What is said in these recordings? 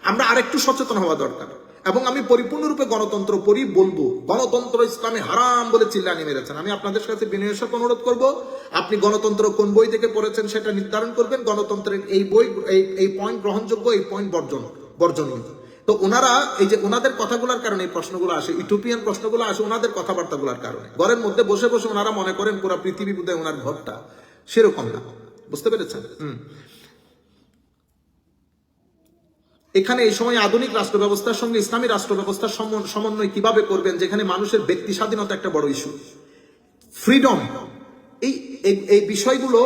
আমরা আরেকটু সচেতন হওয়া দরকার। এবং আমি পরিপূর্ণরূপে গণতন্ত্র বলবো, গণতন্ত্র ইসলামে হারাম বলে চিল্লানি মেরেছেন। আমি আপনাদের কাছে বিনয়ের সাথে অনুরোধ করব, আপনি গণতন্ত্র কোন বই থেকে পড়েছেন সেটা নির্ধারণ করবেন। গণতন্ত্রের এই বই, এই পয়েন্ট গ্রহণযোগ্য, এই পয়েন্ট বর্জনীয়। তো ওনারা এই যে ওনাদের কথাগুলোর কারণে এই প্রশ্নগুলো আসে, ইউটোপিয়ান প্রশ্নগুলো আসে ওনাদের কথাবার্তাগুলোর কারণে। ঘরের মধ্যে বসে বসে ওনারা মনে করেন পুরো পৃথিবী বোধহয় ওনার ঘরটা, সেরকম না। বুঝতে পেরেছেন? এখানে এই সময় আধুনিক রাষ্ট্র ব্যবস্থার সঙ্গে ইসলামী রাষ্ট্র ব্যবস্থার সমন্বয় কিভাবে করবেন, যেখানে মানুষের ব্যক্তি স্বাধীনতা একটা বড় ইস্যু, ফ্রিডম, এই বিষয়গুলো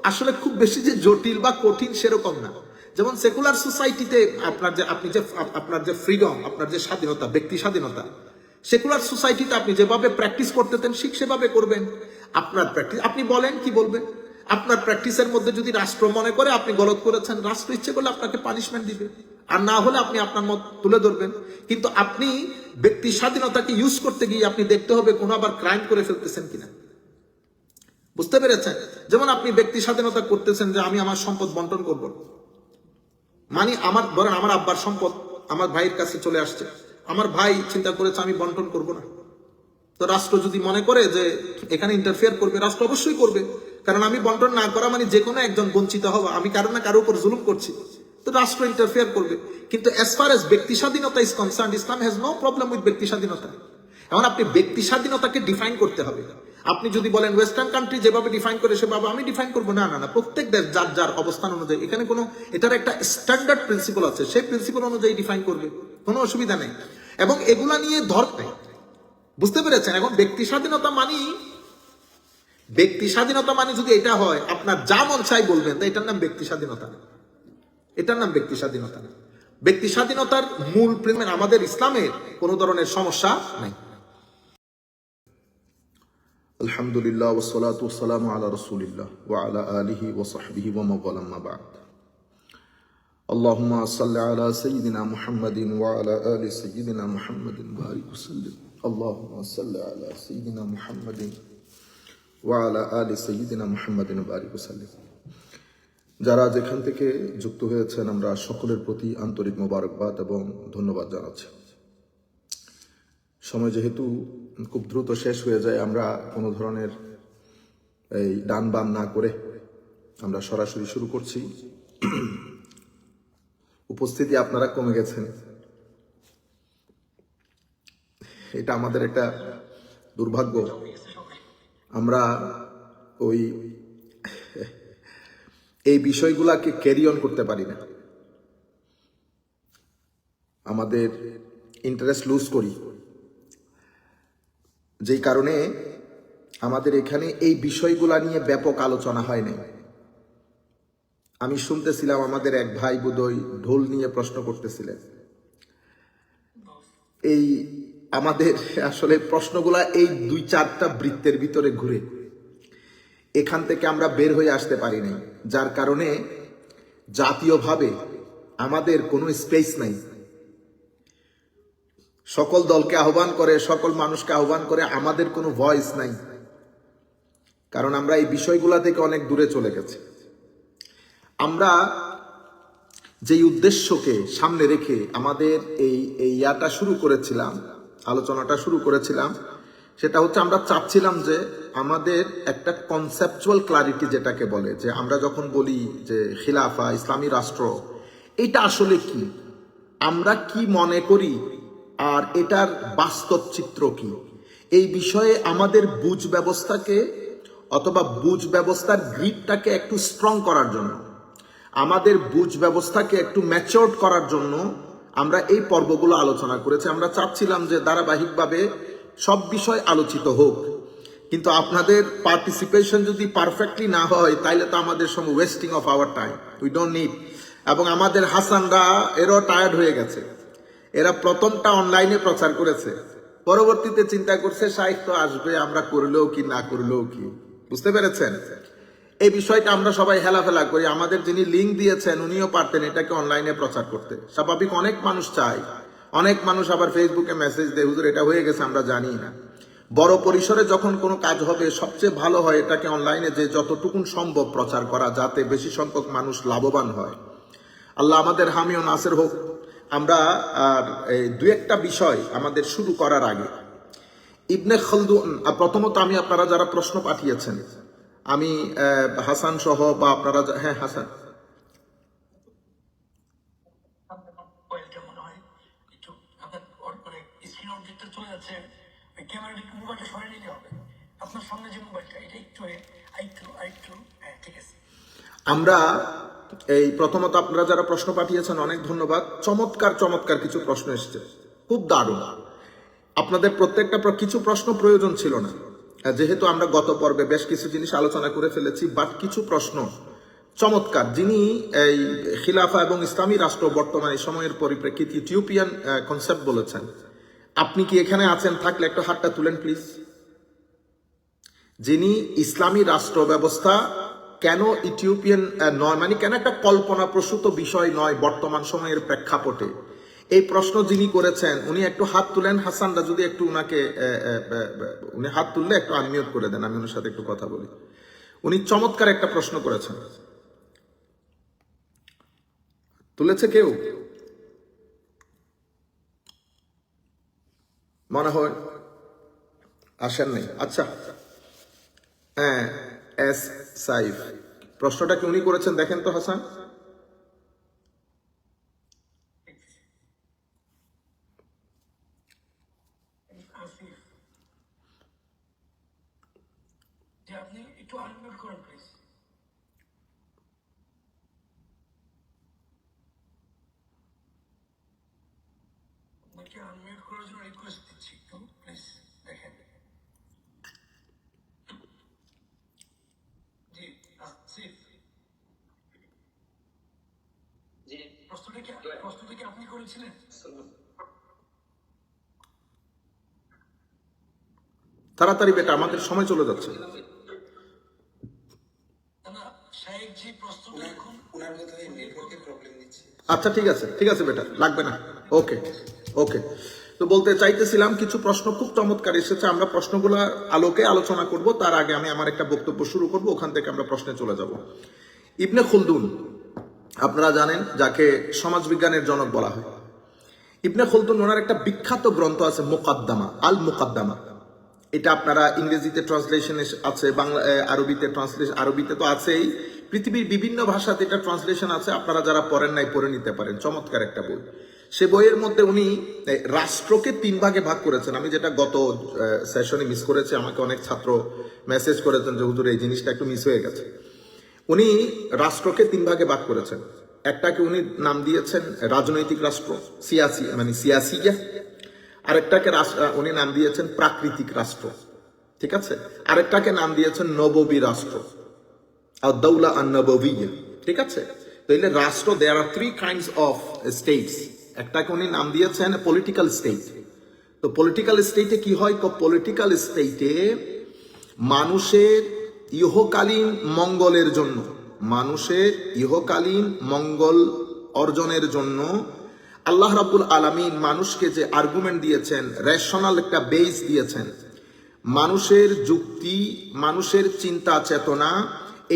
আসলে খুব বেশি যে জটিল বা কঠিন সেরকম না। যেমন সেকুলার সোসাইটিতে আপনার যে ফ্রিডম, আপনার যে স্বাধীনতা, ব্যক্তি স্বাধীনতা, সেকুলার সোসাইটিতে আপনি যেভাবে প্র্যাকটিস করতেন ঠিক সেভাবে করবেন। আপনার প্র্যাকটিস, আপনি বলেন কি বলবেন, আপনার প্র্যাকটিসের মধ্যে যদি রাষ্ট্র মনে করে আপনি গলত করেছেন, রাষ্ট্র ইচ্ছে করলে আপনাকে পানিশমেন্ট দিবে, আর না হলে আপনি আপনার মত তুলে ধরবেন। কিন্তু আপনি ব্যক্তি স্বাধীনতাকে ইউজ করতে গিয়ে আপনি দেখতে হবে কোনো আবার ক্রাইম করে ফেলতেছেন কিনা। বুঝতে পেরেছেন? যেমন আপনি ব্যক্তি স্বাধীনতা করতেছেন যে আমি আমার সম্পদ বন্টন করব, মানে ধরেন আমার আব্বার সম্পদ আমার ভাইয়ের কাছে চলে আসছে, আমার ভাই চিন্তা করেছে আমি বন্টন করব না। তো রাষ্ট্র যদি মনে করে যে এখানে ইন্টারফেয়ার করবে, রাষ্ট্র অবশ্যই করবে, কারণ আমি বন্টন না করা মানে যে কোনো একজন বঞ্চিত হওয়া, আমি কারো না কারো উপর জুলুম করছি, তো রাষ্ট্র ইন্টারফেয়ার করবে। কিন্তু অ্যাজ ফার এজ ব্যক্তি স্বাধীনতা is concern, Islam has no problem with ব্যক্তি স্বাধীনতা। এখন আপনি ব্যক্তি স্বাধীনতাকে ডিফাইন করতে হবে। আপনি যদি বলেন ওয়েস্টার্ন কান্ট্রি যেভাবে ডিফাইন করে সেভাবে আমি ডিফাইন করবো, না না না, প্রত্যেক দেশ যার যার অবস্থান অনুযায়ী, এখানে কোনো এটার একটা স্ট্যান্ডার্ড প্রিন্সিপাল আছে, সেই প্রিন্সিপাল অনুযায়ী ডিফাইন করবে, কোনো অসুবিধা নেই। এবং এগুলা নিয়ে ধর্ম নেই। বুঝতে পেরেছেন? এখন ব্যক্তি স্বাধীনতা মানে যদি এটা হয় আপনার যা মন চাই বলবেন, তো এটার নাম ব্যক্তি স্বাধীনতা না, এটার নাম ব্যক্তি স্বাধীনতা না। ব্যক্তি স্বাধীনতার মূল প্রেমের আমাদের ইসলামের কোনো ধরনের সমস্যা নাই। আলহামদুলিল্লাহ ওয়াসসালাতু ওয়াসসালামু আলা রাসূলিল্লাহ ওয়া আলা আলিহি ওয়া সাহবিহি ওয়া মাওয়ালা, আম্মা বা'দ। আল্লাহুম্মা সাল্লি আলা সাইয়্যিদিনা মুহাম্মাদিন ওয়া আলা আলি সাইয়্যিদিনা মুহাম্মাদিন বারিক ওয়া সাল্লিম। আল্লাহুম্মা সাল্লি আলা সাইয়্যিদিনা মুহাম্মাদিন ওয়া আলা আলি সাইয়্যিদিনা মুহাম্মাদিন বারিক ওয়া সাল্লিম। যারা যেখান থেকে যুক্ত হয়েছেন আমরা সকলের প্রতি আন্তরিক মোবারকবাদ এবং ধন্যবাদ জানাচ্ছি। সময় যেহেতু খুব দ্রুত শেষ হয়ে যায়, আমরা কোনো ধরনের এই ডান বাম না করে আমরা সরাসরি শুরু করছি। উপস্থিতি আপনারা কমে গেছেন, এটা আমাদের একটা দুর্ভাগ্য। আমরা এই বিষয়গুলাকে ক্যারি অন করতে পারি না, আমাদের ইন্টারেস্ট লুজ করি, যেই কারণে আমাদের এখানে এই বিষয়গুলা নিয়ে ব্যাপক আলোচনা হয় নাই। আমি শুনতেছিলাম আমাদের এক ভাই বোধহয় ঢোল নিয়ে প্রশ্ন করতেছিলেন। এই আমাদের আসলে প্রশ্নগুলা এই 2-4টা বৃত্তের ভিতরে ঘুরে, এখান থেকে আমরা বের হয়ে আসতে পারি নাই, যার কারণে জাতীয়ভাবে আমাদের কোনো স্পেস নাই। সকল দলকে আহ্বান করে, সকল মানুষকে আহ্বান করে, আমাদের কোনো ভয়েস নাই, কারণ আমরা এই বিষয়গুলা থেকে অনেক দূরে চলে গেছি। আমরা যেই উদ্দেশ্যকে সামনে রেখে আমাদের ইয়াটা শুরু করেছিলাম, আলোচনাটা শুরু করেছিলাম, সেটা হচ্ছে আমরা চাচ্ছিলাম যে আমাদের একটা কনসেপচুয়াল ক্লারিটি, যেটাকে বলে যে আমরা যখন বলি যে খিলাফা, ইসলামী রাষ্ট্র, এটা আসলে কি, আমরা কি মনে করি, আর এটার বাস্তব চিত্র কি, এই বিষয়ে আমাদের বুঝ ব্যবস্থাকে অথবা বুঝ ব্যবস্থার গ্রিপটাকে একটু স্ট্রং করার জন্য, আমাদের বুঝ ব্যবস্থাকে একটু ম্যাচিওর করার জন্য আমরা এই পর্বগুলো আলোচনা করেছি। আমরা চাচ্ছিলাম যে ধারাবাহিকভাবে সব বিষয় আলোচিত হোক, কিন্তু আপনাদের পার্টিসিপেশন যদি পারফেক্টলি না হয় তাইলে তো আমাদের সময় wasting of our time, we don't need. এবং আমাদের হাসানরা এরাও টায়ার্ড হয়ে গেছে, এরা প্রথমটা অনলাইনে প্রচার করেছে, পরবর্তীতে চিন্তা করছে সাহিত্য আসবে, আমরা করলেও কি না করলেও কি। বুঝতে পেরেছেন? এই বিষয়টা আমরা সবাই হেলাফেলা করি। আমাদের যিনি লিঙ্ক দিয়েছেন উনিও পারতেন এটাকে অনলাইনে প্রচার করতে, স্বাভাবিক অনেক মানুষ চায়, অনেক মানুষ আবার ফেসবুকে মেসেজ দেয় হুজুর এটা হয়ে গেছে আমরা জানি না। বড় পরিসরে যখন কোনো কাজ হবে সবচেয়ে ভালো হয় এটাকে অনলাইনে যে যতটুকুন সম্ভব প্রচার করা, যাতে বেশি সংখ্যক মানুষ লাভবান হয়। আল্লাহ আমাদের হামি ও নাসির হোক। আমরা আর এই দু একটা বিষয় আমাদের শুরু করার আগে ইবনে খালদুন, প্রথমত আমি আপনারা যারা প্রশ্ন পাঠিয়েছেন, আমি হাসান সহ বা আপনারা হ্যাঁ হাসান, মোবাইলটা মনে হয় একটু আপনার মানে স্ক্রিন অবজেক্টটা চলে যাচ্ছে, ওই ক্যামেরাটা একটু মোবাইলটা সরিয়ে নিতে হবে। আপনার সামনে যে মোবাইলটা এটা একটু আরেকটু হ্যাঁ ঠিক আছে। আমরা এই প্রথমত আপনারা যারা প্রশ্ন পাঠিয়েছেন অনেক ধন্যবাদ। চমৎকার চমৎকার কিছু প্রশ্ন এসেছে, খুব দারুণ। আপনাদের প্রত্যেকটা কিছু প্রশ্ন প্রয়োজন ছিল না, যেহেতু আমরা গত পর্বে বেশ কিছু জিনিস আলোচনা করে ফেলেছি, বাট কিছু প্রশ্ন চমৎকার। যিনি এই খিলাফা এবং ইসলামী রাষ্ট্র বর্তমান এই সময়ের পরিপ্রেক্ষিতে ইথিওপিয়ান কনসেপ্ট বলেছেন, আপনি কি এখানে আছেন? থাকলে একটু হাতটা তুলেন প্লিজ। যিনি ইসলামী রাষ্ট্র ব্যবস্থা কেন ইথিওপিয়ান নয়, মানে কেন একটা কল্পনাপ্রসূত বিষয় নয় বর্তমান সময়ের প্রেক্ষাপটে, এই প্রশ্ন যিনি করেছেন উনি একটু হাত তুলেন। হাসানরা যদি একটু উনাকে উনি হাত তুললে একটু আনমিউট করে দেন, আমি ওনার সাথে একটু কথা বলি। উনি চমৎকার একটা প্রশ্ন করেছেন। তুলেছে কেউ? মনে হয় আসেন নাই। আচ্ছা, হ্যাঁ, এস সাইফ, প্রশ্নটা কি উনি করেছেন দেখেন তো হাসান। আসিফ, যে আপনি একটু আনমিউট করুন প্লিজ। আপনাকে আনমিউট করার জন্য রিকোয়েস্ট দিচ্ছি, একটু প্লিজ দেখেন। জি আসিফ, জি প্রশ্নটা কি আপনি করেছিলেন? তাড়াতাড়ি বেটা, আমাদের সময় চলে যাচ্ছে। না শাহেক জি প্রশ্নটা এখন ওনার বোধহয় নেটওয়ার্কের প্রবলেম দিচ্ছে। আচ্ছা ঠিক আছে, ঠিক আছে বেটা, লাগবে না। ওকে ওকে, তো বলতে চাইতেছিলাম কিছু প্রশ্ন খুব চমৎকার এসেছে, আমরা প্রশ্নগুলোর আলোকে আলোচনা করব। তার আগে আমি আমার একটা বক্তব্য শুরু করব, ওখান থেকে আমরা প্রশ্নে চলে যাব। ইবনে খলদুন আপনারা জানেন, যাকে সমাজবিজ্ঞানের জনক বলা হয়। ইবনে খলদুন ওনার একটা বিখ্যাত গ্রন্থ আছে মুকাদ্দামা, আল মুকাদ্দামা। এটা আপনারা ইংরেজিতে ট্রান্সলেশন আছে, বাংলা আরবিতে ট্রান্সলেশন, আরবিতে তো আছেই, পৃথিবীর বিভিন্ন ভাষাতে এটা ট্রান্সলেশন আছে। আপনারা যারা পড়েন নাই পড়ে নিতে পারেন, চমৎকার একটা বই। সে বইয়ের মধ্যে উনি রাষ্ট্রকে 3 ভাগে ভাগ করেছেন। আমি যেটা গত সেশনে মিস করেছি, আমাকে অনেক ছাত্র মেসেজ করেছেন যে হুজুর এই জিনিসটা একটু মিস হয়ে গেছে। উনি রাষ্ট্রকে 3 ভাগে ভাগ করেছেন। একটাকে উনি নাম দিয়েছেন রাজনৈতিক রাষ্ট্র, সিয়াসি মানে সিয়াসিয়া। আরেকটাকে উনি নাম দিয়েছেন প্রাকৃতিক রাষ্ট্র, ঠিক আছে। আরেকটাকে নাম দিয়েছেন নববী রাষ্ট্র, আদ-দাওলা আন-নববিয়্যা, ঠিক আছে। তো এই রাষ্ট্র, দেয়ার আর 3 কাইন্ডস অফ স্টেটস। একটাকে উনি নাম দিয়েছেন পলিটিক্যাল স্টেট। তো পলিটিক্যাল স্টেটে কি হয়? পলিটিক্যাল স্টেটে মানুষের ইহকালীন মঙ্গলের জন্য, মানুষের ইহকালীন মঙ্গল অর্জনের জন্য আল্লাহ রাব্বুল আলামিন মানুষকে যে আর্গুমেন্ট দিয়েছেন, রেশনাল একটা বেস দিয়েছেন, মানুষের যুক্তি, মানুষের চিন্তা চেতনা,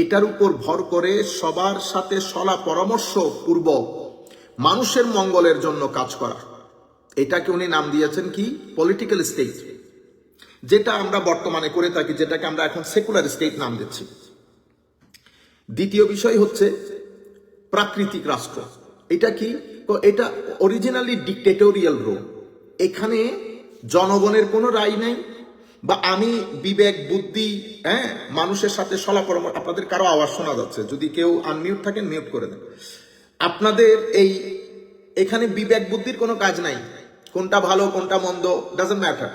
এটার উপর ভর করে সবার সাথে সলা পরামর্শ পূর্বক মানুষের মঙ্গলের জন্য কাজ করা, এটাকে উনি নাম দিয়েছেন কি? Political state. যেটা আমরা বর্তমানে করে থাকি, যেটাকে আমরা এখন সেকুলার স্টেট নাম দিচ্ছি। দ্বিতীয় বিষয় হচ্ছে প্রাকৃতিক রাষ্ট্র। এটা কি? তো এটা অরিজিনালি ডিক্টেটোরিয়াল রুল। এখানে জনগণের কোনো রায় নাই, বা আমি বিবেক বুদ্ধি, হ্যাঁ, মানুষের সাথে সলা পরামর্শ। আপনাদের কারো আওয়াজ শোনা যাচ্ছে, যদি কেউ আনমিউট থাকেন মিউট করে দেন। আপনাদের এখানে বিবেক বুদ্ধির কোনো কাজ নাই, কোনটা ভালো কোনটা মন্দ ডাজন্ট ম্যাটার।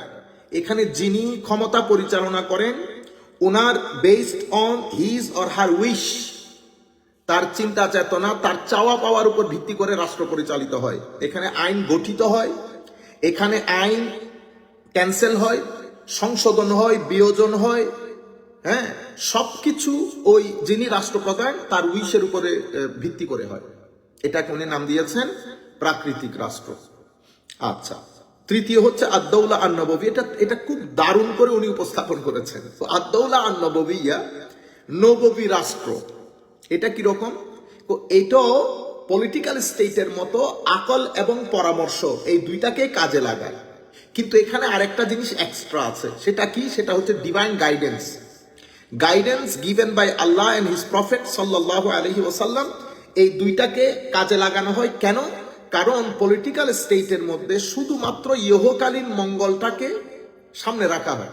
এখানে যিনি ক্ষমতা পরিচালনা করেন, ওনার based on his or her wish, তার চিন্তা চেতনা, তার চাওয়া পাওয়ার উপর ভিত্তি করে রাষ্ট্র পরিচালিত হয়। এখানে আইন গঠিত হয়, এখানে আইন ক্যান্সেল হয়, সংশোধন হয়, বিয়োজন হয়, হ্যাঁ, সবকিছু ওই যিনি রাষ্ট্রপ্রধান তার উইশের উপরে ভিত্তি করে হয়। এটাকে উনি নাম দিয়েছেন প্রাকৃতিক রাষ্ট্র। আচ্ছা, তৃতীয় হচ্ছে আদ-দাওলা আন-নববী। এটা খুব দারুণ করে উনি উপস্থাপন করেছেন। তো আদ-দাওলা আন-নববিয়্যা, নববী রাষ্ট্র, এটা কিরকম? এটাও পলিটিক্যাল স্টেটের মতো আকল এবং পরামর্শ এই দুইটাকে কাজে লাগায়। কিন্তু এখানে আরেকটা জিনিস এক্সট্রা আছে, সেটা কি? সেটা হচ্ছে divine guidance. Guidance given by Allah and his prophet সাল্লাল্লাহু আলাইহি ওয়াসাল্লাম, এই দুইটাকে কাজে লাগানো হয়। কেন? কারণ পলিটিক্যাল স্টেটের মধ্যে শুধুমাত্র ইহকালীন মঙ্গলটাকে সামনে রাখা হয়।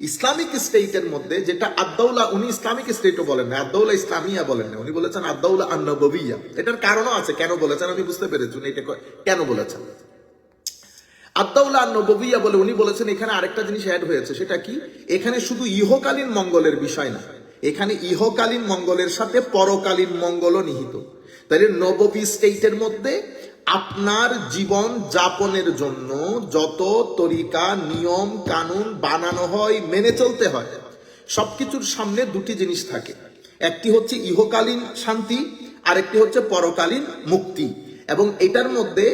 ইসলামিক স্টেটের মধ্যে যেটা আদ-দাওলা, উনি ইসলামিক স্টেটও বলেন না, আদ-দাওলা ইসলামিয়া বলেন না, উনি বলেছেন আদ-দাওলা আন-নববিয়্যা। এটার কারণও আছে কেন বলেছেন, আমি বুঝতে পেরেছি উনি এটা কেন বলেছেন। আদ-দাওলা আন-নববিয়্যা বলে উনি বলেছেন এখানে আরেকটা জিনিস অ্যাড হয়েছে, সেটা কি? এখানে শুধু ইহকালীন মঙ্গলের বিষয় না, এখানে ইহকালীন মঙ্গলের সাথে পরকালীন মঙ্গলও নিহিত। তাহলে নববী স্টেটের মধ্যে আপনার জীবন যাপনের জন্য যত তরিকা নিয়ম কানুন বানানো হয়, মেনে চলতে হয়, সবকিছুর সামনে দুটি জিনিস থাকে। একটি হচ্ছে ইহকালীন শান্তি, আরেকটি হচ্ছে পরকালীন মুক্তি। এবং এটার মধ্যে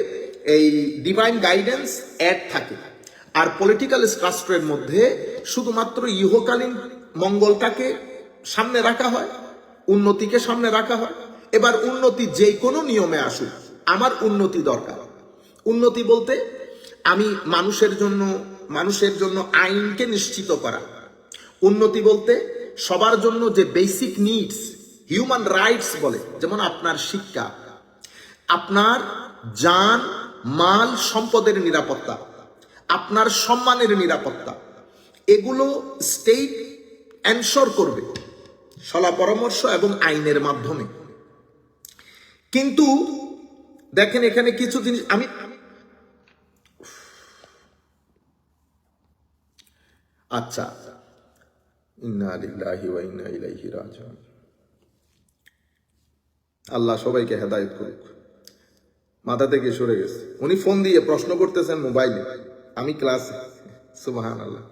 এই ডিভাইন গাইডেন্স অ্যাড থাকে। আর পলিটিক্যাল রাষ্ট্রের মধ্যে শুধুমাত্র ইহকালীন মঙ্গলটাকে সামনে রাখা হয়, উন্নতিকে সামনে রাখা হয়। এবার উন্নতি যে কোনো নিয়মে আসুক, আমার উন্নতি দরকার। উন্নতি বলতে আমি মানুষের জন্য আইনকে নিশ্চিত করা। উন্নতি বলতে সবার জন্য যে বেসিক নিডস, হিউম্যান রাইটস বলে, যেমন আপনার শিক্ষা, আপনার জান মাল সম্পদের নিরাপত্তা, আপনার সম্মানের নিরাপত্তা, এগুলো স্টেট এনশোর করবে সলা পরামর্শ এবং আইনের মাধ্যমে। কিন্তু দেখেন এখানে কিছু জিনিস আচ্ছা, ইন্না লিল্লাহি ওয়া ইন্না ইলাইহি রাজিউন। আল্লাহ সবাইকে হেদায়েত করুক। মাথা থেকে সরে গেছে। উনি ফোন দিয়ে প্রশ্ন করতেছেন মোবাইলে, আমি ক্লাসে। সুবহানাল্লাহ,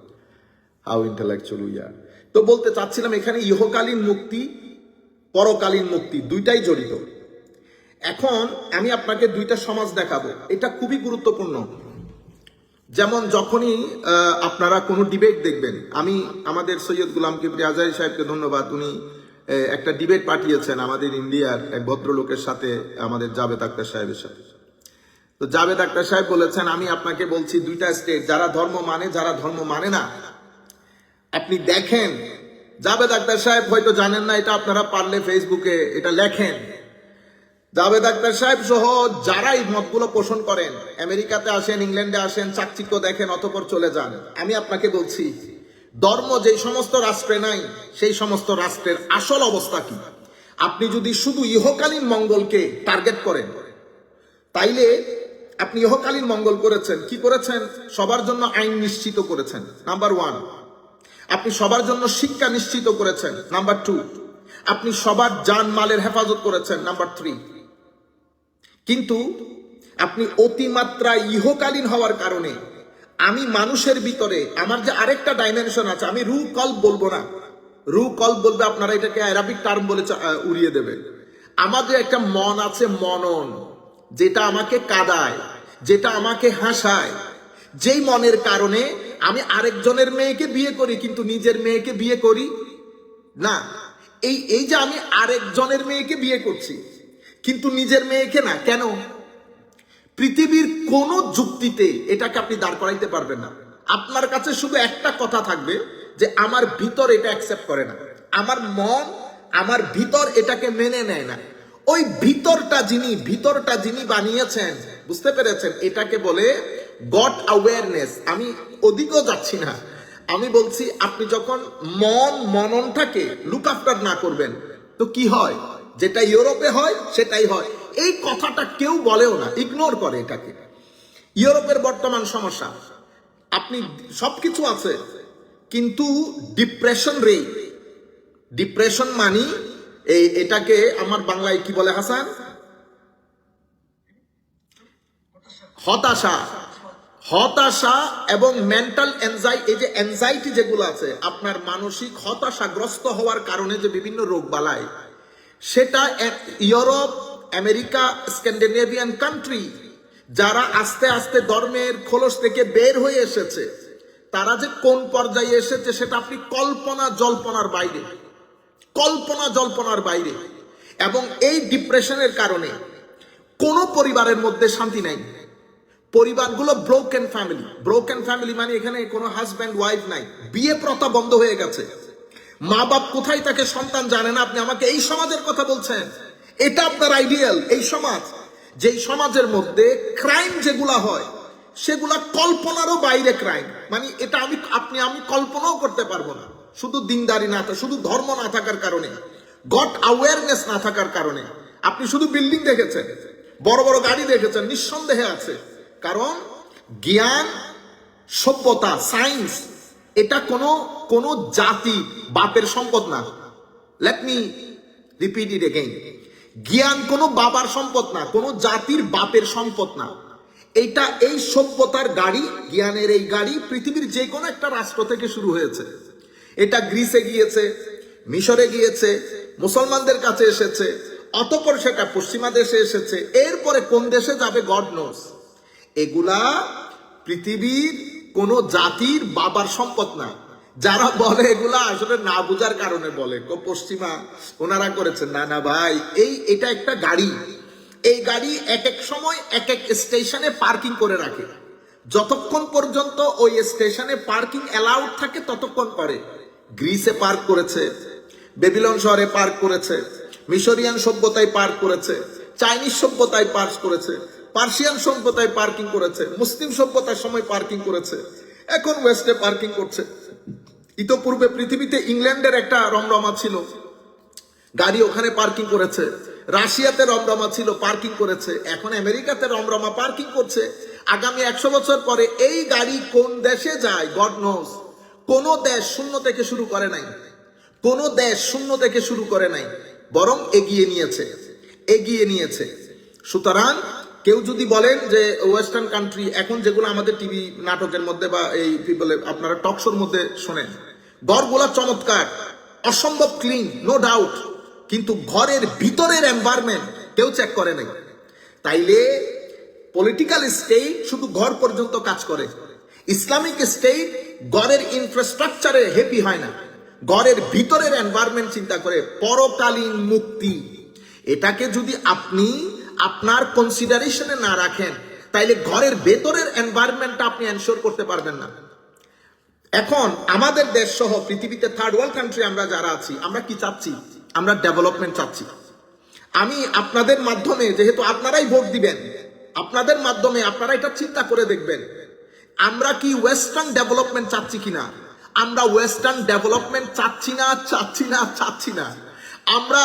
হাউ ইন্টেলেকচুয়াল উই আর। তো বলতে চাচ্ছিলাম এখানে ইহকালীন মুক্তি পরকালীন মুক্তি দুইটাই জড়িত। এখন আমি আপনাকে দুইটা সমাজ দেখাবো, এটা খুবই গুরুত্বপূর্ণ। যেমন যখনই আপনারা কোনো ডিবেট দেখবেন, আমি আমাদের সৈয়দ গুলাম কিবরিয়া আজহারী সাহেবকে ধন্যবাদ, উনি একটা ডিবেট পাঠিয়েছেন আমাদের ইন্ডিয়ার এক ভদ্রলোকের সাথে, আমাদের জাভেদ আখতার সাহেবের সাথে। তো জাভেদ আখতার সাহেব বলেছেন, আমি আপনাকে বলছি দুইটা স্টেট, যারা ধর্ম মানে যারা ধর্ম মানে না, আপনি দেখেন। জাভেদ আখতার সাহেব হয়তো জানেন না, এটা আপনারা পারলে ফেসবুকে এটা লেখেন। জাভেদ আখতার সাহেব সহ যারা এই মতগুলো পোষণ করেন, আমেরিকাতে আসেন, ইংল্যান্ডে আসেন, চাকচিক্য দেখেন, অতঃপর চলে যান। আমি আপনাকে বলছি, ধর্ম যেই সমস্ত রাষ্ট্রে নাই, সেই সমস্ত রাষ্ট্রের আসল অবস্থা কি। আপনি যদি শুধু ইহকালীন মঙ্গলকে টার্গেট করেন, তাইলে আপনি ইহকালীন মঙ্গল করেছেন। কি করেছেন? সবার জন্য আইন নিশ্চিত করেছেন, নাম্বার 1। আপনি সবার জন্য শিক্ষা নিশ্চিত করেছেন, নাম্বার 2। আপনি সবার জান মালের হেফাজত করেছেন, নাম্বার 3। কিন্তু আপনি অতিমাত্রা ইহকালীন হওয়ার কারণে আমি মানুষের ভিতরে আমার যে আরেকটা ডাইমেনশন আছে, আমি রু কল্ব বলবো না, রু কল্ব বলবে আপনারা এটাকে অ্যারাবিক টার্ম বলে উড়িয়ে দেবে। আমাদের একটা মন আছে, মনন, যেটা আমাকে কাঁদায়, যেটা আমাকে হাসায়, যেই মনের কারণে আমি আরেকজনের মেয়েকে বিয়ে করি কিন্তু নিজের মেয়েকে বিয়ে করি না। এই যে আমি আরেকজনের মেয়েকে বিয়ে করছি কিন্তু নিজের মেয়েকে না, কেন? পৃথিবীর কোন যুক্তিতে এটাকে আপনি দাঁড় করাইতে পারবেন না। আপনার কাছে শুধু একটা কথা থাকবে যে আমার ভিতর এটা অ্যাকসেপ্ট করে না, আমার মন আমার ভিতর এটাকে মেনে নেয় না। ওই ভিতরটা যিনি বানিয়েছেন, বুঝতে পেরেছেন, এটাকে বলে গড অ্যাওয়ারনেস। আমি ওদিকেও যাচ্ছি না, আমি বলছি আপনি যখন মননটাকে লুক আফটার না করবেন, তো কি হয়? যেটা ইউরোপে হয় সেটাই হয়। এই কথাটা কেউ বলেও না, ইগনোর করে এটাকে। ইউরোপের বর্তমান সমস্যা, আপনি সবকিছু আছে কিন্তু ডিপ্রেশন মানি এটাকে আমার বাংলায় কি বলে হাসান? হতাশা এবং মেন্টাল এনজাইটি। এই যে এনজাইটি যেগুলো আছে, আপনার মানসিক হতাশাগ্রস্ত হওয়ার কারণে যে বিভিন্ন রোগ বালাই, সেটা ইউরোপ, আমেরিকা, স্ক্যান্ডিনেভিয়ান কান্ট্রি যারা আস্তে আস্তে ধর্মের খোলস থেকে বের হয়ে এসেছে, তারা যে কোন পর্যায়ে এসেছে সেটা আপনি কল্পনা জল্পনার বাইরে। এবং এই ডিপ্রেশনের কারণে কোনো পরিবারের মধ্যে শান্তি নাই। পরিবারগুলো ব্রোকেন ফ্যামিলি। ব্রোকেন ফ্যামিলি মানে এখানে কোনো হাজব্যান্ড ওয়াইফ নাই, বিয়ে প্রথা বন্ধ হয়ে গেছে। মা বাপ কোথায় থাকে সন্তান জানে না। আপনি আমাকে এই সমাজের কথা বলছেন, এটা আপনার আইডিয়াল এই সমাজ? যেই সমাজের মধ্যে ক্রাইম যেগুলা হয় সেগুলা কল্পনারও বাইরে ক্রাইম, মানে এটা আমি কল্পনাও করতে পারবো না। শুধু দিনদারি না, শুধু ধর্ম না থাকার কারণে, গড অ্যাওয়ারনেস না থাকার কারণে। আপনি শুধু বিল্ডিং দেখেছেন, বড় বড় গাড়ি দেখেছেন, নিঃসন্দেহে আছে। কারণ জ্ঞান, সভ্যতা, সায়েন্স এটা কোনো জাতি বাপের সম্পদ না। Let me repeat it again. জ্ঞান কোনো বাবার সম্পদ না, কোনো জাতির বাপের সম্পদ না। এটা এই সভ্যতার গাড়ি, জ্ঞানের এই গাড়ি পৃথিবীর যে কোনো একটা রাষ্ট্র থেকে শুরু হয়েছে। এটা গ্রিসে গিয়েছে, মিশরে গিয়েছে, মুসলমানদের কাছে এসেছে, অতঃপর সেটা পশ্চিমা দেশে এসেছে, এরপরে কোন দেশে যাবে গড নোস। এগুলা পৃথিবীর কোন জাতির বাবার সম্পদ না। যারা বলে এগুলা আসলে না বুঝার কারণে বলে, পশ্চিমা ওনারা করেছেন। না না ভাই, এটা একটা গাড়ি। এই গাড়ি এক এক সময় এক এক স্টেশনে পার্কিং করে রাখে। যতক্ষণ পর্যন্ত ওই স্টেশনে পার্কিং অ্যালাউড থাকে ততক্ষণ করে। গ্রিসে পার্ক করেছে, বেবিলন শহরে পার্ক করেছে, মিশরিয়ান সভ্যতায় পার্ক করেছে, চাইনিজ সভ্যতায় পার্ক করেছে, পার্সিয়ান সভ্যতায় পার্কিং করেছে, মুসলিম সভ্যতার সময় পার্কিং করেছে, এখন ওয়েস্টে পার্কিং করছে। ইতোপূর্বে পৃথিবীতে ইংল্যান্ডের একটা রমরমা ছিল, গাড়ি ওখানে পার্কিং করেছে। রাশিয়াতে রমরমা ছিল, পার্কিং করেছে। এখন আমেরিকাতে রমরমা পার্কিং করছে। আগামী 100 বছর পরে এই গাড়ি কোন দেশে যায় গড নোস। কোন দেশ শূন্য থেকে শুরু করে নাই, কোন দেশ শূন্য থেকে শুরু করে নাই, বরং এগিয়ে নিয়েছে। সুতরাং কেউ যদি বলেন যে ওয়েস্টার্ন কান্ট্রি, এখন যেগুলো আমাদের টিভি নাটকের মধ্যে বা এই কি বলে আপনারা টক শোর মধ্যে শোনেন, ঘরগুলা চমৎকার, অসম্ভব ক্লিন, নো ডাউট, কিন্তু ঘরের ভিতরের এনভায়রনমেন্ট কেউ চেক করে নাই। তাইলে পলিটিক্যাল স্টেট শুধু ঘর পর্যন্ত কাজ করে, ইসলামিক স্টেট ঘরের ইনফ্রাস্ট্রাকচারে হ্যাপি হয় না, ঘরের ভিতরের এনভায়রনমেন্ট চিন্তা করে। পরকালীন মুক্তি, এটাকে যদি আপনি আপনার কনসিডারেশনে না রাখেন, তাইলে ঘরের ভেতরের এনভায়রনমেন্টটা আপনি এনশিওর করতে পারবেন না। এখন আমাদের দেশ সহ পৃথিবীতে থার্ড ওয়ার্ল্ড কান্ট্রি আমরা যারা আছি, আমরা কি চাচ্ছি? আমরা ডেভেলপমেন্ট চাচ্ছি। আমি আপনাদের মাধ্যমে, যেহেতু আপনারাই ভোট দিবেন, আপনাদের মাধ্যমে আপনারা এটা চিন্তা করে দেখবেন, আমরা কি ওয়েস্টার্ন ডেভেলপমেন্ট চাচ্ছি কিনা। আমরা ওয়েস্টার্ন ডেভেলপমেন্ট চাচ্ছি না। আমরা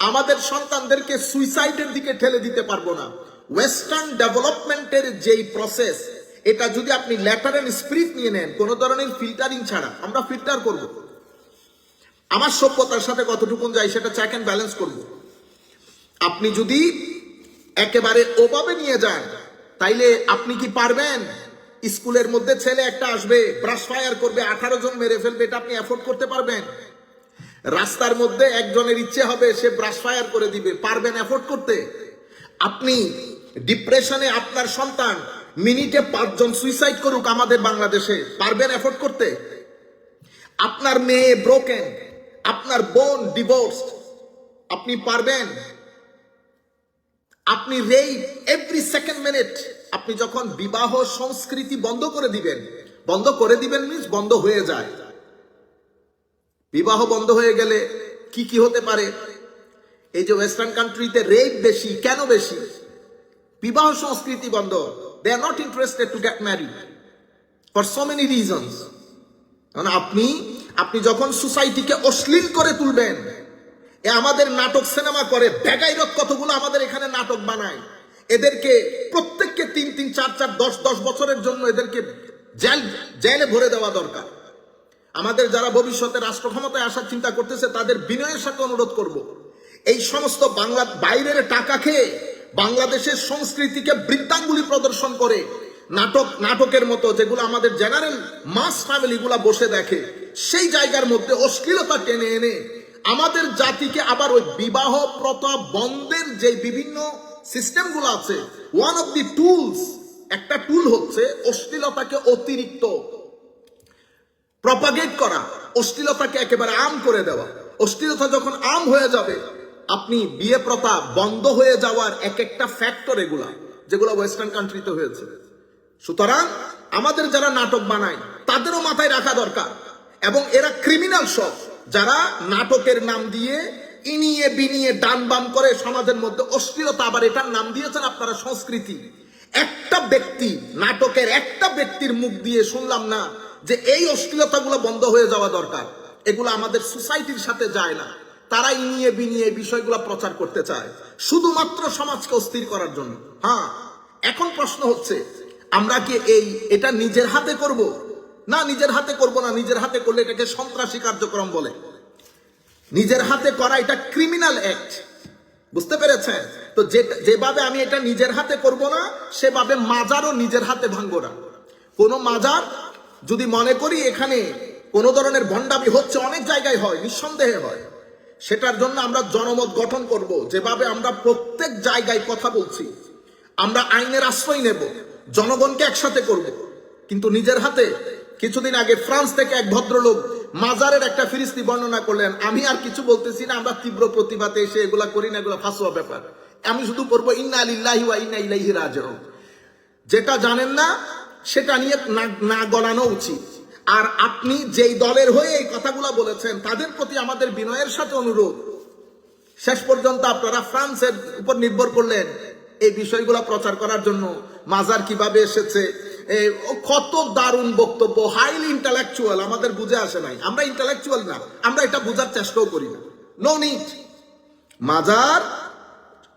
আমাদের সন্তানদেরকে সুইসাইডের দিকে ঠেলে দিতে পারবো না। ওয়েস্টার্ন ডেভেলপমেন্টের যেই প্রসেস, এটা যদি আপনি লেটার এন্ড স্পিরিট নিয়ে নেন, কোন ধরনের ফিল্টারিং ছাড়া, আমরা ফিল্টার করব। আমার সভ্যতার সাথে কতটুকুন যায় সেটা চেক এন্ড ব্যালেন্স করব। আপনি যদি একেবারে ওভাবে নিয়ে যান, তাইলে আপনি কি পারবেন? স্কুলের মধ্যে ছেলে একটা আসবে, ব্রাশ ফায়ার করবে, 18 জন মেরে ফেলবে, এটা আপনি এফোর্ড করতে পারবেন? রাস্তার মধ্যে একজনের ইচ্ছে হবে সে ব্রাশ ফায়ার করে দিবে, পারবেন এফোর্ড করতে? আপনি ডিপ্রেশনে আপনার সন্তান মিনিটে 5 জন সুইসাইড করুক আমাদের বাংলাদেশে, পারবেন এফোর্ড করতে? আপনার মেয়ে ব্রোকেন, আপনার বোন ডিভোর্সড, আপনি পারবেন? আপনি রেপ এভরি সেকেন্ড মিনিট, আপনি যখন বিবাহ সংস্কৃতি বন্ধ করে দিবেন মিন্স বন্ধ হয়ে যায়। বিবাহ বন্ধ হয়ে গেলে কি কি হতে পারে? এই যে ওয়েস্টার্ন কান্ট্রিতে রেপ বেশি, কেন বেশি? বিবাহ সংস্কৃতি বন্ধ। They are not interested to get married for so many reasons. আপনি যখন সোসাইটিকে অশ্লীল করে তুলবেন, আমাদের নাটক সিনেমা করে বেগাইরত কতগুলো আমাদের এখানে নাটক বানায়, এদেরকে প্রত্যেককে 3-3, 4-4, 10-10 বছরের জন্য এদেরকে জেলে ভরে দেওয়া দরকার। আমাদের যারা ভবিষ্যতে রাষ্ট্র ক্ষমতায় আসার চিন্তা করতেছে তাদের বিনয়ের সাথে অনুরোধ করব, এই সমস্ত বাইরের টাকা খেয়ে বাংলাদেশের সংস্কৃতিকে বৃত্তাঙ্গুলি প্রদর্শন করে নাটকের মতো, যেগুলো আমাদের জেনারেল মাস ফ্যামিলিগুলা বসে দেখে, সেই জায়গার মধ্যে অশ্লীলতা টেনে এনে আমাদের জাতিকে আবার ওই বিবাহ প্রথা বন্ধের যে বিভিন্ন সিস্টেমগুলো আছে, ওয়ান অফ দি টুলস, একটা টুল হচ্ছে অশ্লীলতাকে অতিরিক্ত প্রপাগেট করা, অশ্লীলতাকে একেবারে আম করে দেওয়া। অশ্লীলতা যখন আম হয়ে যাবে, আপনি বিয়ে প্রথা বন্ধ হয়ে যাওয়ার এক একটা ফ্যাক্টর এগুলা, যেগুলো ওয়েস্টার্ন কান্ট্রিতে হয়েছে। সুতরাং আমাদের যারা নাটক বানায় তাদেরও মাথায় রাখা দরকার, এবং এরা ক্রিমিনাল সব, যারা নাটকের নাম দিয়ে ইনিয়ে বিনিয়ে ডান বাম করে সমাজের মধ্যে অশ্লীলতা, আবার এটার নাম দিয়েছেন আপনারা সংস্কৃতি। একটা ব্যক্তি, নাটকের একটা ব্যক্তির মুখ দিয়ে শুনলাম না যে এই অশ্লীলতাগুলো বন্ধ হয়ে যাওয়া দরকার। এগুলো আমাদের সোসাইটির সাথে যায় না। তারা ইনিয়ে বিনিয়ে এই বিষয়গুলো প্রচার করতে চায় শুধুমাত্র সমাজকে অস্থির করার জন্য। হ্যাঁ, এখন প্রশ্ন হচ্ছে আমরা কি এটা নিজের হাতে করব? না, নিজের হাতে করব না। নিজের হাতে করলে এটাকে সন্ত্রাসী কার্যক্রম বলে। নিজের হাতে করা এটা ক্রিমিনাল অ্যাক্ট, বুঝতে পেরেছেন? তো যেভাবে আমি এটা নিজের হাতে করব না, সেভাবে মাজারও নিজের হাতে ভাঙবো না। কোন মাজার যদি মনে করি এখানে কোন ধরনের ভণ্ডামি হচ্ছে, অনেক জায়গায় হয়, নিঃসন্দেহে হয়, সেটার জন্য আমরা জনমত গঠন করব। যেভাবে আমরা প্রত্যেক জায়গায় কথা বলছি, আমরা আইনের আশ্রয় নেব, জনগণকে একসাথে করব, কিন্তু নিজের হাতে। কিছুদিন আগে ফ্রান্স থেকে এক ভদ্রলোক মাজারের একটা ফিরিস্তি বর্ণনা করলেন। আমি আর কিছু বলতেছি না, আমরা তীব্র প্রতিবাদে এসে এগুলা করি না, এগুলা ফাঁসুয়া ব্যাপার। আমি শুধু করবো ইন্না লিল্লাহি ওয়া ইন্না ইলাইহি রাজিউন। যেটা জানেন না সেটা নিয়ে না গড়ানো উচিত। আর আপনি যেই দলের হয়ে এই কথাগুলো বলেছেন, তাদের প্রতি আমাদের বিনয়ের সাথে অনুরোধ, শেষ পর্যন্ত আপনারা ফ্রান্সের উপর নির্ভর করলেন এই বিষয়গুলো প্রচার করার জন্য। মাজার কিভাবে এসেছে, কত দারুণ বক্তব্য, হাইলি ইন্টালেকচুয়াল, আমাদের বুঝে আসে নাই। আমরা ইন্টালেকচুয়াল না, আমরা এটা বোঝার চেষ্টাও করি না। No need. মাজার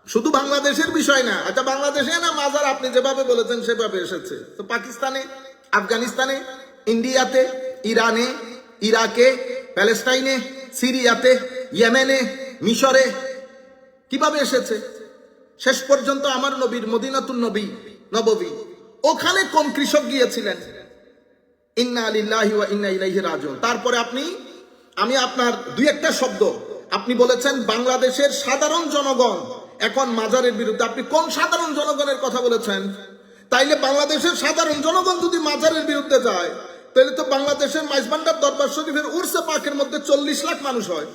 শুধু বাংলাদেশের বিষয় না। আচ্ছা, বাংলাদেশে না মাজার আপনি যেভাবে বলেছেন সেভাবে এসেছে, তো পাকিস্তানে, আফগানিস্তানে, ইন্ডিয়াতে, ইরানে, ইরাকে, প্যালেস্টাইনে, সিরিয়াতে, ইয়েমেনে, মিশরে কিভাবে এসেছে? শেষ পর্যন্ত আমার নবীর মদিনাতুন নববী, ওখানে কোন কৃষক গিয়েছিলেন? ইন্না লিল্লাহি ওয়া ইন্না ইলাইহি রাজিউন। তারপরে আমি আপনার দুই একটা শব্দ আপনি বলেছেন বাংলাদেশের সাধারণ জনগণ এখন মাজারের বিরুদ্ধে। আপনি কোন সাধারণ জনগণের কথা বলেছেন? তাইলে বাংলাদেশের সাধারণ জনগণ যদি মাজারের বিরুদ্ধে যায়, তাহলে তো বাংলাদেশের মাইজবান্ডার দরবার শরীফের উরসে পাকের মধ্যে 40 লাখ মানুষ হয়,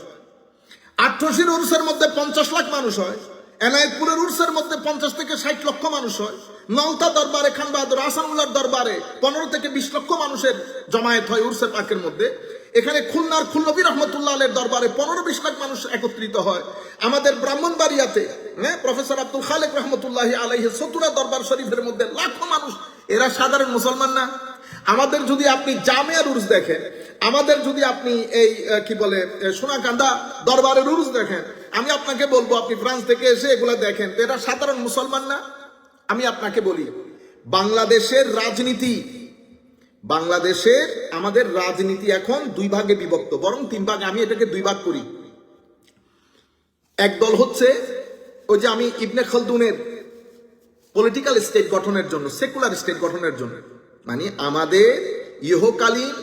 আট্রসির উরসের মধ্যে 50 লাখ মানুষ হয়, এনায়েতপুরের উরসের মধ্যে 50 থেকে 60 লক্ষ মানুষ হয়, নওতা দরবারে, খান বাহাদুর আহসানুল্লাহর দরবারে 15 থেকে 20 লক্ষ মানুষের জমায়েত হয় উরসে পাকের মধ্যে। এখানে খুলনার খুলনবী রহমতুল্লাহ আলের দরবারে 15-20 লাখ মানুষ একত্রিত হয়। আমাদের ব্রাহ্মণবাড়িয়াতে প্রফেসর আব্দুল খালেক রহমতুল্লাহ আলাইহি সতুরা দরবার শরীফের মধ্যে লাখো মানুষ। এরা সাধারণ মুসলমান না? আমাদের যদি আপনি জামিয়ার উরুস দেখেন, আমাদের যদি আপনি এই কি বলে সোনাকান্দা দরবারের উরুস দেখেন, আমি আপনাকে বলবো আপনি ফ্রান্স থেকে এসে এগুলা দেখেন, তো এরা সাধারণ মুসলমান না? আমি আপনাকে বলি, বাংলাদেশের আমাদের রাজনীতি এখন 2 ভাগে বিভক্ত, বরং 3 ভাগে। আমি এটাকে 2 ভাগ করি। এক দল হচ্ছে ওই যে আমি ইবনে খালদুনের পলিটিক্যাল স্টেট গঠনের জন্য, সেকুলার স্টেট গঠনের জন্য, মানে আমাদের ইহকালীন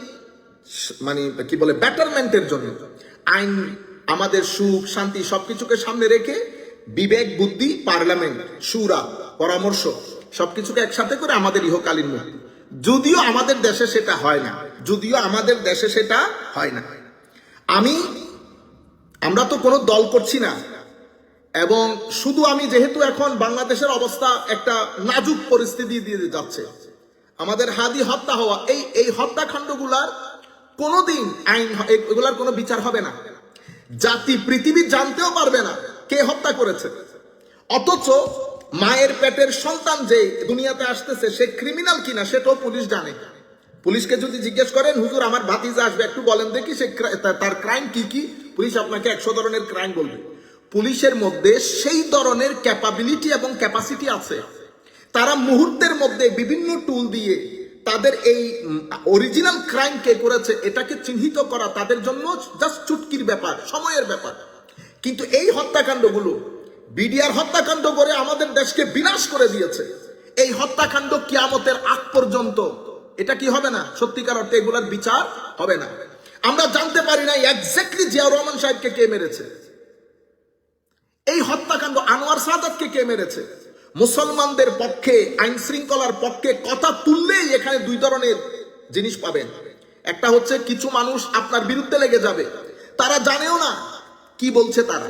মানে কি বলে ব্যাটারমেন্টের জন্য, আইন, আমাদের সুখ শান্তি সবকিছুকে সামনে রেখে বিবেক বুদ্ধি, পার্লামেন্ট, শুরা, পরামর্শ সবকিছুকে একসাথে করে আমাদের ইহকালীন মুক্তি। যদিও আমাদের দেশে সেটা হয় না, আমরা তো কোনো দল করছি না। এবং শুধু আমি যেহেতু এখন বাংলাদেশের অবস্থা একটা নাজুক পরিস্থিতি দিয়ে যাচ্ছে, আমাদের হাদি হত্যা হওয়া, এই হত্যাকাণ্ডগুলার কোনোদিন আইন, এগুলার কোনো বিচার হবে না। জাতি পৃথিবী জানতেও পারবে না কে হত্যা করেছে। অথচ মায়ের পেটের সন্তান যে দুনিয়াতে আসতেছে সে ক্রিমিনাল কিনা সেটাও পুলিশ জানে। পুলিশকে যদি জিজ্ঞেস করেন, হুজুর আমার ভাতিজা আসবে, একটু বলেন দেখি সে তার ক্রাইম কি, পুলিশ আপনাকে 100 ধরনের ক্রাইম বলবে। পুলিশের মধ্যে সেই ধরনের ক্যাপাবিলিটি এবং ক্যাপাসিটি আছে, তারা মুহূর্তের মধ্যে বিভিন্ন টুল দিয়ে তাদের এই অরিজিনাল ক্রাইম কে করেছে এটাকে চিহ্নিত করা তাদের জন্য জাস্ট চুটকির ব্যাপার, সময়ের ব্যাপার। কিন্তু এই হত্যাকাণ্ডগুলো, বিডিআর হত্যাকাণ্ড করে আমাদের দেশকে বিনাশ করে দিয়েছে। এই হত্যাকাণ্ড কিয়ামতের আগ পর্যন্ত এটা কি হবে না? সত্যিকার অর্থে এগুলার বিচার হবে না। আমরা জানতে পারি না এক্স্যাক্টলি জিয়াউর রহমান সাহেবকে কে মেরেছে। এই হত্যাকাণ্ড আনোয়ার সাদাতকে কে মেরেছে। মুসলমানদের পক্ষে, আইন শৃঙ্খলার পক্ষে কথা তুললেই এখানে 2 ধরনের জিনিস পাবেন। একটা হচ্ছে কিছু মানুষ আপনার বিরুদ্ধে লেগে যাবে, তারা জানেও না কি বলছে তারা,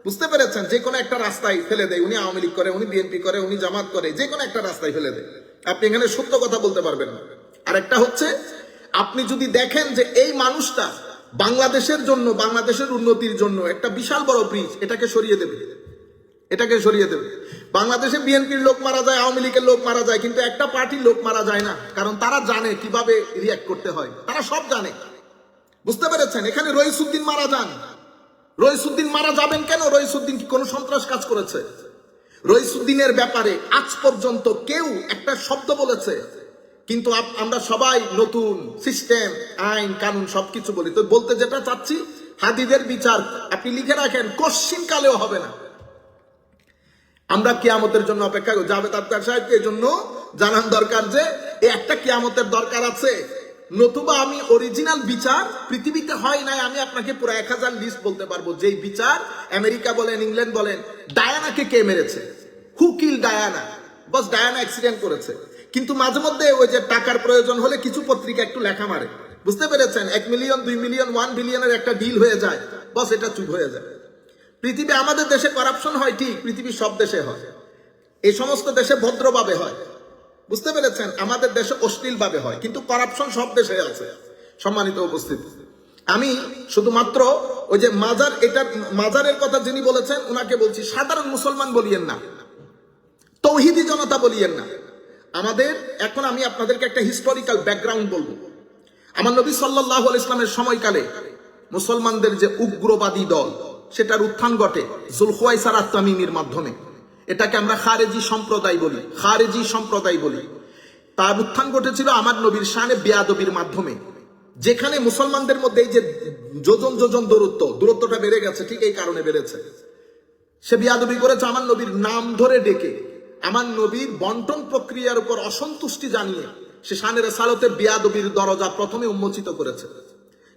বুঝতে পেরেছেন? যে কোনো একটা রাস্তায় ফেলে দেয়, উনি আওয়ামী লীগ করে, উনি বিএনপি করে, উনি জামাত করে, যে কোনো একটা রাস্তায় ফেলে দেয়। আপনি এখানে সত্য কথা বলতে পারবেন না। আর একটা হচ্ছে, আপনি যদি দেখেন যে এই মানুষটা বাংলাদেশের জন্য, বাংলাদেশের উন্নতির জন্য একটা বিশাল বড় ব্রিজ, এটাকে সরিয়ে দেবে, এটাকে সরিয়ে দেবে। বাংলাদেশে বিএনপির লোক মারা যায়, আওয়ামী লীগের লোক মারা যায়, কিন্তু একটা পার্টির লোক মারা যায় না, কারণ তারা জানে কিভাবে রিয়াক্ট করতে হয়, তারা সব জানে। বুঝতে পেরেছেন? এখানে রইসুদ্দিন মারা যান, রইসুদ্দিন মারা যাবেন কেন? রইসুদ্দিন কি কোনো সন্ত্রাস কাজ করেছে? রইসুদ্দিনের ব্যাপারে আজ পর্যন্ত কেউ একটা শব্দ বলেছে? কিন্তু আমরা সবাই নতুন সিস্টেম, আইন কানুন সবকিছু বলি। তো বলতে যেটা চাচ্ছি, হাদিদের বিচার আপনি লিখে রাখেন, কোশ্চিন কালেও হবে না। আমরা কিয়ামতের জন্য অপেক্ষা করি। জাভেদ আখতার সাহেবকে এই জন্য জানান দরকার যে এই একটা কিয়ামতের দরকার আছে, নতুবা আমি অরিজিনাল বিচার পৃথিবীতে হয় নাই। আমি আপনাকে পুরো 1000 লিস্ট বলতে পারবো, যেই বিচার আমেরিকা বলেন, ইংল্যান্ড বলেন, ডায়ানাকে কে মেরেছে, হু কিল ডায়ানা, বস ডায়ানা অ্যাক্সিডেন্ট করেছে। কিন্তু মাঝে মধ্যে ওই যে টাকার প্রয়োজন হলে কিছু পত্রিকা একটু লেখা মারে, বুঝতে পেরেছেন? 1 মিলিয়ন, 2 মিলিয়ন, 1 বিলিয়নের একটা ডিল হয়ে যায়, বস এটা চুপ হয়ে যায়। পৃথিবী, আমাদের দেশে করাপশন হয় ঠিক, পৃথিবীর সব দেশে হয়, এই সমস্ত দেশে ভদ্রভাবে হয়, বুঝতে পেরেছেন? আমাদের দেশে অশ্লীল ভাবে হয়, কিন্তু করাপশন সব দেশে আছে। সম্মানিত উপস্থিতি, আমি শুধুমাত্র ওই যে মাজার, এটা মাজারের কথা যিনি বলেছেন ওনাকে বলছি, সাধারণ মুসলমান বলিয়েন না, তৌহিদি জনতা বলিয়েন না। আমাদের এখন আমি আপনাদেরকে একটা হিস্টোরিক্যাল ব্যাকগ্রাউন্ড বলবো। আমার নবী সাল্লাল্লাহু আলাইহি ইসলামের সময়কালে মুসলমানদের যে উগ্রবাদী দল, সেটার উত্থান ঘটে যুলখুয়াইসার আত-তামিমির মাধ্যমে। এটাকে আমরা খারেজি সম্প্রদায় বলি, খারেজি সম্প্রদায় বলি। তার উত্থান ঘটেছিল আমার নবীর শানে বেয়াদবির মাধ্যমে, যেখানে মুসলমানদের মধ্যে এই যে যোজন যোজন দূরত্বটা বেড়ে গেছে, ঠিক এই কারণে বেড়েছে। সে বেয়াদবি করেছে আমার নবীর নাম ধরে ডেকে, আমার নবীর বন্টন প্রক্রিয়ার উপর অসন্তুষ্টি জানিয়ে সে শানে রিসালাতের বেয়াদবির দরজা প্রথমে উন্মোচিত করেছে।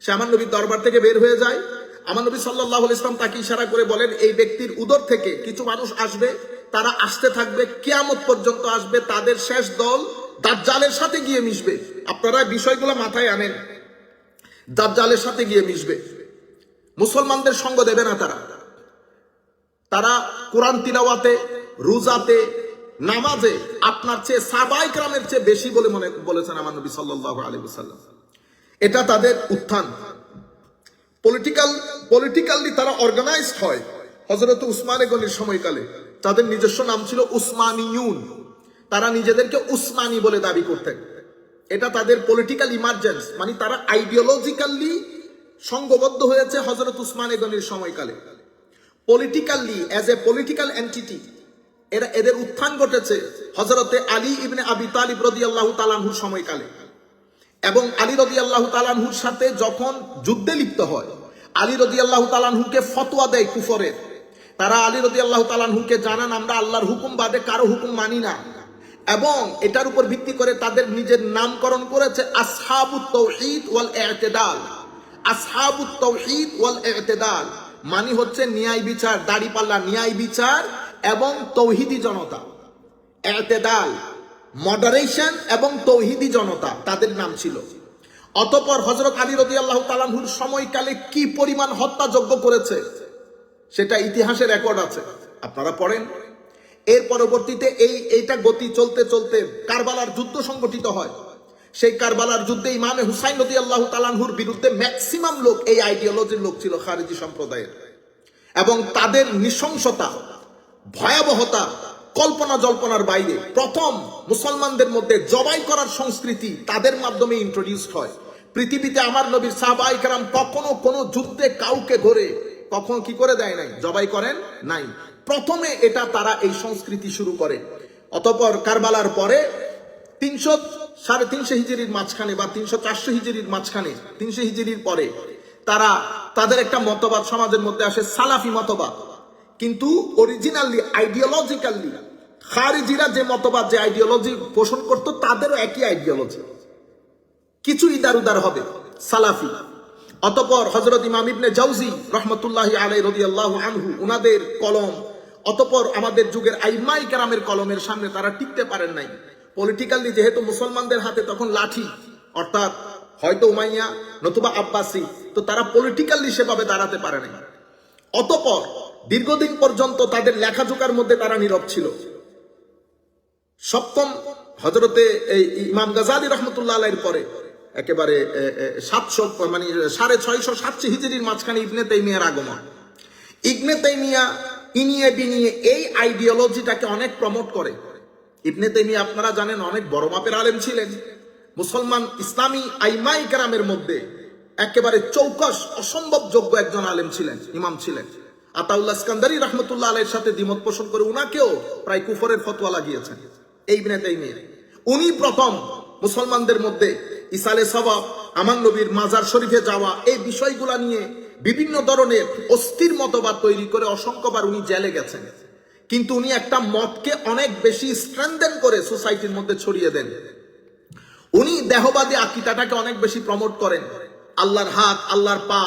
সে আমার নবীর দরবার থেকে বের হয়ে যায়। আমার নবী সাল্লাল্লাহু আলাইহি ওয়াসাল্লাম তাকে ইশারা করে বলেন, এই ব্যক্তির উদর থেকে কিছু মানুষ আসবে, তারা আসতে থাকবে, কিয়ামত পর্যন্ত আসবে, তাদের শেষ দল দাজ্জালের সাথে গিয়ে মিশবে। আপনারা বিষয়গুলো মাথায় আনেন, দাজ্জালের সাথে গিয়ে মিশবে, মুসলমানদের সঙ্গ দেবে না তারা। তারা কোরআন তিলাওয়াতে, রোজাতে, নামাজে আপনার চেয়ে সাহাবায়ে কেরামের চেয়ে বেশি বলে বলেছেন আমার নবী সাল্লাল্লাহু আলাইহি ওয়াসাল্লাম। এটা তাদের উত্থান। পলিটিক্যালি তারা অর্গানাইজড হয় হযরত উসমান গনির সময়কালে। তাদের নিজস্ব নাম ছিল উসমানিয়ুন, তারা নিজেদেরকে উসমানি বলে দাবি করতেন। এটা তাদের পলিটিক্যাল ইমার্জেন্স, মানে তারা আইডিওলজিক্যালি সংঘবদ্ধ হয়েছে হযরত উসমান গনির সময়কালে। Politically as a political entity এদের উত্থান ঘটেছে হযরতে আলী ইবনে আবি তালিব রাদিয়াল্লাহু তাআলা আনহুর সময়কালে। এবং আলী রাদিয়াল্লাহু তাআলা আনহুর সাথে যখন যুদ্ধে লিপ্ত হয়, আলী রাদিয়াল্লাহু তাআলা আনহুকে ফতোয়া দেয় কুফরের। তারা আলী রাদিয়াল্লাহু তাআলা আনহুকে জানান, আমরা আল্লাহর হুকুম বাদে কারো হুকুম মানি না। এবং এটার উপর ভিত্তি করে তাদের নিজের নামকরণ করেছে আসহাবুত তাওহীদ ওয়াল ই'তিদাল। আসহাবুত তাওহীদ ওয়াল ই'তিদাল মানে হচ্ছে ন্যায় বিচার, দাড়িপাল্লা ন্যায় বিচার এবং তৌহিদি জনতা। ই'তিদাল মডারেশন এবং তৌহিদি জনতা তাদের নাম ছিল। অতঃপর হযরত আলী রাদিয়াল্লাহু তাআলা আনহুর সময়কালে কি পরিমাণ হত্যাযজ্ঞ করেছে সেটা ইতিহাসে রেকর্ড আছে, আপনারা পড়েন। এর পরবর্তীতে এইটা গতি চলতে চলতে কারবালার যুদ্ধ সংগঠিত হয়। সেই কারবালার যুদ্ধে ইমামে হুসাইন রাদিয়াল্লাহু তাআলা আনহুর বিরুদ্ধে ম্যাক্সিমাম লোক এই আইডিওলজির লোক ছিল, খারেজি সম্প্রদায়ের। এবং তাদের নৃশংসতা, ভয়াবহতা কল্পনা জল্পনার বাইরে। প্রথম মুসলমানদের মধ্যে জবাই করার সংস্কৃতি তাদের মাধ্যমে ইন্ট্রোডিউসড হয়। পৃথিবীতে আমার নবীর সাহাবায়ে কেরাম কখনো কোনো যুদ্ধে কাউকে ধরে কখনো কি করে দেয় নাই, জবাই করেন নাই। প্রথমে এটা তারা এই সংস্কৃতি শুরু করে। অতঃপর কারবালার পরে 300-350 হিজরির মাঝখানে বা 300-400 হিজরির মাঝখানে, 300 হিজরির পরে তারা তাদের একটা মতবাদ সমাজের মধ্যে আসে, সালাফি মতবাদ। কিন্তু অরিজিনালি আইডিওলজিক্যালি খারিজিরা যে মতবাদ, যে আইডিওলজি পোষণ করত, তাদেরও একই আইডিওলজি, কিছু ইদার উদার হবে, সালাফি। অতঃপর হযরত ইমাম ইবনে জাওজি রাহমাতুল্লাহি আলাইহি রাদিয়াল্লাহু আনহু উনাদের কলম, অতঃপর আমাদের যুগের আইম্মায়ে কেরামের কলমের সামনে তারা টিকতে পারেন নাই। পলিটিক্যালি যেহেতু মুসলমানদের হাতে তখন লাঠি, অর্থাৎ হয়তো উমাইয়া নতুবা আব্বাসি, তো তারা পলিটিক্যালি সেভাবে দাঁড়াতে পারে নাই। অতঃপর দীর্ঘদিন পর্যন্ত তাদের লেখাজোকার মধ্যে তারা নীরব ছিল। সপ্তম হজরতে এই ইমাম গাজালি রহমতুল্লাহ আলাইহির পরে একেবারে 700 মানে 650 হিজরির মাঝখানে ইবনে তাইমিয়ার আগমন। ইবনে তাইমিয়া ইনিয়ে বিনিয়ে এই আইডিওলজিটাকে অনেক প্রমোট করে। ইবনে তাইমিয়া আপনারা জানেন অনেক বড় মাপের আলেম ছিলেন, মুসলমান ইসলামী আইমাই কেরামের মধ্যে একেবারে চৌকস অসম্ভব যোগ্য একজন আলেম ছিলেন, ইমাম ছিলেন। আতাউল্লাহ ইস্কান্দারি রহমতুল্লাহ আলাইহির সাথে দ্বিমত পোষণ করে উনাকেও প্রায় কুফরের ফতোয়া লাগিয়েছেন এই ইবনে তাইমিয়া। উনি প্রথম মুসলমানদের মধ্যে ইসালে সওয়াব, আমান নবীর মাজার শরীফে যাওয়া, এই বিষয়গুলা নিয়ে বিভিন্ন ধরনের অস্থির মতবাদ তৈরি করে অসংখ্যবার উনি জেলে গেছেন। কিন্তু উনি একটা মতকে অনেক বেশি স্ট্রেংথেন করে সোসাইটির মধ্যে ছড়িয়ে দেন। উনি দেহবাদী আকীদাটাকে অনেক বেশি প্রমোট করেন, আল্লাহর হাত, আল্লাহর পা,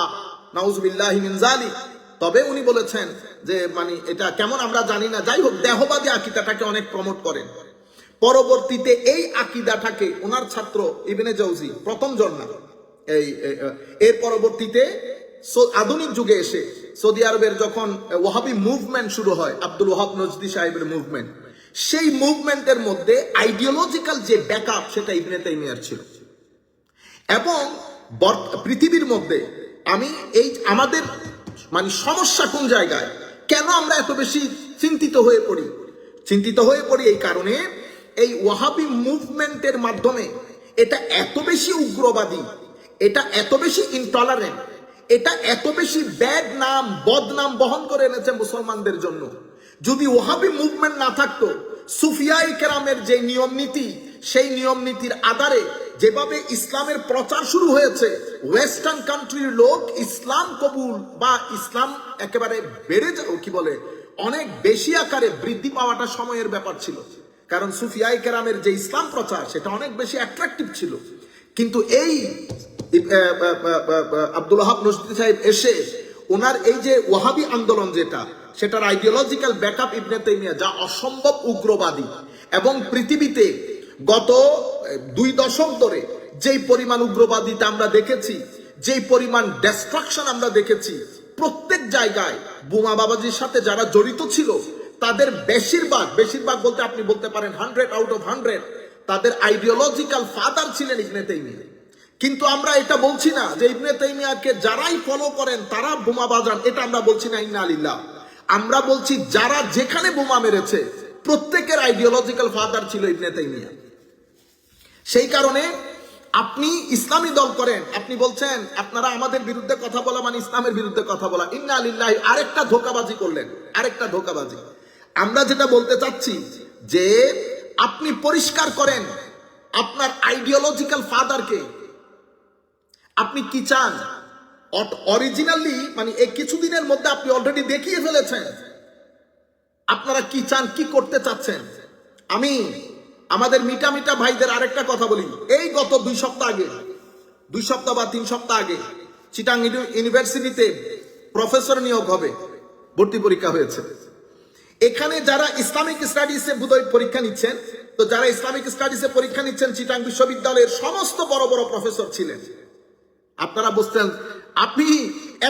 নাউজুবিল্লাহি মিন যালিক। তবে উনি বলেছেন যে মানে এটা কেমন আমরা জানি না, যাই হোক দেহবাদী আকীদাটাকে অনেক প্রমোট করেন। পরবর্তীতে এই আকীদাটাকে ওনার ছাত্র ইবনে জাওজি প্রথম জন না, এর পরবর্তীতে আধুনিক যুগে এসে সৌদি আরবের যখন ওয়াহাবি মুভমেন্ট শুরু হয়, আব্দুল ওয়াহাব নজদি সাহেবের মুভমেন্ট, সেই মুভমেন্টের মধ্যে আইডিওলজিক্যাল যে ব্যাকআপ সেটা ইবনে তাইমিয়ার ছিল। এবং পৃথিবীর মধ্যে আমি এই আমাদের মানে সমস্যা কোন জায়গায়, কেন আমরা এত বেশি চিন্তিত হয়ে পড়ি এই কারণে এই ওয়াহাবি মুভমেন্টের মাধ্যমে এটা এত বেশি উগ্রবাদী, এটা এত বেশি ইনটলারেন্ট, এটা এত বেশি ব্যাড নাম, বদনাম বহন করে এনেছে মুসলমানদের জন্য। যদি ওয়াহাবি মুভমেন্ট না থাকতো, সুফিয়াই কেরামের যে নিয়ম নীতি, সেই নিয়ম নীতির আধারে যেভাবে ইসলামের প্রচার শুরু হয়েছে, ওয়েস্টার্ন কান্ট্রির লোক ইসলাম কবুল বা ইসলাম একেবারে বেড়ে যাও কি বলে অনেক বেশি আকারে বৃদ্ধি পাওয়াটা সময়ের ব্যাপার ছিল। কারণ সুফিয়াই কেরামের যে ইসলাম প্রচার সেটা অনেক বেশি অ্যাট্রাকটিভ ছিল। কিন্তু এই আব্দুল ওয়াহাব নজদি সাহেব এসে ওনার এই যে ওয়াহাবি আন্দোলন যেটা, সেটার আইডিওলজিক্যাল ব্যাকআপ ইবনে তাইমিয়া, যা অসম্ভব উগ্রবাদী। এবং পৃথিবীতে গত 2 দশক ধরে যেই পরিমাণ উগ্রবাদিতা আমরা দেখেছি, যেই পরিমাণ ডেস্ট্রাকশন আমরা দেখেছি, প্রত্যেক জায়গায় বোমা বাবাজির সাথে যারা জড়িত ছিল তাদের বেশিরভাগ বলতে আপনি বলতে পারেন 100 আউট অফ 100 তাদের আইডিওলজিক্যাল ফাদার ছিলেন ইবনে তাইমিয়া। কিন্তু আমরা এটা বলছি না যে ইবনে তাইমিয়াকে যারাই ফলো করেন তারা বোমা বাজান, এটা আমরা বলছি না, ইন্না লিল্লাহ। আমরা বলছি যারা যেখানে বোমা মেরেছে প্রত্যেকের আইডিওলজিক্যাল ফাদার ছিল ইবনে তাইমিয়া। সেই কারণে আপনি ইসলামী দল করেন, আপনি বলছেন আপনারা আমাদের বিরুদ্ধে কথা বলা মানে ইসলামের বিরুদ্ধে কথা বলা, ইন্না লিল্লাহি। আরেকটা ধোঁকাবাজি করলেন, আরেকটা ধোঁকাবাজি। আমরা যেটা বলতে চাচ্ছি যে আপনি পরিষ্কার করেন আপনার আইডিওলজিক্যাল ফাদারকে, আপনি কি চান অরিজিনালি, মানে এই কিছুদিনের মধ্যে আপনি অলরেডি দেখিয়ে ফেলেছেন আপনারা কি চান, কি করতে চাচ্ছেন। আমি আমাদের মিটা ভাইদের আরেকটা কথা বলি, এই গত 2 সপ্তাহ আগে, 2 সপ্তাহ বা 3 সপ্তাহ আগে চিটাং ইউনিভার্সিটিতে প্রফেসর নিয়োগ হবে, ভর্তি পরীক্ষা হয়েছে। এখানে যারা ইসলামিক স্টাডিজে বোধহয় পরীক্ষা নিচ্ছেন, তো যারা ইসলামিক স্টাডিজে পরীক্ষা নিচ্ছেন চিটাং বিশ্ববিদ্যালয়ের সমস্ত বড় বড় প্রফেসর ছিলেন। আপনারা বুঝতেন, আপনি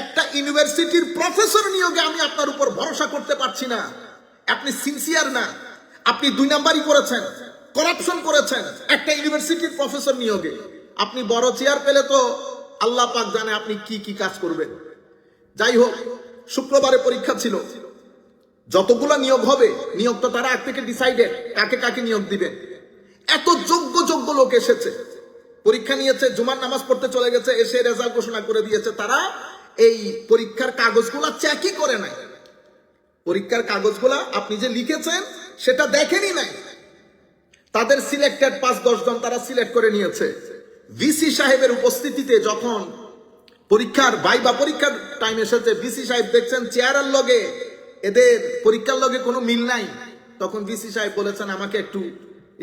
একটা ইউনিভার্সিটির প্রফেসর নিয়োগে আমি আপনার উপর ভরসা করতে পারছি না, আপনি সিনসিয়ার না, আপনি 2 নাম্বারই করেছেন, করাপশন করেছেন একটা ইউনিভার্সিটির প্রফেসর নিয়োগে। আপনি বড় চেয়ার পেলে তো আল্লাহ পাক জানে আপনি কি কি কাজ করবেন। যাই হোক, শুক্রবারে পরীক্ষা ছিল, যতগুলো নিয়োগ হবে নিয়োগ তো তারা আগ থেকে ডিসাইডেড কাকে কাকে নিয়োগ দিবে। এত যোগ্য লোক এসেছে, পরীক্ষা নিয়েছে, জুমার নামাজ পড়তে চলে গেছে, এসে রেজাল্ট ঘোষণা করে দিয়েছে। তারা এই পরীক্ষার কাগজগুলা চেকই করে নাই, পরীক্ষার কাগজগুলা আপনি যে লিখেছেন সেটা দেখেনি নাই। তাদের সিলেক্টেড 5-10 জন তারা সিলেক্ট করে নিয়েছে। ভিসি সাহেবের উপস্থিতিতে যখন পরীক্ষার পরীক্ষার টাইম এসেছে, ভিসি সাহেব দেখছেন চেয়ারের লগে এদের পরীক্ষার লগে কোনো মিল নাই, তখন ভিসি সাহেব বলেছেন আমাকে একটু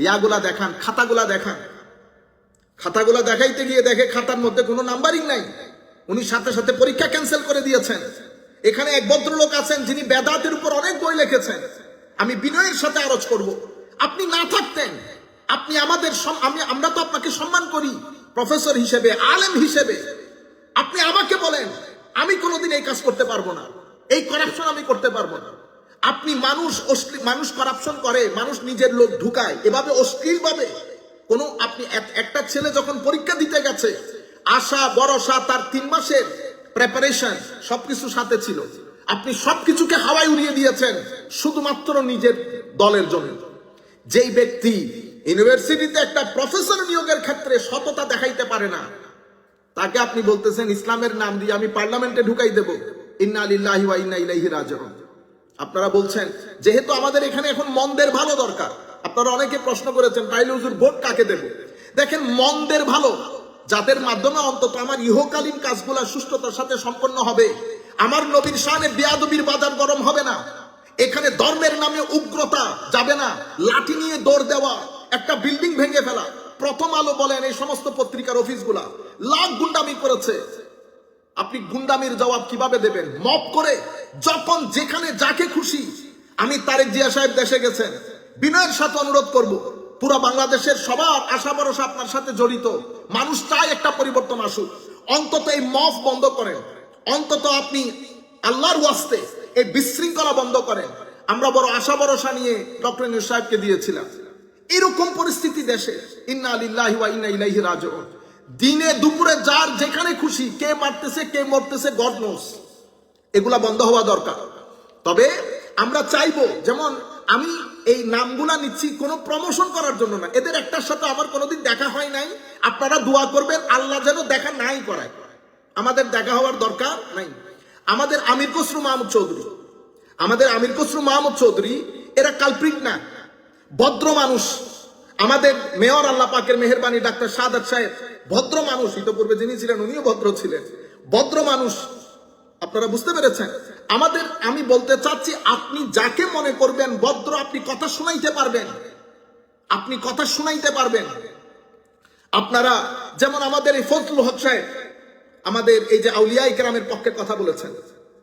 ইয়াগুলা দেখান, খাতাগুলা দেখান। খাতাগুলা দেখাইতে গিয়ে দেখে খাতার মধ্যে কোনো নাম্বারিং নাই, উনি সাথে সাথে পরীক্ষা ক্যান্সেল করে দিয়েছেন। এখানে এক ভদ্রলোক আছেন যিনি বেদাতের উপর অনেক বই লিখেছেন, আমি বিনয়ের সাথে আরজ করব, আপনি না থাকতেন, আপনি আমাদের আমরা তো আপনাকে সম্মান করি প্রফেসর হিসেবে, আলেম হিসেবে, আপনি আমাকে বলেন আমি কোনোদিন এই কাজ করতে পারবো না। এই কারাপশন আমি করতে পারবো না। আপনি মানুষ কারাপশন করে, মানুষ নিজের লোক ঢুকায় এভাবে অশ্লীল ভাবে কোনো আপনি একটা ছেলে যখন পরীক্ষা দিতে গেছে, আশা ভরসা তার 3 মাসের প্রিপারেশন সবকিছু সাথে ছিল, আপনি সবকিছুকে হাওয়ায় উড়িয়ে দিয়েছেন শুধুমাত্র নিজের দলের জন্য। যেই ব্যক্তি ইউনিভার্সিটিতে একটা প্রফেসর নিয়োগের ক্ষেত্রে সততা দেখাইতে পারে না, তাকে আপনি বলতেছেন ইসলামের নাম দিয়ে আমি পার্লামেন্টে ঢুকাই দেব। ইন্না লিল্লাহি ওয়া ইন্না ইলাইহি রাজিউন। আপনারা বলছেন যেহেতু আমাদের এখানে এখন মন্দের ভালো দরকার, আপনারা অনেকে প্রশ্ন করেছেন তাইলে হুজুর ভোট কাকে দেব? দেখেন, মন্দের ভালো যাদের মাধ্যমে অন্তত আমার ইহকালীন কাজগুলা সুষ্ঠুতার সাথে সম্পন্ন হবে, আমার নবীর শানে বেয়াদবির বাজার গরম হবে না, এখানে ধর্মের নামে উগ্রতা যাবে না, লাঠি নিয়ে দৌড় দেওয়া, একটা বিল্ডিং ভেঙে ফেলা। প্রথম আলো বলেন এই সমস্ত পত্রিকার অফিসগুলা লাখ গুন্ডামি করেছে। আপনি গুন্ডামির জবাব কিভাবে দেবেন? মব করে যখন যেখানে যাকে খুশি। আমি তারেক জিয়া সাহেব দেশে গেছেন, বিনয়ের সাথে অনুরোধ করব, পুরো বাংলাদেশের সবার আশা ভরসা আপনার সাথে জড়িত, মানুষ চায় একটা পরিবর্তন আসুক। অন্তত এই মব বন্ধ করেন, অন্তত আপনি আল্লাহর ওয়াস্তে এই বিশৃঙ্খলা বন্ধ করেন। আমরা বড় আশা ভরসা নিয়ে ডক্টর ইউনূস সাহেবকে দিয়েছিলাম। এরকম পরিস্থিতি দেশে, ইন্না লিল্লাহি ওয়া ইন্না ইলাইহি রাজিউন। দিনে দুপুরে যার যেখানে খুশি, কে মারতেছে কে মরতেছে গড নোস। এগুলা বন্ধ হওয়া দরকার। তবে আমরা চাইবো, যেমন আমি এই নামগুলা নিচ্ছি কোনো প্রমোশন করার জন্য না, এদের একটার সাথে আমার কোনোদিন দেখা হয় নাই। আপনারা দোয়া করবেন আল্লাহ যেন দেখা নাই করায়, আমাদের দেখা হওয়ার দরকার নাই। আমাদের আমির খসরু মাহমুদ চৌধুরী এরা কালপ্রিট না, ভদ্র মানুষ। আমাদের মেয়র আল্লাহ পাকের মেহেরবানি ডাক্তার সাদাত সাহেব ভদ্র মানুষ, ইতোপূর্বে যিনি ছিলেন উনিও ভদ্র ছিলেন, ভদ্র মানুষ। আপনারা বুঝতে পেরেছেন? আমি বলতে চাচ্ছি, আপনি যাকে মনে করবেন ভদ্র, আপনি কথা শুনাইতে পারবেন, আপনারা যেমন আমাদের এই ফজলুল হক সাহেব, আমাদের এই যে আউলিয়া ইকরামের পক্ষে কথা বলেছেন,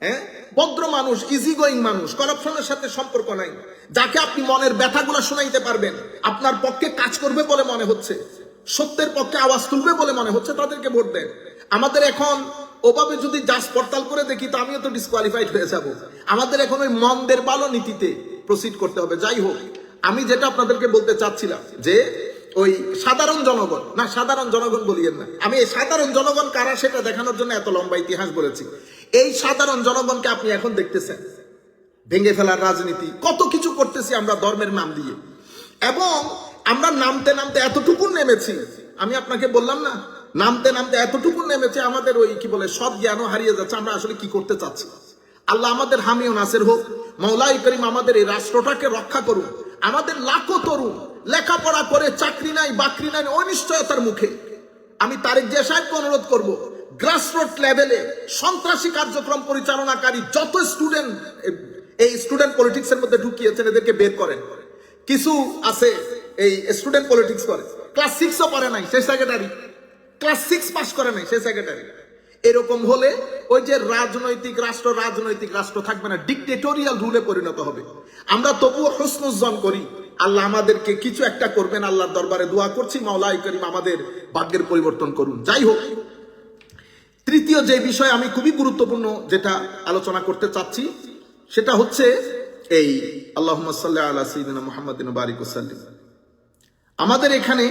হ্যাঁ, ভদ্র মানুষ, ইজি গোয়িং মানুষ, করাপশনের সাথে সম্পর্ক নাই। যাকে আপনি মনের ব্যথাগুলো শোনাইতে পারবেন, আপনার পক্ষে কাজ করবে বলে মনে হচ্ছে, সত্যের পক্ষে আওয়াজ তুলবে বলে মনে হচ্ছে, তাদেরকে ভোট দেন। আমাদের এখন ওভাবে যদি জাজ পড়তাল করে দেখি তো আমিও তো ডিসকোয়ালিফাইড হয়ে যাব। আমাদের এখন ওই মন্দের ভালো নীতিতে প্রসিড করতে হবে। যাই হোক, আমি যেটা আপনাদেরকে বলতে চাচ্ছিলাম যে ওই সাধারণ জনগণ বলিয়েন না, আমি এই সাধারণ জনগণ কারা সেটা দেখানোর জন্য এত লম্বা ইতিহাস বলেছি। এই সাধারণ জনগণকে আপনি এখন দেখতেছেন ভেঙে ফেলার রাজনীতি, কত কিছু করতেছি আমরা ধর্মের নাম দিয়ে, এবং আমরা নামতে নামতে এতটুকু নেমেছি। আমি আপনাকে বললাম না, নামতে নামতে এতটুকু নেমেছে, আমাদের ওই কি বলে সব জ্ঞানও হারিয়ে যাচ্ছে আমরা আসলে কি করতে চাচ্ছি। আল্লাহ আমাদের হামি ও নাসির হোক, মাওলাই করিম আমাদের এই রাষ্ট্রটাকে রক্ষা করুন। আমাদের লাখো তরুণ লেখাপড়া করে চাকরি নাই বাকরি নাই অনিশ্চয়তার মুখে। আমি তারেক জিয়া সাহেবকে অনুরোধ করব, গ্রাসরুট লেভেলে সন্ত্রাসী কার্যক্রম পরিচালনাকারী যত স্টুডেন্ট এই স্টুডেন্ট পলিটিক্স এর মধ্যে ঢুকিয়েছেন এদেরকে বের করেন। কিছু আছে এই স্টুডেন্ট পলিটিক্স করে, ক্লাস 6ও পড়ে নাই, সে সেক্রেটারি, ক্লাস 6 পাস করে নাই, সে সেক্রেটারি। এরকম হলে ওই যে রাজনৈতিক রাষ্ট্র থাকবে না, ডিক্টেটোরিয়াল রুলে পরিণত হবে। আমরা তবুও হুসনুজ্জন করি, আল্লাহ আমাদেরকে কিছু একটা করবেন, আল্লাহর দরবারে দোয়া করছি, মাওলাই করিম আমাদের ভাগ্যের পরিবর্তন করুন। যাই হোক, তৃতীয় যে বিষয় আমি খুবই গুরুত্বপূর্ণ যেটা আলোচনা করতে চাচ্ছি সেটা হচ্ছে এই আল্লাহুম্মা সাল্লি আলা সাইয়্যিদিনা মুহাম্মাদিন ওয়া বারিক ওয়াসাল্লিম। আমাদের এখানে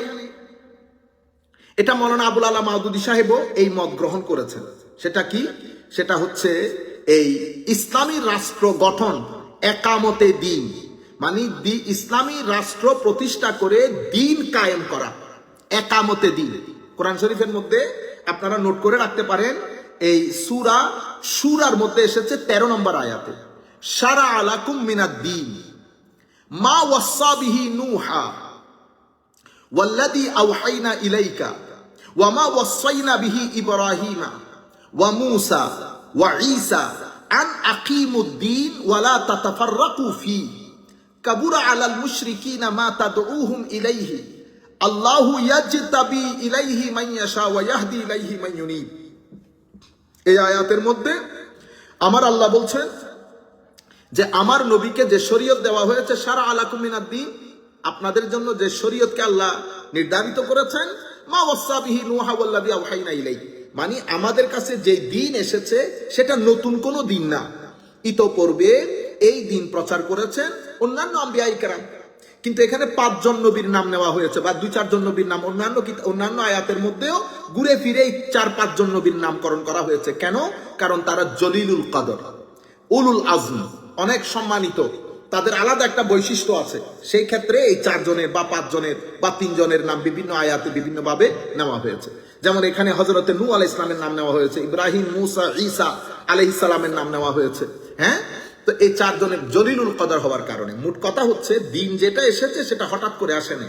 এটা মাওলানা আবুল আলা মাওদুদী সাহেবও এই মত গ্রহণ করেছেন। সেটা কি? সেটা হচ্ছে এই ইসলামী রাষ্ট্র গঠন, একামতে দ্বীন, মানে ইসলামী রাষ্ট্র প্রতিষ্ঠা করে দ্বীন কায়েম করা, একামতে দ্বীন। কোরআন শরীফের মধ্যে আপনারা নোট করে রাখতে পারেন, এই সূরা শুরার মধ্যে এসেছে 13 নম্বর আয়াতে, শারা আলাকুম মিনাদ-দ্বীন মা ওয়াসা বিহি নূহা ওয়াল্লাযী আওহাইনা ইলাইকা ওয়া মা ওয়াসাইনা বিহি ইব্রাহিমা ওয়া মূসা ওয়া ঈসা আন আকিমুদ-দ্বীন ওয়া লা তাতাফাররাকু ফী কাবুরা আলাল মুশরিকিনা মা তাদউহুম ইলাইহি আল্লাহু ইয়াজতাবি ইলাইহি মান ইয়াশা ওয়া ইয়াহদি ইলাইহি মান ইউনিব। এই আয়াতের মধ্যে আমার আল্লাহ বলছেন যে আমার নবীকে যে শরীয়ত দেওয়া হয়েছে, শারা আলাকুম মিনাদ-দ্বীন, আপনাদের জন্য যে শরীয়তকে আল্লাহ নির্ধারিত করেছেন, মা ওয়াসা বিহি নূহা ওয়াল্লাযী আওহাইনা ইলাইহি, মানে আমাদের কাছে যে দ্বীন এসেছে সেটা নতুন কোনো দ্বীন না। ইতোপূর্বে এই দিন প্রচার করেছেন অন্যান্য আম্বিয়ায়ে কেরাম। কিন্তু এখানে 5 জন নবীর নাম নেওয়া হয়েছে, বা 2-4 জন নবীর নাম, অন্যান্য আয়াতের মধ্যেও ঘুরে ফিরে 4-5 জন নবীর নামকরণ করা হয়েছে। কেন? কারণ তারা জলিলুল কদর, উলুল আজম, অনেক সম্মানিত, তাদের আলাদা একটা বৈশিষ্ট্য আছে। সেই ক্ষেত্রে এই 4 জনের বা 5 জনের বা 3 জনের নাম বিভিন্ন আয়াতে বিভিন্নভাবে নেওয়া হয়েছে। যেমন এখানে হযরতে নূহ আলাইহিস সালামের নাম নেওয়া হয়েছে, ইব্রাহিম, মূসা, ঈসা আলাইহিস সালামের নাম নেওয়া হয়েছে। হ্যাঁ, তো এই 4 জনের জলিলুল কদর হওয়ার কারণে মোট কথা হচ্ছে দিন যেটা এসেছে সেটা হঠাৎ করে আসেনি,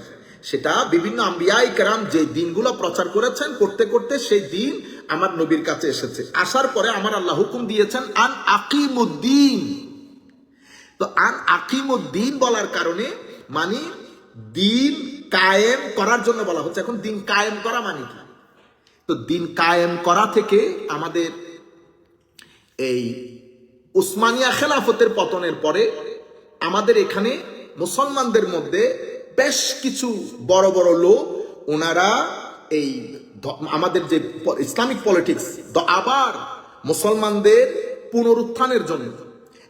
সেটা বিভিন্ন আম্বিয়ায়ে কেরাম যে দিনগুলো প্রচার করেছেন করতে করতে সেই দিন আমার নবীর কাছে এসেছে। আসার পরে আমার আল্লাহ হুকুম দিয়েছেন আন আকিমুদ্দিন। তো আন আকিমুদ্দিন বলার কারণে মানে দিন কায়েম করার জন্য বলা হচ্ছে। এখন দিন কায়েম করা মানে কি? তো দিন কায়েম করা থেকে আমাদের এই উসমানিয়া খেলাফতের পতনের পরে আমাদের এখানে মুসলমানদের মধ্যে বেশ কিছু বড় বড় লোক, ওনারা এই আমাদের যে ইসলামিক পলিটিক্স আবার মুসলমানদের পুনরুত্থানের জন্য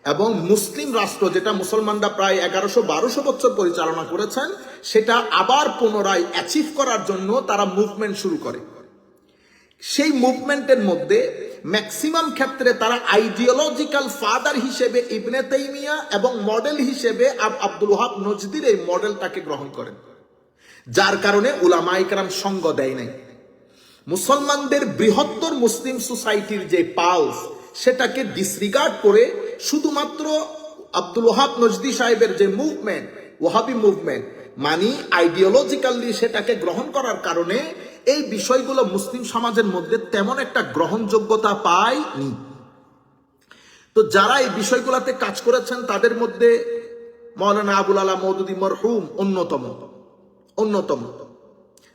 এবং মুসলিম রাষ্ট্র যেটা মুসলমানরা প্রায় 1100-1200 বছর পরিচালনা করেছেন সেটা আবার পুনরায় অ্যাচিভ করার জন্য তারা মুভমেন্ট শুরু করে। সেই মুভমেন্টের মধ্যে ম্যাক্সিমাম ক্ষেত্রে তারা আইডিওলজিক্যাল ফাদার হিসেবে ইবনে তাইমিয়া এবং মডেল হিসেবে আব্দুল ওয়াহাব নজদির এই মডেলটাকে গ্রহণ করেন, যার কারণে উলামায়ে কেরাম সঙ্গ দেয় নাই। মুসলমানদের বৃহত্তর মুসলিম সোসাইটির যে পালস সেটাকে ডিসরিগার্ড করে শুধুমাত্র আব্দুল ওয়াহাব নজদি সাহেবের যে মুভমেন্ট, ওয়াহাবি মুভমেন্ট, মানে আইডিওলজিক্যালি সেটাকে গ্রহণ করার কারণে এই বিষয়গুলো মুসলিম সমাজের মধ্যে তেমন একটা গ্রহণযোগ্যতা পায়নি। তো যারা এই বিষয়গুলোতে কাজ করেছেন তাদের মধ্যে মাওলানা আবুল আলা মওদুদী মরহুম অন্যতম।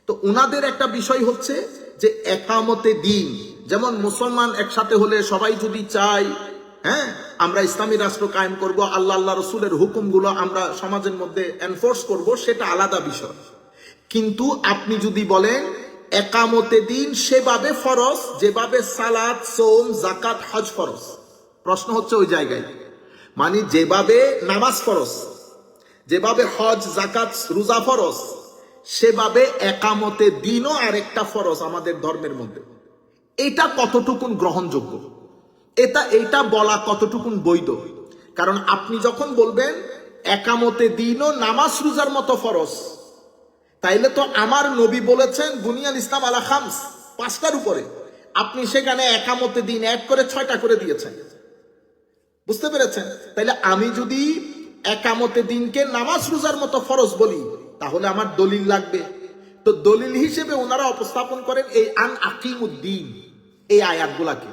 তো উনাদের একটা বিষয় হচ্ছে যে একামতে দিন, যেমন মুসলমান একসাথে হলে সবাই যদি চাই হ্যাঁ আমরা ইসলামী রাষ্ট্র কায়েম করব, আল্লাহ রসুলের হুকুমগুলো আমরা সমাজের মধ্যে এনফোর্স করব, সেটা আলাদা বিষয়। কিন্তু আপনি যদি বলেন একামতে দিন সেভাবে ফরজ যেভাবে সালাত, সোম, যাকাত, হজ ফরজ, প্রশ্ন হচ্ছে ওই জায়গায়, মানে যেভাবে নামাজ ফরজ, যেভাবে হজ, যাকাত, রোজা ফরজ, সেভাবে একামতে দিনও আরেকটা ফরজ আমাদের ধর্মের মধ্যে। এটা কতটুকুন গ্রহণযোগ্য, এটা বলা কতটুকুন বৈধ? কারণ আপনি যখন বলবেন একামতে দিনও নামাজ রোজার মতো ফরজ, তাইলে তো আমার নবী বলেছেন বুনিয়াল ইসলাম আলা খামস, 5টার উপরে, আপনি সেখানে একামতে দিন অ্যাড করে 6টা করে দিয়েছেন। বুঝতে পেরেছেন? তাইলে আমি যদি একামতে দিনকে নামাজ রোজার মতো ফরজ বলি তাহলে আমার দলিল লাগবে। তো দলিল হিসেবে ওনারা উপস্থাপন করেন এই আন আকিমুদ্দিন এই আয়াতগুলাকে।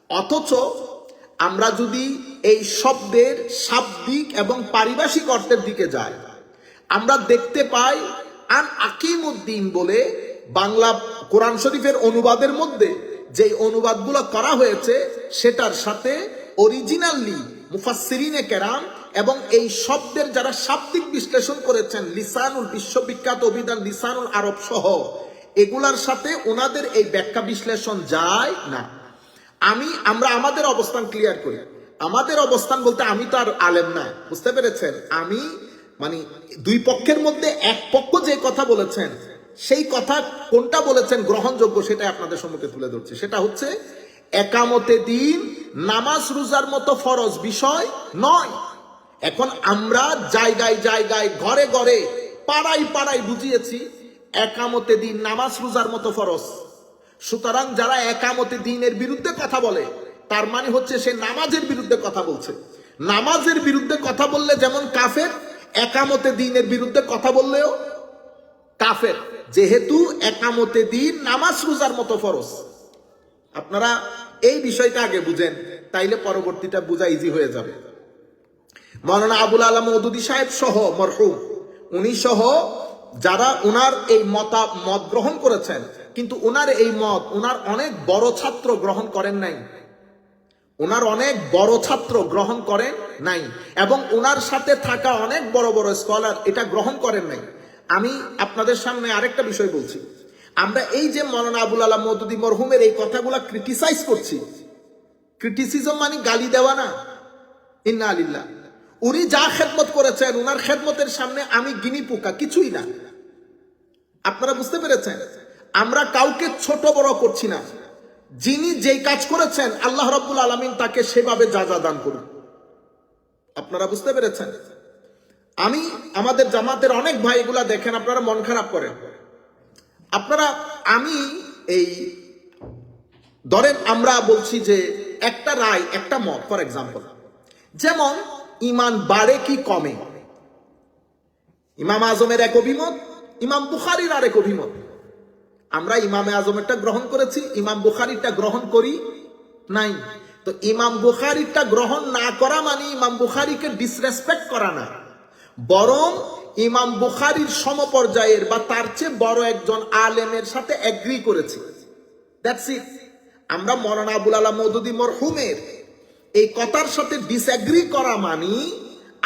অথচ আমরা যদি এই শব্দের শাব্দিক এবং পারিভাষিক অর্থের দিকে যাই, আমরা দেখতে পাই আন আকিমুদ্দিন বলে বাংলা কোরআন শরীফের অনুবাদের মধ্যে যে অনুবাদগুলো করা হয়েছে সেটার সাথে অরিজিনালি মুফাসসিরিনে কেরাম এবং এই শব্দের যারা শাব্দিক বিশ্লেষণ করেছেন লিসানুল, বিশ্ববিখ্যাত অভিধান লিসানুল আরব সহ, এগুলার সাথে ওনাদের এই ব্যাখ্যা বিশ্লেষণ যায় না। আমরা আমাদের অবস্থান ক্লিয়ার করি। আমাদের অবস্থান বলতে আমি তো আর আলেম না, বুঝতে পেরেছেন? আমি মানে দুই পক্ষের মধ্যে এক পক্ষ যে কথা বলেছেন সেই কথা কোনটা বলেছেন গ্রহণযোগ্য সেটা আপনাদের সম্মুখে তুলে ধরছি। সেটা হচ্ছে একামতে দিন নামাজ রোজার মতো ফরজ বিষয় নয়। এখন আমরা জায়গায় জায়গায়, ঘরে ঘরে, পাড়ায় পাড়ায় বুঝিয়েছি একামতে দিন নামাজ রোজার মতো ফরজ। সুতরাং যারা একামতে দিনের বিরুদ্ধে কথা বলে তার মানে হচ্ছে সে নামাজের বিরুদ্ধে কথা বলছে। নামাজের বিরুদ্ধে কথা বললে যেমন কাফের, একামতে দিনের বিরুদ্ধে কথা বললেও কাফের, যেহেতু একামতে দিন নামাজ রোজার মতো ফরজ। আপনারা এই বিষয়টা আগে বুঝেন, তাইলে পরবর্তীটা বোঝা ইজি হয়ে যাবে। মাওলানা আবুল আলা মওদুদী সাহেব সহ মরহুম, উনি সহ যারা ওনার এই মত গ্রহণ করেছেন, কিন্তু ওনার এই মত ওনার অনেক বড় ছাত্র গ্রহণ করেন নাই, এবং ওনার সাথে থাকা অনেক বড় বড় স্কলার এটা গ্রহণ করেন নাই। আমি আপনাদের সামনে আরেকটা বিষয় বলছি, আমরা এই যে মাওলানা আবুল আলা মওদুদী মরহুমের এই কথাগুলা ক্রিটিসাইজ করছি, ক্রিটিসিজম মানে গালি দেওয়া না, ইন্না লিল্লাহ। উনি যা খেদমত করেছেন, উনার খেদমতের সামনে আমি গিনি পোকা, কিছুই না। আপনারা বুঝতে পেরেছেন? আমরা কাউকে ছোট বড় করছি না। যিনি যেই কাজ করেছেন আল্লাহ রাব্বুল আলামিন তাকে সেভাবে যা দান করুন। আপনারা বুঝতে পেরেছেন? আমি আমাদের জামাতের অনেক ভাই এগুলা দেখেন, আপনারা মন খারাপ করেন। আমি এই ধরেন আমরা বলছি যে একটা রায়, একটা মত, ফর এক্সাম্পল, যেমন ইমান বাড়ে কি কমে, ইমাম আজমের এক অভিমত, ইমাম বুখারীর আরেক অভিমত। আমরা ইমামে আজমেরটা গ্রহণ করেছি, ইমাম বুখারীরটা গ্রহণ করি নাই। তো ইমাম বুখারীরটা গ্রহণ না করা মানে ইমাম বুখারীকে ডিসরেসপেক্ট করা না, বরং ইমাম বুখারীর সমপর্যায়ের বা তার চেয়ে বড় একজন আলেমের সাথে এগ্রি করেছি। That's it. আমরা মৌলানা আবুল আলা মওদুদী মরহুমের এই কথার সাথে ডিসএগ্রি করা মানে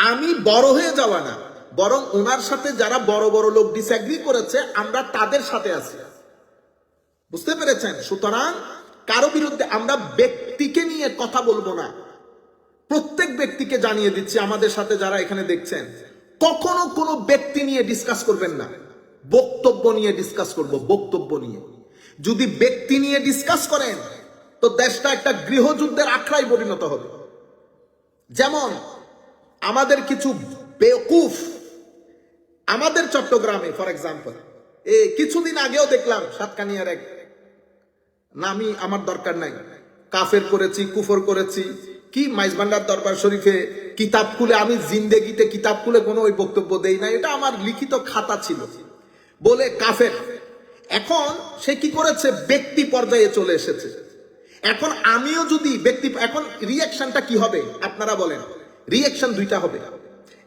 আমি বড় হয়ে যাওয়া না, বরং ওনার সাথে যারা বড় বড় লোক ডিসএগ্রি করেছে আমরা তাদের সাথে আছি। বুঝতে পেরেছেন? সুতরাং কারো বিরুদ্ধে আমরা ব্যক্তিকে নিয়ে কথা বলবো না। প্রত্যেক ব্যক্তিকে জানিয়ে দিচ্ছি, আমাদের সাথে যারা এখানে দেখছেন, কখনো কোনো ব্যক্তি নিয়ে ডিসকাস করবেন না, বক্তব্য নিয়ে ডিসকাস করব, বক্তব্য নিয়ে। যদি ব্যক্তি নিয়ে ডিসকাস করেন তো দেশটা একটা গৃহযুদ্ধের আখড়ায় পরিণত হবে। যেমন আমাদের কিছু বেকুফ আমাদের চট্টগ্রামে, ফর এক্সাম্পল, কিছুদিন আগেও দেখলাম সাতকানিয়ার এক, নামই আমার দরকার নাই, কাফের করেছি, কুফর করেছি, কি মাইজভান্ডার দরবার শরীফে কিতাব খুলে, আমি জিন্দেগিতে কিতাব খুলে কোনো ওই বক্তব্য দেই না, এটা আমার লিখিত খাতা ছিল, বলে কাফের। এখন সে কি করেছে, ব্যক্তি পর্যায়ে চলে এসেছে। এখন আমিও যদি ব্যক্তি, এখন রিঅ্যাকশনটা কি হবে আপনারা বলেন? রিঅ্যাকশন দুইটা হবে।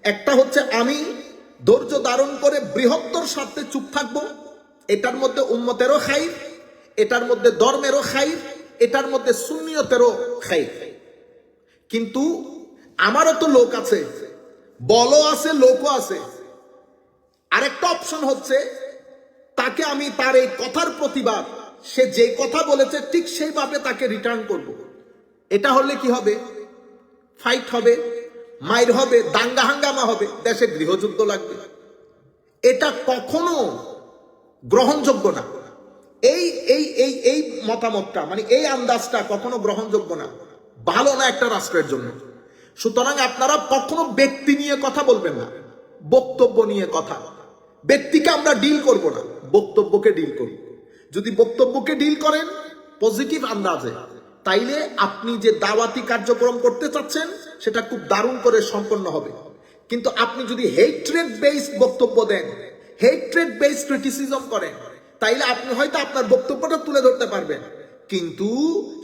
একটা হচ্ছে আমি ধৈর্য ধারণ করে বৃহত্তর স্বার্থে চুপ থাকবো, এটার মধ্যে উম্মতেরও খাইর, এটার মধ্যে ধর্মেরও খাইর, এটার মধ্যে সুন্নিয়তেরও খাইর। কিন্তু আমারও তো লোক আছে, বলও আছে, লোকও আছে। আরেকটা অপশন হচ্ছে তাকে আমি তার এই কথার প্রতিবাদ, সে যে কথা বলেছে ঠিক সেইভাবে তাকে রিটার্ন করব। এটা হলে কি হবে? ফাইট হবে, মাইর হবে, দাঙ্গা হাঙ্গামা হবে, দেশে গৃহযুদ্ধ লাগবে। এটা কখনো গ্রহণযোগ্য না। এই এই এই এই মতামতটা, মানে এই আন্দাজটা কখনো গ্রহণযোগ্য না, ভালো না একটা রাষ্ট্রের জন্য। সুতরাং আপনারা কখনো ব্যক্তি নিয়ে কথা বলবেন না, বক্তব্য নিয়ে কথা। ব্যক্তিকে আমরা ডিল করব না, বক্তব্যকে ডিল করব। যদি বক্তব্যকে ডিল করেন পজিটিভ আন্দাজে, তাইলে আপনি যে দাওয়াতি কার্যক্রম করতে চাচ্ছেন সেটা খুব দারুণ করে সম্পন্ন হবে। কিন্তু আপনি যদি হেট্রেড বেসড বক্তব্য দেন, হেট্রেড বেসড ক্রিটিসিজম করেন, তাইলে আপনি হয়তো আপনার বক্তব্যটা তুলে ধরতে পারবেন, কিন্তু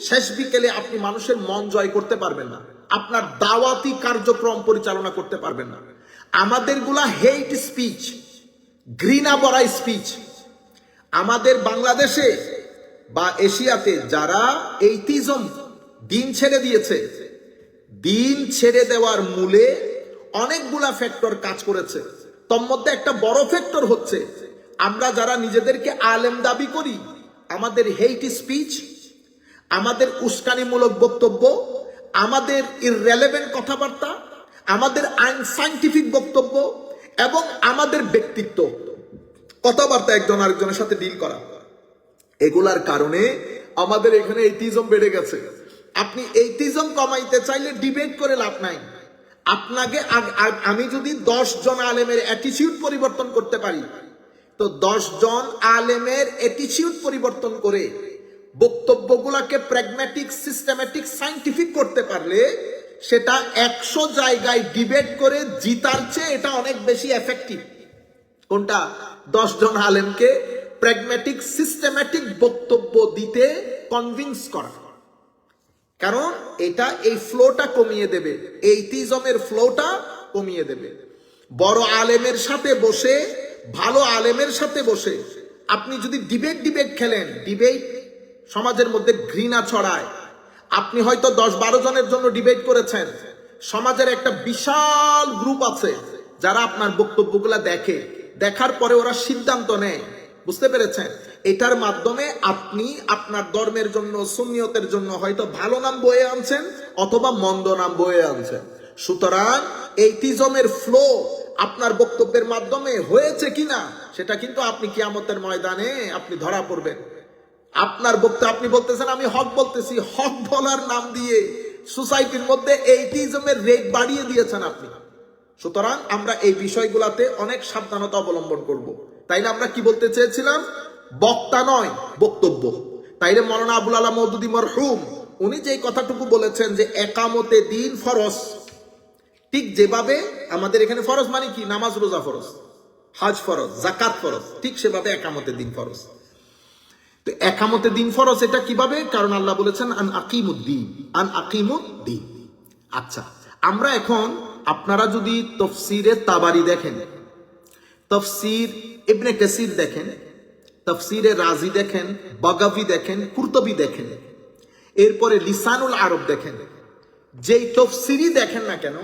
শেষ বিকেলে আপনি মানুষের মন জয় করতে পারবেন না, আপনার দাওয়াতি কার্যক্রম পরিচালনা করতে পারবেন না। আমাদেরগুলা হেট স্পিচ, ঘৃণা ভরা স্পিচ। আমাদের বাংলাদেশে বা এশিয়াতে যারা এইটিজম দিন ছেড়ে দিয়েছে, দিন ছেড়ে দেওয়ার মূলে অনেকগুলা ফ্যাক্টর কাজ করেছে। তোর মধ্যে একটা বড় ফ্যাক্টর হচ্ছে আমরা যারা নিজেদেরকে আলেম দাবি করি, আমাদের হেট স্পিচ, আমাদের উস্কানিমূলক বক্তব্য, আমাদের ইররেলেভেন্ট কথাবার্তা, আমাদের আনসাইন্টিফিক বক্তব্য এবং আমাদের ব্যক্তিত্ব, কথাবার্তা একজন আরেকজনের সাথে ডিল করা, এগুলার কারণে আমাদের এখানে এইটিজম বেড়ে গেছে। আপনি এইটিজম কমাইতে চাইলে ডিবেট করে লাভ নাই। আপনাকে আমি যদি 10 জন আলেমের অ্যাটিটিউড পরিবর্তন করতে পারি, তো 10 জন আলেমের অ্যাটিটিউড পরিবর্তন করে বক্তব্যগুলোকে প্র্যাগম্যাটিক, সিস্টেম্যাটিক, সায়েন্টিফিক করতে পারলে সেটা 100 জায়গায় ডিবেট করে জিতার চেয়ে এটা অনেক বেশি এফেক্টিভ। কোনটা? 10 জন আলেমকে প্র্যাগম্যাটিক, সিস্টেম্যাটিক বক্তব্য দিতে কনভিন্স করা। কারণ এটা এই ফ্লোটা কমিয়ে দেবে, এইটিজমের ফ্লোটা কমিয়ে দেবে। বড় আলেমের সাথে বসে, ভালো আলেমের সাথে বসে আপনি যদি ডিবেট খেলেন, ডিবেট সমাজের মধ্যে ঘৃণা ছড়ায়। আপনি হয়তো 10-12 জনের জন্য ডিবেট করেছেন, সমাজের একটা বিশাল গ্রুপ আছে যারা আপনার বক্তব্যগুলা দেখে, দেখার পরে ওরা সিদ্ধান্ত নেয়। বুঝতে পেরেছেন? এটার মাধ্যমে আপনি আপনার ধর্মের জন্য, সুন্নিয়তের জন্য হয়তো ভালো নাম বয়ে আনছেন অথবা মন্দ নাম বয়ে আনছেন। সুতরাং এইটিজমের ফ্লো আপনার বক্তব্যের মাধ্যমে হয়েছে কিনা সেটা কিন্তু আপনি কিয়ামতের ময়দানে আপনি ধরা পড়বেন। আপনার বক্তব্য আপনি বলতেছেন আমি হক বলতেছি, হক বলার নাম দিয়ে সোসাইটির মধ্যে এইটিজমের রেট বাড়িয়ে দিয়েছেন আপনি। সুতরাং আমরা এই বিষয়গুলোতে অনেক সাবধানতা অবলম্বন করব। তাইলে আমরা কি বলতে চেয়েছিলাম? বক্তা নয়, বক্তব্য। তাইলে মৌলানা আবুল আলা মওদুদী মরহুম উনি যে কথাটুকু বলেছেন যে একামতে দিন ফরজ, ঠিক যেভাবে আমাদের এখানে ফরজ মানে কি, নামাজ রোজা ফরজ, হজ ফরজ, যাকাত ফরজ, ঠিক সেভাবে একামতে দিন ফরজ। তো একামতে দিন ফরজ এটা কিভাবে? কারণ আল্লাহ বলেছেন আন আকিমুদ্দিন, আন আকিমুদ্দিন। আচ্ছা, আমরা এখন আপনারা যদি তফসিরে তাবারি দেখেন, তফসির ইবনে কাসির দেখেন, তফসিরে রাজি দেখেন, বাগাভি দেখেন, কুরতুবি দেখেন, এরপরে লিসানুল আরব দেখেন, যেই তফসিরই দেখেন না কেন,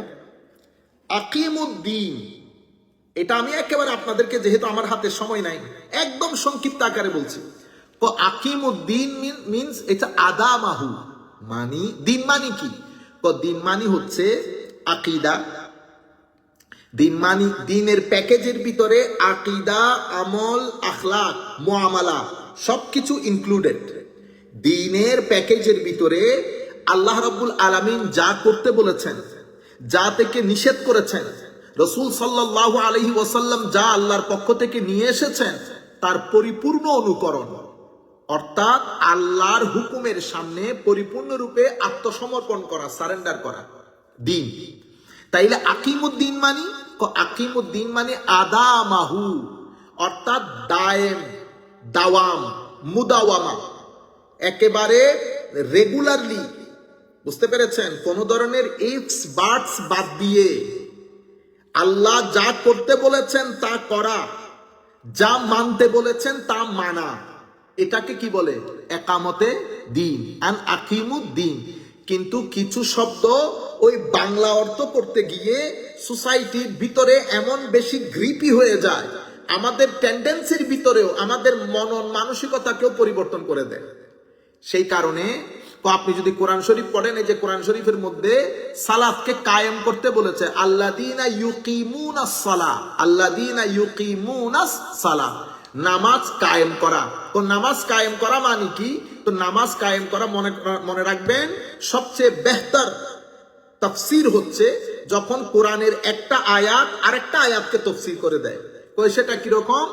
আকিমুদ্দিন এটা আমি একেবারে আপনাদেরকে, যেহেতু আমার হাতে সময় নাই, একদম সংক্ষিপ্ত আকারে বলছি। তো আকিমুদ্দিন মিন্স এটা আদামাহু, মানি দিন মানি কি? তো দিন মানি হচ্ছে আকিদা। দিন মানি দিনের প্যাকেজের ভিতরে আকিদা, আমল, আখলাক, মুআমালা সবকিছু ইনক্লুডেড। দিনের প্যাকেজের ভিতরে আল্লাহ রাব্বুল আলামিন যা করতে বলেছেন, যা থেকে নিষেধ করেছেন, রাসূল সাল্লাল্লাহু আলাইহি ওয়াসাল্লাম যা আল্লাহর পক্ষ থেকে নিয়ে এসেছেন, তার পরিপূর্ণ অনুকরণ, অর্থাৎ আল্লাহর হুকুমের সামনে পরিপূর্ণরূপে আত্মসমর্পণ করা, সারেন্ডার করা দিন। তাইলে আকিমুদ্দিন মানি, আকিমুদ্দিন মানে আদামাহু, অর্থাৎ দায়েম, দাওয়াম, মুদাওয়ামা, একেবারে রেগুলারলি। বুঝতে পেরেছেন? কোন ধরনের ইফস বাটস বাদ দিয়ে আল্লাহ যা করতে বলেছেন তা করা, যা মানতে বলেছেন তা মানা, এটাকে কি বলে? একামতে দিন, আন আকিমুদ্দিন। কিন্তু কিছু শব্দ ওই বাংলা অর্থ করতে গিয়ে সোসাইটির ভিতরে এমন বেশি গ্রিপি হয়ে যায়, আমাদের টেন্ডেন্সির ভিতরেও আমাদের মনন মানসিকতাকেও পরিবর্তন করে দেয়। সেই কারণে আপনি যদি কোরআন শরীফ পড়েন, এই যে কোরআন শরীফের মধ্যে সালাতকে কায়েম করতে বলেছে, আল্লাযীনা ইউকিমুনাস সালাহ, আল্লাযীনা ইউকিমুনাস সালাহ, নামাজ কায়েম করা। তো নামাজ কায়েম করা মানে কি? তো নামাজ কায়েম করা মনে রাখবেন, সবচেয়ে বেহতর তাফসীর হচ্ছে যখন কোরআনের একটা আয়াত আরেকটা আয়াতকে তাফসীর করে দেয়। তো সেটা কিরকম?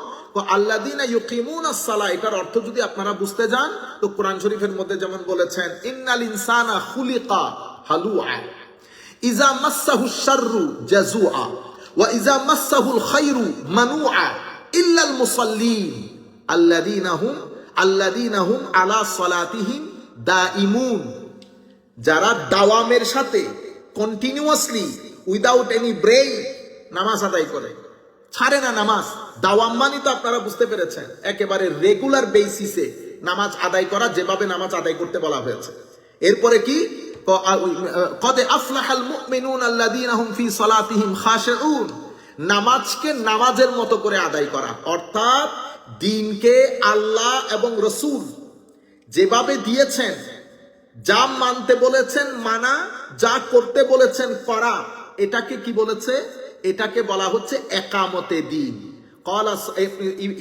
আল্লাযীনা ইউকিমুনাস সালাহ, এটার অর্থ যদি আপনারা বুঝতে যান, তো কোরআন শরীফের মধ্যে যেমন বলেছেন ইন্নাল ইনসানা খুলিকা হালুআ ইযা মাসসাহুশ শাররু জাযুআ ওয়া ইযা মাসসাহুল খায়রু মানুআ ইল্লাল মুসাল্লিন আল্লাযীনা হুম আলা সালাতিহিম দাইমুন। যারা দাওয়ামের সাথে কন্টিনিউয়াসলি উইদাউট এনি ব্রেক নামাজ আদায় করে, ছাড়ে না নামাজ। দাওয়াম মানে তো আপনারা বুঝতে পেরেছেন, একেবারে রেগুলার বেসিসে নামাজ আদায় করা, যেভাবে নামাজ আদায় করতে বলা হয়েছে। এরপরে কি? কদ আফলাহাল মুমিনুন আল্লাযীনা হুম ফি সালাতিহিম খাশিউন, নামাজকে নামাজের মতো করে আদায় করা, অর্থাৎ দিনকে আল্লাহ এবং রাসূল যেভাবে দিয়েছেন, যা মানতে বলেছেন মানা, যা করতে বলেছেন করা, এটাকে কি বলেছে? এটাকে বলা হচ্ছে একামতে দিন।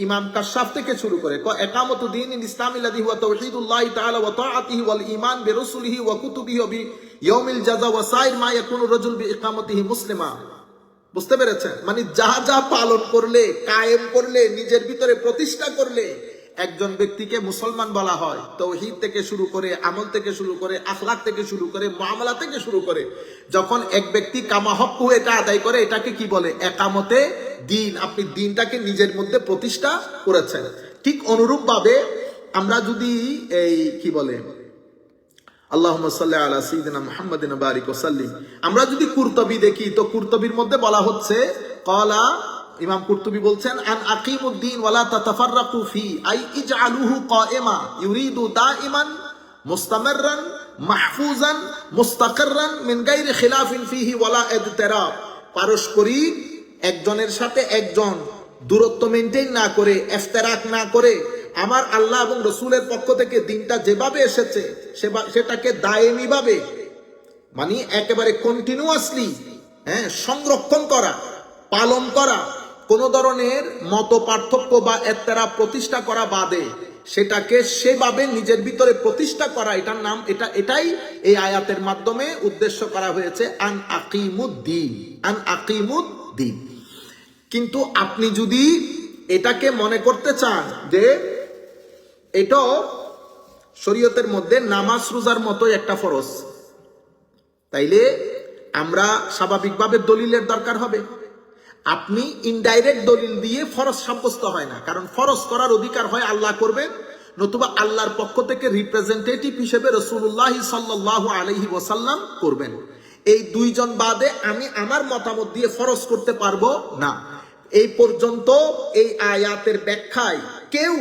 ইমাম কাশাফ থেকে শুরু করে একামতু দিন ইসলামিল্লাযী হুয়া তাওহীদুল্লাহি তাআলা ওয়া তাআতিহি ওয়াল ঈমান বিরাসূলিহি ওয়া কুতুবিহি ওয়া বিয়াউমিল জাযা ওয়া সাইর মা ইয়াকুনু রাজুল বিইকামাতিহি মুসলিমা। বুঝতে পেরেছেন? মানে যা যা পালন করলে, কায়েম করলে, নিজের ভিতরে প্রতিষ্ঠা করলে একজন ব্যক্তিকে মুসলমান বলা হয়। তাওহীদ থেকে শুরু করে, আমল থেকে শুরু করে, আখলাক থেকে শুরু করে, মুআমালা থেকে শুরু করে, যখন এক ব্যক্তি কামা হক্কু এটা আদায় করে, এটাকে কি বলে? একামতে দিন। আপনি দিনটাকে নিজের মধ্যে প্রতিষ্ঠা করেছেন। ঠিক অনুরূপ ভাবে আমরা যদি এই কি বলে আল্লাহুম্মা সাল্লি আলা সাইয়্যিদিনা মুহাম্মাদিন ওয়া বারিক ওয়া সাল্লিম, আমরা যদি কুরতুবি দেখি, তো কুরতুবির মধ্যে বলা হচ্ছে, ক্বালা ইমাম কুরতুবী বলছেন আন আকিমুদ্দিন ওয়ালা তাতাফাররাকু ফি আই ইজআলুহু কায়িমা ইউরিদু দাইমান মুস্তামিররান মাহফুজান মুস্তাকিররান মিন গায়রি খিলাফিন ফিহি ওয়ালা ইদতিরাব। পারস্পরিক একজনের সাথে একজন দূরত্ব মেইনটেইন না করে, ইফতিরাক না করে, আমার আল্লাহ এবং রাসূলের পক্ষ থেকে দিনটা যেভাবে এসেছে সেটাকে দায়েমি ভাবে, মানে একেবারে কন্টিনিউয়াসলি সংরক্ষণ করা, পালন করা, কোন ধরনের মত পার্থক্য বা এত্তেরা প্রতিষ্ঠা করা বাদে সেটাকে সেভাবে নিজের ভিতরে প্রতিষ্ঠা করা, এটার নাম এটাই এই আয়াতের মাধ্যমে উদ্দেশ্য করা হয়েছে আন আকিমুদ্দিন। কিন্তু আপনি যদি এটাকে মনে করতে চান যে এটাও শরীয়তের মধ্যে নামাজ রোজার মতোই একটা ফরজ, তাইলে আমরা স্বাভাবিকভাবে দলিলের দরকার হবে। আপনি ইনডাইরেক্ট দলিল দিয়ে ফরজ সাব্যস্ত হয় না, কারণ ফরজ করার অধিকার হয় আল্লাহ করবেন, নতুবা আল্লাহর পক্ষ থেকে রিপ্রেজেন্টেটিভ হিসেবে রাসূলুল্লাহ সাল্লাল্লাহু আলাইহি ওয়াসাল্লাম করবেন। এই দুইজন বাদে আমি আমার মতামত দিয়ে ফরজ করতে পারবো না। এই পর্যন্ত এই আয়াতের ব্যাখ্যায় কেউ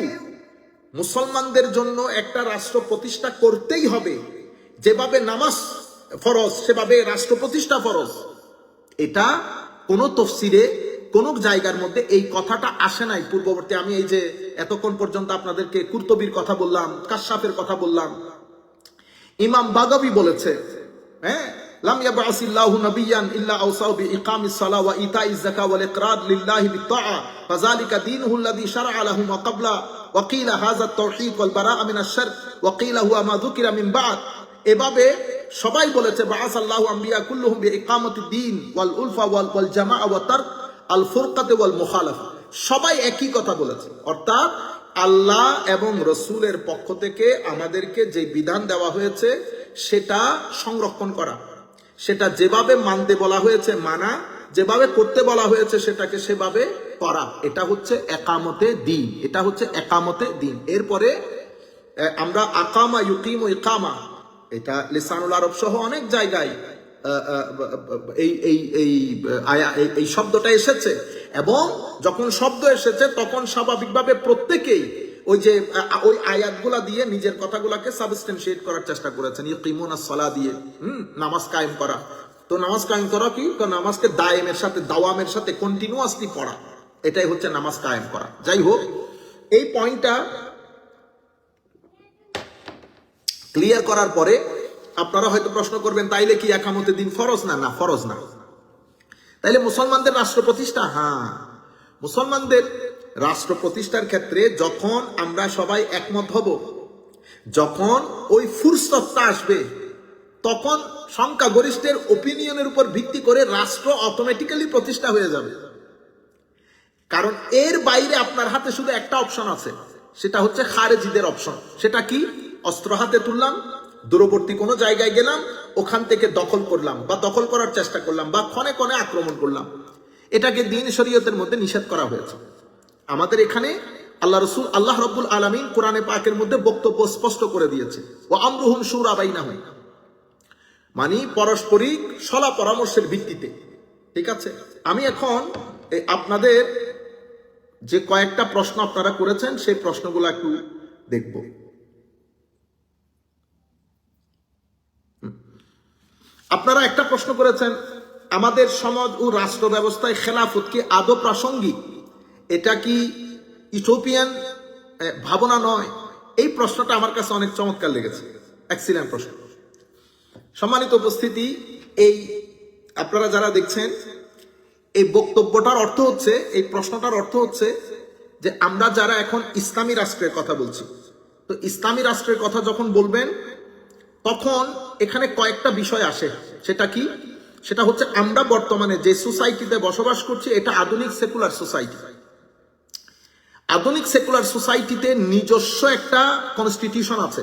মুসলমানদের জন্য একটা রাষ্ট্র প্রতিষ্ঠা করতেই হবে, যেভাবে নামাজ ফরজ সেভাবে রাষ্ট্র প্রতিষ্ঠা ফরজ, এটা কোন তফসিরে কোন জায়গার মধ্যে এই কথাটা আসে নাই পূর্ববর্তী। আমি এই যে এতক্ষণ পর্যন্ত আপনাদেরকে কুরতুবির কথা বললাম, কাশাফের কথা বললাম, ইমাম বাগাবী বলেছে, লাম ইয়াবআসিল্লাহু নাবিয়্যান ইল্লা আওসাউ বিইকামিস সালাহ ওয়া ইতাইজ যাকাত ওয়াল ইকরার লিল্লাহি বিত্তাআ ফাযালিকা দীনুহু আল্লাযী শারআ লাহুম ওয়া ক্বাবলা ওয়া ক্বিলা হাযা আত-তাওহীদ ওয়াল বারাআ মিনাশ শারক ওয়া ক্বিলা হুয়া মা যুকিরা মিন বা'দ। এভাবে সবাই বলেছে বাআসাল্লাহু আম্বিয়া কুল্লুহুম বিইকামাতিদ দ্বীন ওয়াল উলফা ওয়াল জামাআ ওয়া তারক আল ফুরকাত ওয়াল মুখালাফা। সবাই একই কথা বলেছে, অর্থাৎ আল্লাহ এবং রসুলের পক্ষ থেকে আমাদেরকে যে বিধান দেওয়া হয়েছে সেটা সংরক্ষণ করা, সেটা যেভাবে মানতে বলা হয়েছে মানা, যেভাবে করতে বলা হয়েছে সেটাকে সেভাবে করা, এটা হচ্ছে একামতে দ্বীন, এটা হচ্ছে একামতে দ্বীন। এরপরে আমরা আকামা ইউকিমু ইকামা, এটা লিসানুল আরব সহ অনেক জায়গায় এই শব্দটা এসেছে, এবং যখন শব্দ এসেছে তখন স্বাভাবিকভাবে প্রত্যেকেই ওই আয়াতগুলা দিয়ে নিজের কথাগুলাকে সাবস্টেনশিয়েট করার চেষ্টা করেছেন। ইকিমুনাস সালাহ দিয়ে নামাজ কায়েম করা, তো নামাজ কায়েম করা কি, নামাজকে দায়েমের সাথে দাওয়ামের সাথে কন্টিনিউয়াসলি পড়া, এটাই হচ্ছে নামাজ কায়েম করা। যাই হোক, এই পয়েন্টটা ক্লিয়ার করার পরে আপনারা হয়তো প্রশ্ন করবেন, তাইলে কি একামতে দিন ফরজ? না, ফরজ না। তাইলে মুসলমানদের রাষ্ট্র প্রতিষ্ঠা, মুসলমানদের রাষ্ট্র প্রতিষ্ঠার ক্ষেত্রে যখন আমরা সবাই একমত হব, যখন ওই ফুরসতটা আসবে, তখন সংখ্যাগরিষ্ঠের ওপিনিয়নের উপর ভিত্তি করে রাষ্ট্র অটোমেটিক্যালি প্রতিষ্ঠা হয়ে যাবে। কারণ এর বাইরে আপনার হাতে শুধু একটা অপশন আছে, সেটা হচ্ছে খারেজিদের অপশন। সেটা কি? অস্ত্র হাতে তুললাম, দূরবর্তী কোনো জায়গায় গেলাম, ওখান থেকে দখল করলাম বা দখল করার চেষ্টা করলাম বা ক্ষণে ক্ষণে আক্রমণ করলাম। এটাকে দ্বীন শরীয়তের মধ্যে নিষেধ করা হয়েছে। আমাদের এখানে আল্লাহ রাব্বুল আলামিন কোরআনে পাকের মধ্যে বক্তব্য স্পষ্ট করে দিয়েছে, ওয়া আমরুহুম শুরা বাইনাহুম, মানে পারস্পরিক সলা পরামর্শের ভিত্তিতে। ঠিক আছে, আমি এখন আপনাদের যে কয়েকটা প্রশ্ন আপনারা করেছেন সেই প্রশ্নগুলো একটু দেখব। আপনারা একটা প্রশ্ন করেছেন, আমাদের সমাজ ও রাষ্ট্র ব্যবস্থায় খেলাফত কি আদৌ প্রাসঙ্গিক? এটা কি ইউটোপিয়ান ভাবনা নয়? এই প্রশ্নটা আমার কাছে অনেক চমৎকার লেগেছে, এক্সিলেন্ট প্রশ্ন। সম্মানিত উপস্থিতি, এই আপনারা যারা দেখছেন, এই বক্তব্যটার অর্থ হচ্ছে, এই প্রশ্নটার অর্থ হচ্ছে যে আমরা যারা এখন ইসলামী রাষ্ট্রের কথা বলছি, তো ইসলামী রাষ্ট্রের কথা যখন বলবেন তখন এখানে কয়েকটা বিষয় আসে। সেটা কি? সেটা হচ্ছে আমরা বর্তমানে যে সোসাইটিতে বসবাস করছি এটা আধুনিক সেকুলার সোসাইটি। আধুনিক সেকুলার সোসাইটিতে নিজস্ব একটা কনস্টিটিউশন আছে,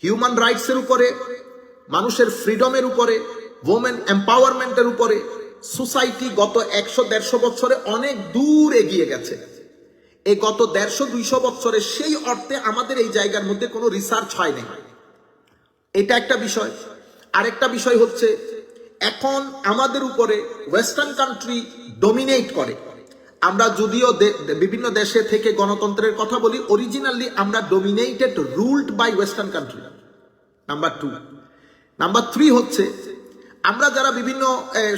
হিউম্যান রাইটসের উপরে, মানুষের ফ্রিডমের উপরে, ওমেন এম্পাওয়ারমেন্টের উপরে সোসাইটি গত 100-150 বছরে অনেক দূর এগিয়ে গেছে। এই গত 150-200 বছরে সেই অর্থে আমাদের এই জায়গার মধ্যে কোনো রিসার্চ হয়নি, এটা একটা বিষয়। আরেকটা বিষয় হচ্ছে এখন আমাদের উপরে ওয়েস্টার্ন কান্ট্রি ডমিনেট করে। আমরা যদিও বিভিন্ন দেশে থেকে গণতন্ত্রের কথা বলি, অরিজিনালি আমরা dominated, ruled by western country, number 2। Number 3 হচ্ছে আমরা যারা বিভিন্ন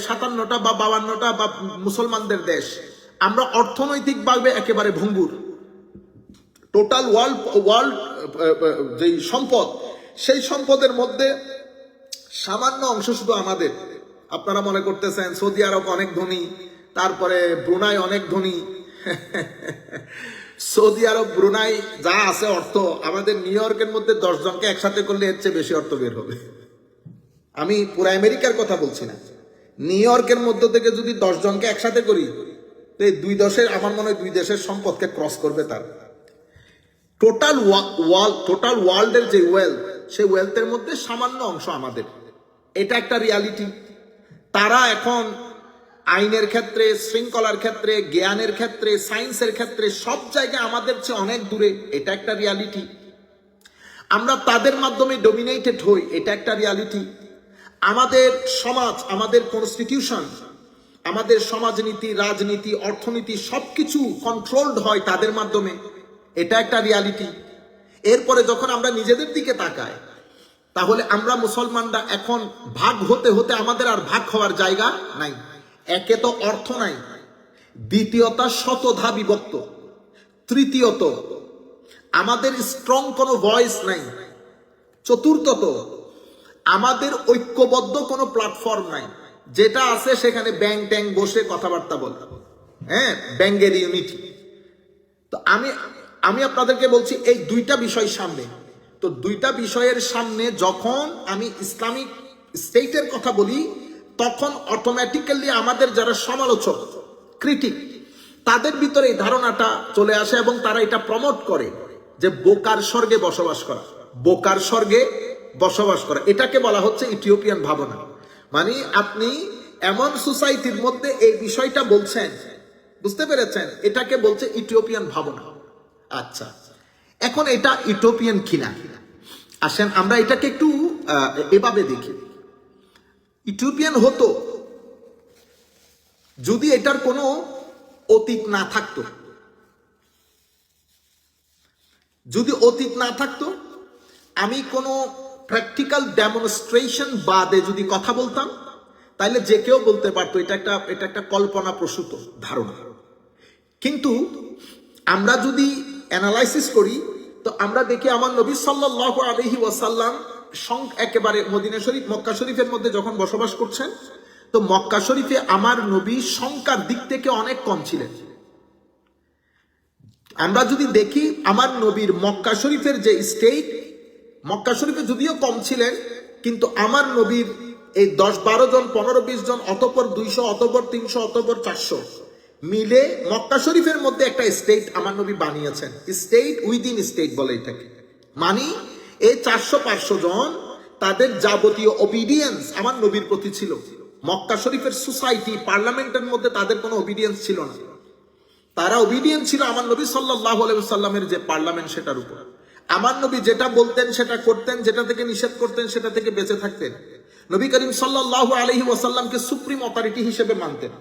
57টা বা 52টা বা মুসলমানদের দেশ, আমরা অর্থনৈতিকভাবে একেবারে ভঙ্গুর। টোটাল ওয়ার্ল্ড যেই সম্পদ, সেই সম্পদের মধ্যে সামান্য অংশ শুধু আমাদের। আপনারা মনে করতেছেন সৌদি আরব অনেক ধনী, তারপরে ব্রুনাই অনেক ধনী। সৌদি আরব ব্রুনাই যা আছে অর্থ, আমাদের নিউ ইয়র্কের মধ্যে 10 জনকে একসাথে করলে এর চেয়ে বেশি অর্থ বের হবে। আমি পুরো আমেরিকার কথা বলছি না, নিউ ইয়র্কের মধ্য থেকে যদি 10 জনকে একসাথে করি, তো এই আমার মনে হয় 2 দেশের সম্পদকে ক্রস করবে। তার টোটাল ওয়ার্ল্ডের যে ওয়েলথ, সেই ওয়েলথের মধ্যে সামান্য অংশ আমাদের। এটা একটা রিয়ালিটি। তারা এখন আইনের ক্ষেত্রে, শৃঙ্খলার ক্ষেত্রে, জ্ঞানের ক্ষেত্রে, সায়েন্সের ক্ষেত্রে সব জায়গায় আমাদের চেয়ে অনেক দূরে। এটা একটা রিয়ালিটি। আমরা তাদের মাধ্যমে ডমিনেটেড হই, এটা একটা রিয়ালিটি। আমাদের সমাজ, আমাদের কনস্টিটিউশন, আমাদের সমাজনীতি, রাজনীতি, অর্থনীতি সবকিছু কন্ট্রোলড হয় তাদের মাধ্যমে, এটা একটা রিয়ালিটি। এরপরে যখন আমরা নিজেদের দিকে তাকাই, তাহলে আমরা মুসলমানরা এখন ভাগ হতে হতে আমাদের আর ভাগ হওয়ার জায়গা নাই। একে তো অর্থ নাই, দ্বিতীয়ত শতধা বিভক্ত, তৃতীয়ত আমাদের স্ট্রং কোনো ভয়েস নাই, চতুর্থত আমাদের ঐক্যবদ্ধ কোনো প্ল্যাটফর্ম নাই। যেটা আছে সেখানে ব্যাং ট্যাং বসে কথাবার্তা বলে, হ্যাঁ, ব্যাঙ্গের ইউনিটি। তো আমি আপনাদেরকে বলছি এই 2টা বিষয় সামনে। তো 2টা বিষয়ের সামনে যখন আমি ইসলামিক স্টেটের কথা বলি, তখন অটোমেটিক্যালি আমাদের যারা সমালোচক, ক্রিটিক, তাদের ভিতরে এই ধারণাটা চলে আসে এবং তারা এটা প্রমোট করে যে বোকার স্বর্গে বসবাস করা, বোকার স্বর্গে বসবাস করা। এটাকে বলা হচ্ছে ইথিওপিয়ান ভাবনা। মানে আপনি এমন সোসাইটির মধ্যে এই বিষয়টা বলছেন, বুঝতে পেরেছেন? এটাকে বলছে ইথিওপিয়ান ভাবনা। আচ্ছা, এখন এটা ইথিওপিয়ান কিনা, আসেন আমরা এটাকে একটু এভাবে দেখি। ইথিওপিয়ান হতো যদি এটার কোনো অতীত না থাকতো। যদি অতীত না থাকতো, আমি কোনো প্র্যাকটিক্যাল ডেমনস্ট্রেশন বাদে যদি কথা বলতাম, তাহলে যে কেউ বলতে পারতো এটা একটা কল্পনা প্রসূত ধারণা। কিন্তু আমরা যদি অ্যানালাইসিস করি, তো আমরা দেখি আমার নবী সাল্লাল্লাহু আলাইহি ওয়াসাল্লাম একেবারে মদিনা শরীফ, মক্কা শরীফের মধ্যে যখন বসবাস করছেন, তো মক্কা শরীফে আমার নবী সংখ্যার দিক থেকে অনেক কম ছিলেন। আমরা যদি দেখি আমার নবীর মক্কা শরীফের যে স্টেট, মক্কা শরীফে যদিও কম ছিলেন, কিন্তু আমার নবীর এই 10-12 জন, 15-20 জন, অতঃপর 200, অতঃপর 300, অতঃপর 400 মিলে মক্কা শরীফের মধ্যে একটা স্টেট আমার নবী বানিয়েছেন। স্টেট উইদিন স্টেট বলে এটাকে। মানে এই 400-500 জন, তাদের যাবতীয় ওবিডিয়েন্স আমার নবীর প্রতি ছিল। মক্কা শরীফের সোসাইটি, পার্লামেন্টের মধ্যে তাদের কোনো ওবিডিয়েন্স ছিল না। তারা ওবিডিয়েন্ট ছিল আমার নবী সাল্লাল্লাহু আলাইহি ওয়াসাল্লামের যে পার্লামেন্ট, সেটার উপর। আমার নবী যেটা বলতেন সেটা করতেন, যেটা থেকে নিষেধ করতেন সেটা থেকে বেঁচে থাকতেন। নবী করিম সাল্লাল্লাহু আলাইহি ওয়াসাল্লামকে সুপ্রিম অথরিটি হিসেবে মানতেন।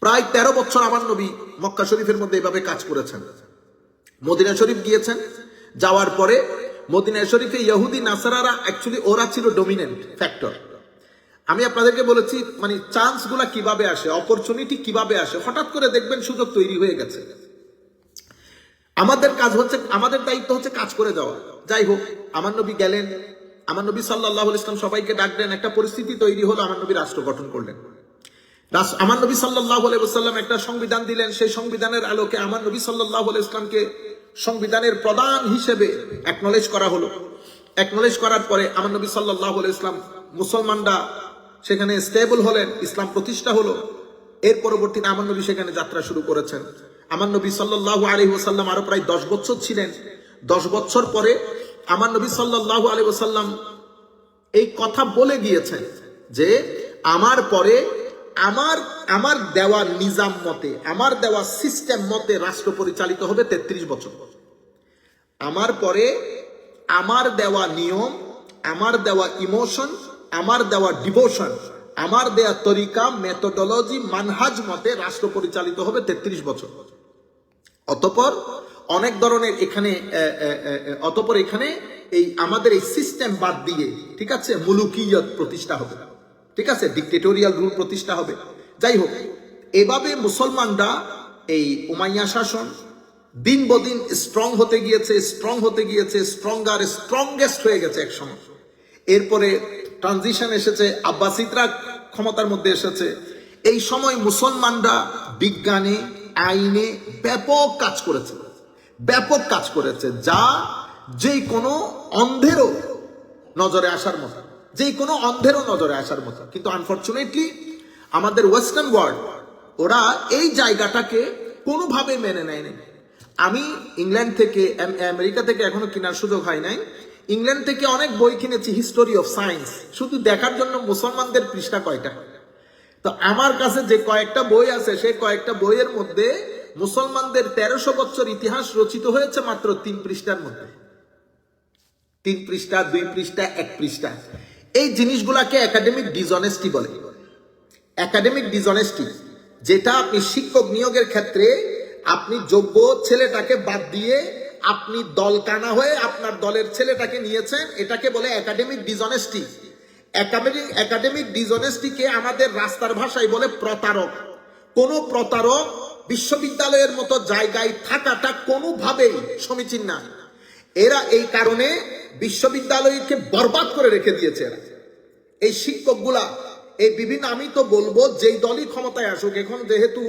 প্রায় 13 বছর আমার নবী মক্কা শরীফের মধ্যে এভাবে কাজ করেছেন। মদিনা শরীফ গিয়েছেন, যাওয়ার পরে মদিনা শরীফে ইহুদি নাসারারা অ্যাকচুয়ালি ওরা ছিল ডমিনেন্ট ফ্যাক্টর। আমি আপনাদেরকে বলেছি মানে চান্স গুলা কিভাবে আসে, অপরচুনিটি কিভাবে আসে, হঠাৎ করে দেখবেন সুযোগ তৈরি হয়ে গেছে। আমাদের কাজ হচ্ছে, আমাদের দায়িত্ব হচ্ছে কাজ করে যাওয়া। যাই হোক, আমার নবী গেলেন, আমার নবী সাল্লাল্লাহু আলাইহি ওয়াসাল্লাম সবাইকে ডাকলেন, একটা পরিস্থিতি তৈরি হলো, আমার নবী রাষ্ট্র গঠন করলেন। আমার নবী সাল্লাল্লাহু আলাইহি ওয়াসাল্লাম একটা সংবিধান দিলেন। সেই সংবিধানের আলোকে আমার নবী সাল্লাল্লাহু আলাইহি ওয়াসাল্লামকে সংবিধানের প্রধান হিসেবে অ্যাকনলেজ করা হলো। অ্যাকনলেজ করার পরে আমার নবী সাল্লাল্লাহু আলাইহি ওয়াসাল্লাম, মুসলমানরা সেখানে স্টেবল হলেন, ইসলাম প্রতিষ্ঠা হলো। এর পরবর্তীতে আমার নবী সেখানে যাত্রা শুরু করেছেন। আমার নবী সাল্লাল্লাহু আলাইহি ওয়াসাল্লাম আরো প্রায় 10 বছর ছিলেন। 10 বছর পরে আমার নবী সাল্লাল্লাহু আলাইহি ওয়াসাল্লাম এই কথা বলে গিয়েছেন যে আমার পরে আমার দেওয়া নিজাম মতে, আমার দেওয়া সিস্টেম মতে রাষ্ট্র পরিচালিত হবে 33 বছর। আমার পরে আমার দেওয়া নিয়ম, আমার দেওয়া ইমোশন, আমার দেওয়া ডিভোশন, আমার দেওয়া তরিকা, মেথোডোলজি, মানহাজ মতে রাষ্ট্র পরিচালিত হবে 33 বছর। অতঃপর অনেক ধরনের এখানে এই আমাদের এই সিস্টেম বাদ দিয়ে, ঠিক আছে, মুলুকিয়ত প্রতিষ্ঠা হবে, ঠিক আছে, ডিক্টেটোরিয়াল রুল প্রতিষ্ঠা হবে। যাই হোক, এভাবে মুসলমানরা এই উমাইয়া শাসন দিন বদিন স্ট্রং হতে গিয়েছে, স্ট্রংগেস্ট হয়ে গেছে এক সময়। এরপরে ট্রানজিশন এসেছে, আব্বাসিদরা ক্ষমতার মধ্যে এসেছে। এই সময় মুসলমানরা বিজ্ঞানে, আইনে ব্যাপক কাজ করেছে, ব্যাপক কাজ করেছে, যা যে কোনো অন্ধেরও নজরে আসার মতো, যে কোনো অন্ধেরও নজরে আসার মতো। কিন্তু আনফরচুনেটলি আমাদের ওয়েস্টার্ন ওয়ার্ল্ড ওরা এই জায়গাটাকে কোনোভাবে মেনে নেয়নি। আমি ইংল্যান্ড থেকে, আমেরিকা থেকে এখনো কেনার সুযোগ হয় নাই, ইংল্যান্ড থেকে অনেক বই কিনেছি হিস্টোরি অফ সায়েন্স, শুধু দেখার জন্য মুসলমানদের পৃষ্ঠা কয়টা। তো আমার কাছে যে কয়েকটা বই আছে, সেই কয়েকটা বইয়ের মধ্যে মুসলমানদের 1300 বছর ইতিহাস রচিত হয়েছে মাত্র 3 পৃষ্ঠার মধ্যে, 3 পৃষ্ঠা, 2 পৃষ্ঠা, 1 পৃষ্ঠা। এই জিনিসগুলাকে একাডেমিক ডিসঅনেস্টি বলে। একাডেমিক ডিসঅনেস্টি, যেটা আপনি শিক্ষক নিয়োগের ক্ষেত্রে আপনি যোগ্য ছেলেটাকে বাদ দিয়ে আপনি দল কানা হয়ে আপনার দলের ছেলেটাকে নিয়েছেন, এটাকে বলে একাডেমিক ডিসঅনেস্টি। একাডেমিক ডিসঅনেস্টিকে আমাদের রাস্তার ভাষায় বলে প্রতারক। কোন প্রতারক বিশ্ববিদ্যালয়ের মতো জায়গায় থাকাটা কোনোভাবেই সমীচীন না। এরা এই কারণে বিশ্ববিদ্যালয়কে বরবাদ করে রেখে দিয়েছে। এরা, এই শিক্ষকগুলা, এই বিভিন্ন, আমি তো বলবো যেই দলই ক্ষমতায় আসুক, এখন যেহেতু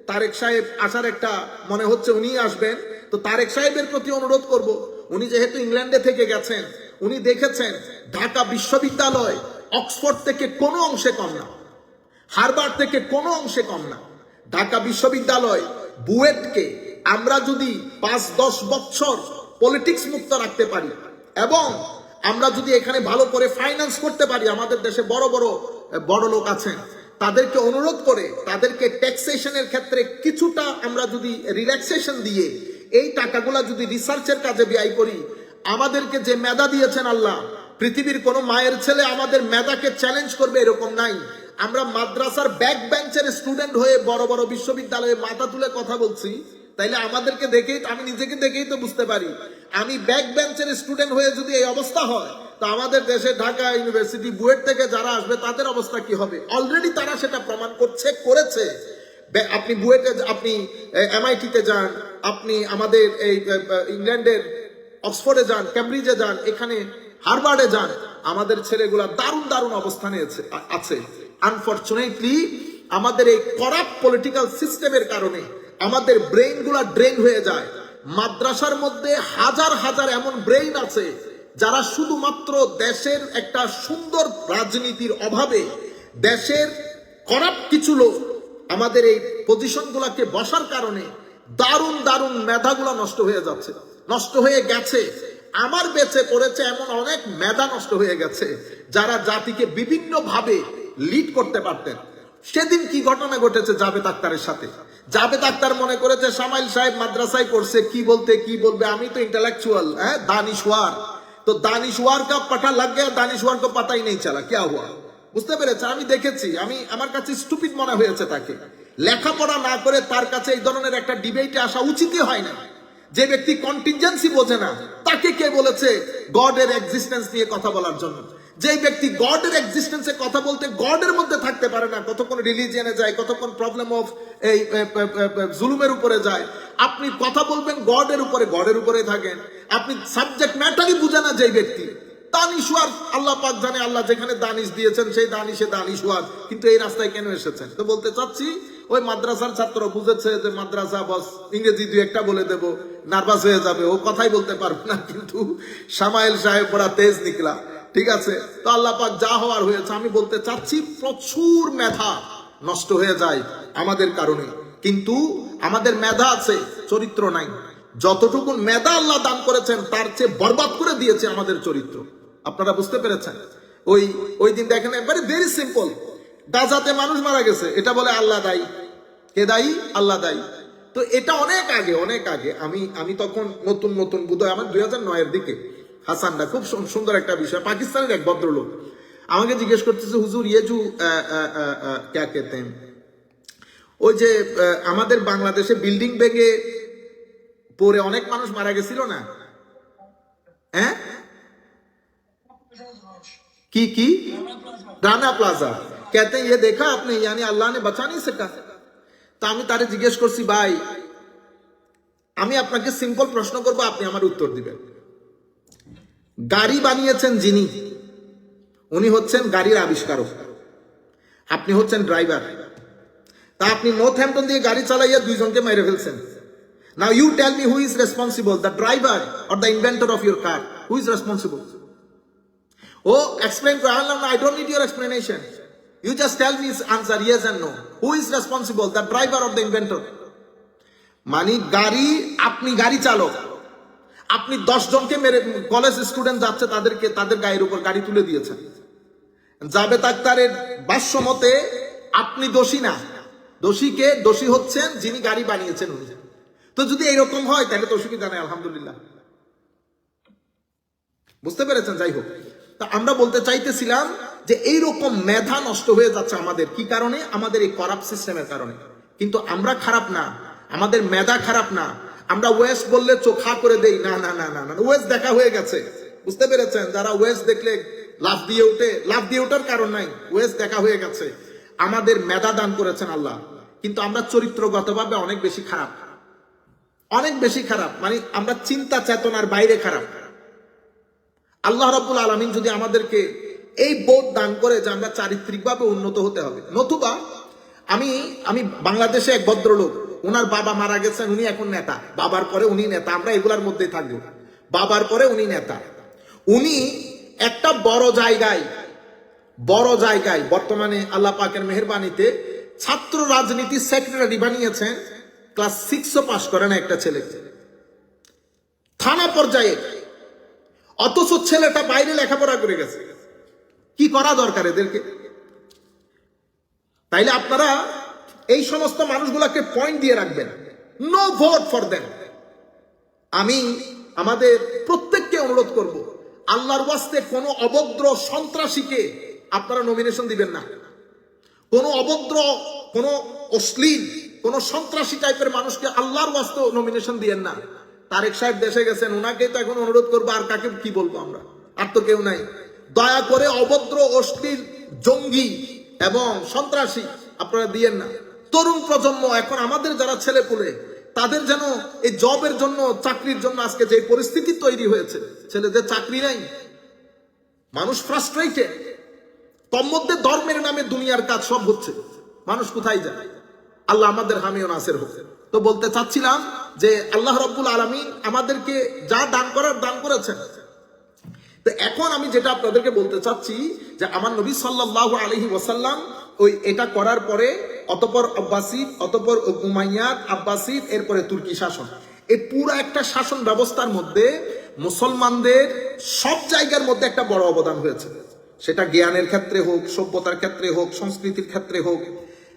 তারেক সাহেব আসার একটা মনে হচ্ছে উনি আসবেন, তো তারেক সাহেবের প্রতি অনুরোধ করব, উনি যেহেতু ইংল্যান্ডে থেকে গেছেন, উনি দেখেছেন ঢাকা বিশ্ববিদ্যালয় অক্সফোর্ড থেকে কোনো অংশে কম না, হার্ভার্ড থেকে কোনো অংশে কম না। ঢাকা বিশ্ববিদ্যালয় বুয়েটকে আমরা যদি 5-10 বছর পলিটিক্স মুক্ত রাখতে পারি এবং আমরা যদি এখানে ভালো করে ফাইন্যান্স করতে পারি, আমাদের দেশে বড় লোক আছেন, তাদেরকে অনুরোধ করে তাদেরকে ট্যাক্সেশনের ক্ষেত্রে কিছুটা আমরা যদি রিল্যাক্সেশন দিয়ে এই টাকাগুলা যদি রিসার্চের কাজে ব্যয় করি, আমাদেরকে যে মেধা দিয়েছেন আল্লাহ, পৃথিবীর কোন মায়ের ছেলে আমাদের মেধাকে চ্যালেঞ্জ করবে এরকম নাই। আমরা মাদ্রাসার ব্যাক বেঞ্চের স্টুডেন্ট হয়ে বড় বড় বিশ্ববিদ্যালয়ে মাথা তুলে কথা বলছি, তাইলে আমাদেরকে দেখেই, আমি নিজেকে দেখেই তো বুঝতে পারি, আমি ব্যাক বেঞ্চের স্টুডেন্ট হয়ে যদি এই অবস্থা হয়, তো আমাদের দেশে ঢাকা ইউনিভার্সিটি বুয়েট থেকে যারা আসবে তাদের অবস্থা কি হবে? অলরেডি তারা সেটা প্রমাণ করেছে। আপনি বুয়েটে, আপনি এমআইটিতে যান, আপনি আমাদের এই ইংল্যান্ডের অক্সফোর্ডে যান, ক্যামব্রিজে যান, এখানে হার্ভার্ডে যান, আমাদের ছেলেগুলা দারুণ অবস্থানে আছে। আনফরচুনেটলি আমাদের এই করাপ্ট পলিটিক্যাল সিস্টেমের কারণে আমাদের ব্রেইন গুলা ড্রেন হয়ে যায়। মাদ্রাসার মধ্যে হাজার এমন ব্রেইন আছে যারা শুধুমাত্র দেশের একটা সুন্দর রাজনীতির অভাবে, দেশের করাপ্ট কিছু লোক আমাদের এই পজিশন গুলাকে বসার কারণে দারুণ মেধাগুলা নষ্ট হয়ে যাচ্ছে, নষ্ট হয়ে গেছে। আমার বেঁচে পড়েছে এমন অনেক মেধা নষ্ট হয়ে গেছে যারা জাতিকে বিভিন্ন ভাবে লিড করতে পারতেন। সেদিন কি ঘটনা ঘটেছে জাভেদ আখতারের সাথে? জাভেদ আখতার মনে করেছে সামাইল সাহেব মাদ্রাসায় পড়ছে, কি বলবে, আমি তো ইন্টেলেকচুয়াল, দানিশওয়ার, তো দানিশওয়ার কা পাঠা লাগ গয়া, দানিশওয়ার কো পাতাই নেই চালা ক্যা হুয়া। বুঝতে পেরেছে? আমি দেখেছি, আমার কাছে স্টুপিড মনে হয়েছে তাকে। লেখাপড়া না করে তার কাছে এই ধরনের একটা ডিবেটে আসা উচিতই হয় না। যে ব্যক্তি কন্টিনজেন্সি বোঝে না, তাকে কে বলেছে গডের এক্সিস্টেন্স নিয়ে কথা বলার জন্য? যে ব্যক্তি গডের এক্সিস্টেন্সে কথা বলতে গডের মধ্যে থাকতে পারে না, কতক্ষণ রিলিজিয়নে যায়, কতক্ষণ প্রবলেম অফ এই জুলুমের উপরে যায়। আপনি কথা বলবেন গডের উপরে থাকেন। আপনি সাবজেক্ট ম্যাটারই বুঝে না যে ব্যক্তি। দানিশওয়ার আল্লাহ পাক জানে, আল্লাহ যেখানে দানিশ দিয়েছেন সেই দানিশওয়ার, কিন্তু এই রাস্তায় কেন এসেছেন? তো বলতে চাচ্ছি, ওই মাদ্রাসার ছাত্র বুঝেছে যে মাদ্রাসা বস ইংরেজি 2-1টা বলে দেব, নার্ভাস হয়ে যাবে, ও কথাই বলতে পারবে না। কিন্তু সামাইল সাহেব বড়া তেজ নিকলা, ঠিক আছে? তো আল্লাহ পাক যা হওয়ার হয়েছে। আমি বলতে চাচ্ছি প্রচুর মেধা নষ্ট হয়ে যায় আমাদের কারণে, কিন্তু আমাদের মেধা আছে, চরিত্র নাই। যতটুকু মেধা আল্লাহ দান করেছেন তার চেয়ে বরবাদ করে দিয়েছে আমাদের চরিত্র। আপনারা বুঝতে পেরেছেন? ওই দিন দেখেন, একবারে ভেরি সিম্পল, গাজাতে মানুষ মারা গেছে, এটা বলে আল্লাহ দায়ী। কে দায়ী? আল্লাহ দায়ী। তো এটা অনেক আগে আমি তখন নতুন বোধহয় আমার 2009-এর দিকে, হাসানটা খুব সুন্দর একটা বিষয়, পাকিস্তানের এক ভদ্রলোক আমাকে জিজ্ঞেস করতেছে, হুজুর ইয়েজু ক্যা কেতে হ্যাঁ, ওই যে আমাদের বাংলাদেশে বিল্ডিং ভেঙে পরে অনেক মানুষ মারা গেছিল না, হ্যাঁ? কি রানা প্লাজা कहते हैं ये देखा आपने, यानी अल्लाह ने बचा नहीं सका। তা আমি তারে জিজ্ঞেস করছি, ভাই আমি আপনাকে সিম্পল প্রশ্ন করবো, আপনি আমার উত্তর দিবেন। গাড়ি বানিয়েছেন যিনি, উনি হচ্ছেন গাড়ির আবিষ্কারক, আপনি হচ্ছেন ড্রাইভার। তা আপনি নর্থহ্যাম্পটন দিয়ে গাড়ি চালাইয়া দুইজনকে মেরে ফেলছেন। Now you tell me who is responsible, the driver or the inventor of your car? Who is responsible? ও এক্সপ্লেন করে, I don't need your explanation, you just tell me answer yes and no. Who is responsible, the driver or the inventor? মানে গাড়ি, আপনি গাড়ি চালক, আপনি 10 জনকে মেরে, কলেজ স্টুডেন্ট যাচ্ছে তাদেরকে তাদের গায়ের উপর গাড়ি তুলে দিয়েছেন। জাবেদ আক্তারের ভাষ্য মতে আপনি দোষী না, দোষীকে, দোষী হচ্ছেন যিনি গাড়ি বানিয়েছেন উনি। তো যদি এইরকম হয় তাহলে তো অসুবিধা নেই, আলহামদুলিল্লাহ। বুঝতে পেরেছেন? যাই হোক, তা আমরা বলতে চাইতেছিলাম যে এইরকম মেধা নষ্ট হয়ে যাচ্ছে আমাদের কি কারণে? আমাদের এই করাপ্ট সিস্টেমের কারণে। কিন্তু আমরা খারাপ না, আমাদের মেধা খারাপ না। আমরা ওয়েস্ট বললে চোখ হা করে দেই, না না না না না, ওয়েস্ট দেখা হয়ে গেছে। বুঝতে পেরেছেন? যারা ওয়েস্ট দেখলে লাফ দিয়ে ওঠে, লাফ দিয়ে ওঠার কারণ নাই, ওয়েস্ট দেখা হয়ে গেছে। আমাদের মেধা দান করেছেন আল্লাহ, কিন্তু আমরা চরিত্রগতভাবে অনেক বেশি খারাপ, অনেক বেশি খারাপ। মানে আমরা চিন্তা চেতনার বাইরে খারাপ। আল্লাহ রাব্বুল আলামিন যদি আমাদেরকে এই বোধ দান করে যে আমরা চারিত্রিকভাবে উন্নত হতে হবে। নতুবা আমি বাংলাদেশে এক ভদ্রলোক, ওনার বাবা মারা গেছেন, উনি এখন নেতা, বাবার পরে উনি নেতা, আমরা এগুলার মধ্যেই থাকবো, বাবার পরে উনি নেতা। উনি একটা বড় জায়গায় বর্তমানে আল্লাহ পাকের মেহেরবানিতে ছাত্র রাজনীতি সেক্রেটারি বানিয়েছেন। ক্লাস 6ও পাস করে না একটা ছেলে, থানা পর্যায়ে। অথচ ছেলেটা বাইরে লেখাপড়া করে গেছে। কি করা দরকার এদেরকে? তাইলে আপনারা এই সমস্ত মানুষগুলোকে পয়েন্ট দিয়ে রাখবেন, নো ভোট ফর দেম। আমি আমাদের প্রত্যেককে অনুরোধ করব, আল্লাহর ওয়াস্তে কোনো অভদ্র সন্ত্রাসীকে আপনারা নমিনেশন দিবেন না। কোনো অভদ্র, কোনো অশ্লীল, কোনো সন্ত্রাসী টাইপের মানুষকে আল্লাহর ওয়াস্তে নমিনেশন দিয়েন না। তারেক সাহেব দেশে গেছেন, ওনাকে তো এখন অনুরোধ করবো, আর কাকে কি বলবো আমরা? আর তো কেউ নাই। দয়া করে অভদ্র, অশ্লীল, জঙ্গি এবং সন্ত্রাসী আপনারা দিয়েন না। তরুণ প্রজন্ম, এখন আমাদের যারা ছেলে পুলে, তাদের যেন এই জবের জন্য, চাকরির জন্য আজকে যে পরিস্থিতি তৈরি হয়েছে, ছেলেদের চাকরি নাই, মানুষ ফ্রাস্ট্রেটেড, তোর মধ্যে ধর্মের নামে দুনিয়ার কাজ সব হচ্ছে, মানুষ কোথায় যায়? আল্লাহ আমাদের হামি ও নাসির হোক। তো বলতে চাচ্ছিলাম যে আল্লাহ রাব্বুল আলামিন আমাদেরকে যা দান করার দান করেছেন। তো এখন আমি যেটা আপনাদেরকে বলতে চাচ্ছি যে আমার নবী সাল্লাল্লাহু আলাইহি ওয়াসাল্লাম ওই এটা করার পরে অতঃপর আব্বাসিদ, অতঃপর উমাইয়াদ, আব্বাসিদ, এরপরে তুর্কি শাসন, এই পুরো একটা শাসন ব্যবস্থার মধ্যে মুসলমানদের সব জায়গার মধ্যে একটা বড় অবদান হয়েছে। সেটা জ্ঞানের ক্ষেত্রে হোক, সভ্যতার ক্ষেত্রে হোক, সংস্কৃতির ক্ষেত্রে হোক।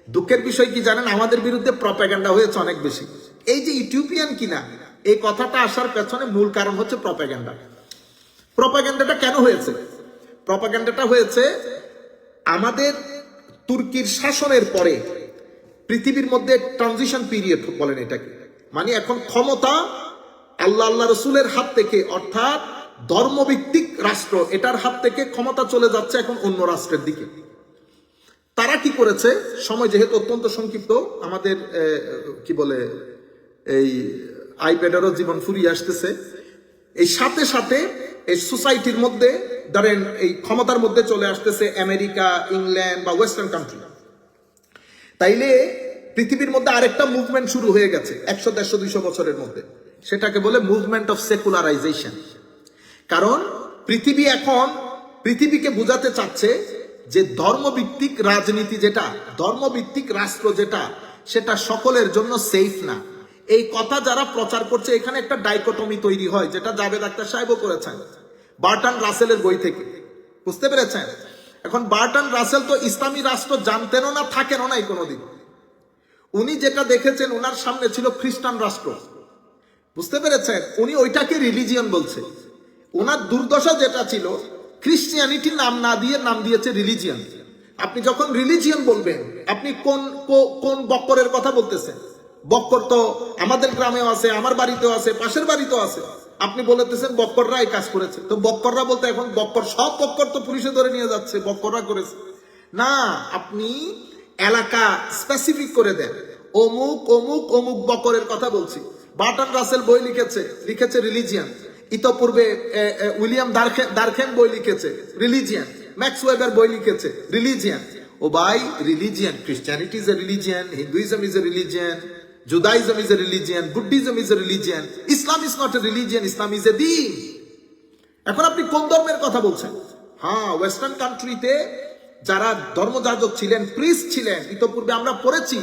দুঃখের বিষয় কি জানেন? আমাদের বিরুদ্ধে প্রপাগান্ডা হয়েছে অনেক বেশি। এই যে ইথিওপিয়ান কিনা, এই কথাটা আসার পেছনে মূল কারণ হচ্ছে প্রপাগান্ডা। প্রপাগান্ডাটা কেন হয়েছে? প্রপাগান্ডাটা হয়েছে আমাদের তুর্কির শাসনের পরে পৃথিবীর মধ্যে ট্রানজিশন পিরিয়ড বলেন এটাকে। মানে এখন ক্ষমতা আল্লাহ রসুলের হাত থেকে, অর্থাৎ ধর্মভিত্তিক রাষ্ট্র, এটার হাত থেকে ক্ষমতা চলে যাচ্ছে এখন অন্য রাষ্ট্রের দিকে। তারা কি করেছে? সময় যেহেতু অত্যন্ত সংক্ষিপ্ত, আমাদের কি বলে এই আইপ্যাডেরও জীবন ফুরিয়ে আসতেছে, এই সাথে সাথে এই সোসাইটির মধ্যে ধরেন এই ক্ষমতার মধ্যে চলে আসতেছে আমেরিকা, ইংল্যান্ড বা ওয়েস্টার্ন কান্ট্রি। তাইলে পৃথিবীর মধ্যে আরেকটা মুভমেন্ট শুরু হয়ে গেছে 100, 150, 200 বছরের মধ্যে। সেটাকে বলে মুভমেন্ট অফ সেকুলারাইজেশন। কারণ পৃথিবী এখন পৃথিবীকে বোঝাতে চাচ্ছে যে ধর্মভিত্তিক রাজনীতি যেটা, ধর্মভিত্তিক রাষ্ট্র যেটা, সেটা সকলের জন্য সেফ না। এই কথা যারা প্রচার করছে, এখানে একটা ডাইকোটমি তৈরি হয়, যেটা জাবেদ আক্তার সাহেবও করেছেন বার্টন রাসেলের বই থেকে। বুঝতে পেরেছেন? এখন বার্টন রাসেল তো ইসলামী রাষ্ট্র জানতেনও না, থাকেনও নাই কোনোদিন। উনি যেটা দেখেছেন, ওনার সামনে ছিল খ্রিস্টান রাষ্ট্র। বুঝতে পেরেছেন? উনি ওইটাকে রিলিজিয়ন বলছে। ওনার দুর্দশা যেটা ছিল, খ্রিস্টিয়ানিটি নাম না দিয়ে নাম দিয়েছে রিলিজিয়ন। আপনি যখন রিলিজিয়ন বলবেন, আপনি কোন বক্করের কথা বলতেছেন? বক্কর তো আমাদের গ্রামেও আছে, আমার বাড়িতেও আছে, পাশের বাড়িতেও আছে। আপনি বলতেছেন বক্কররা এই কাজ করেছে। তো বক্কররা বলতে এখন বক্কর, সব বক্কর তো পুলিশে ধরে নিয়ে যাচ্ছে, বক্কররা করেছে না। আপনি এলাকা স্পেসিফিক করে দেন, অমুক অমুক অমুক বক্করের কথা বলছি। বার্টন রাসেল বই লিখেছে রিলিজিয়ান। ইতপূর্বে উইলিয়াম দারখেন বই লিখেছে রিলিজিয়ান। ম্যাক্স ওয়েবার বই লিখেছে রিলিজিয়ান। ও ভাই religion, Christianity is a religion, Hinduism is a religion, Judaism is a religion, Buddhism is a religion, Islam is not a religion, Islam is a দ্বীন। এখন আপনি কোন ধর্মের কথা বলছেন? হ্যাঁ, ওয়েস্টার্ন কান্ট্রিতে যারা ধর্মযাজক ছিলেন, প্রিস্ট ছিলেন, ইতোপূর্বে আমরা পড়েছি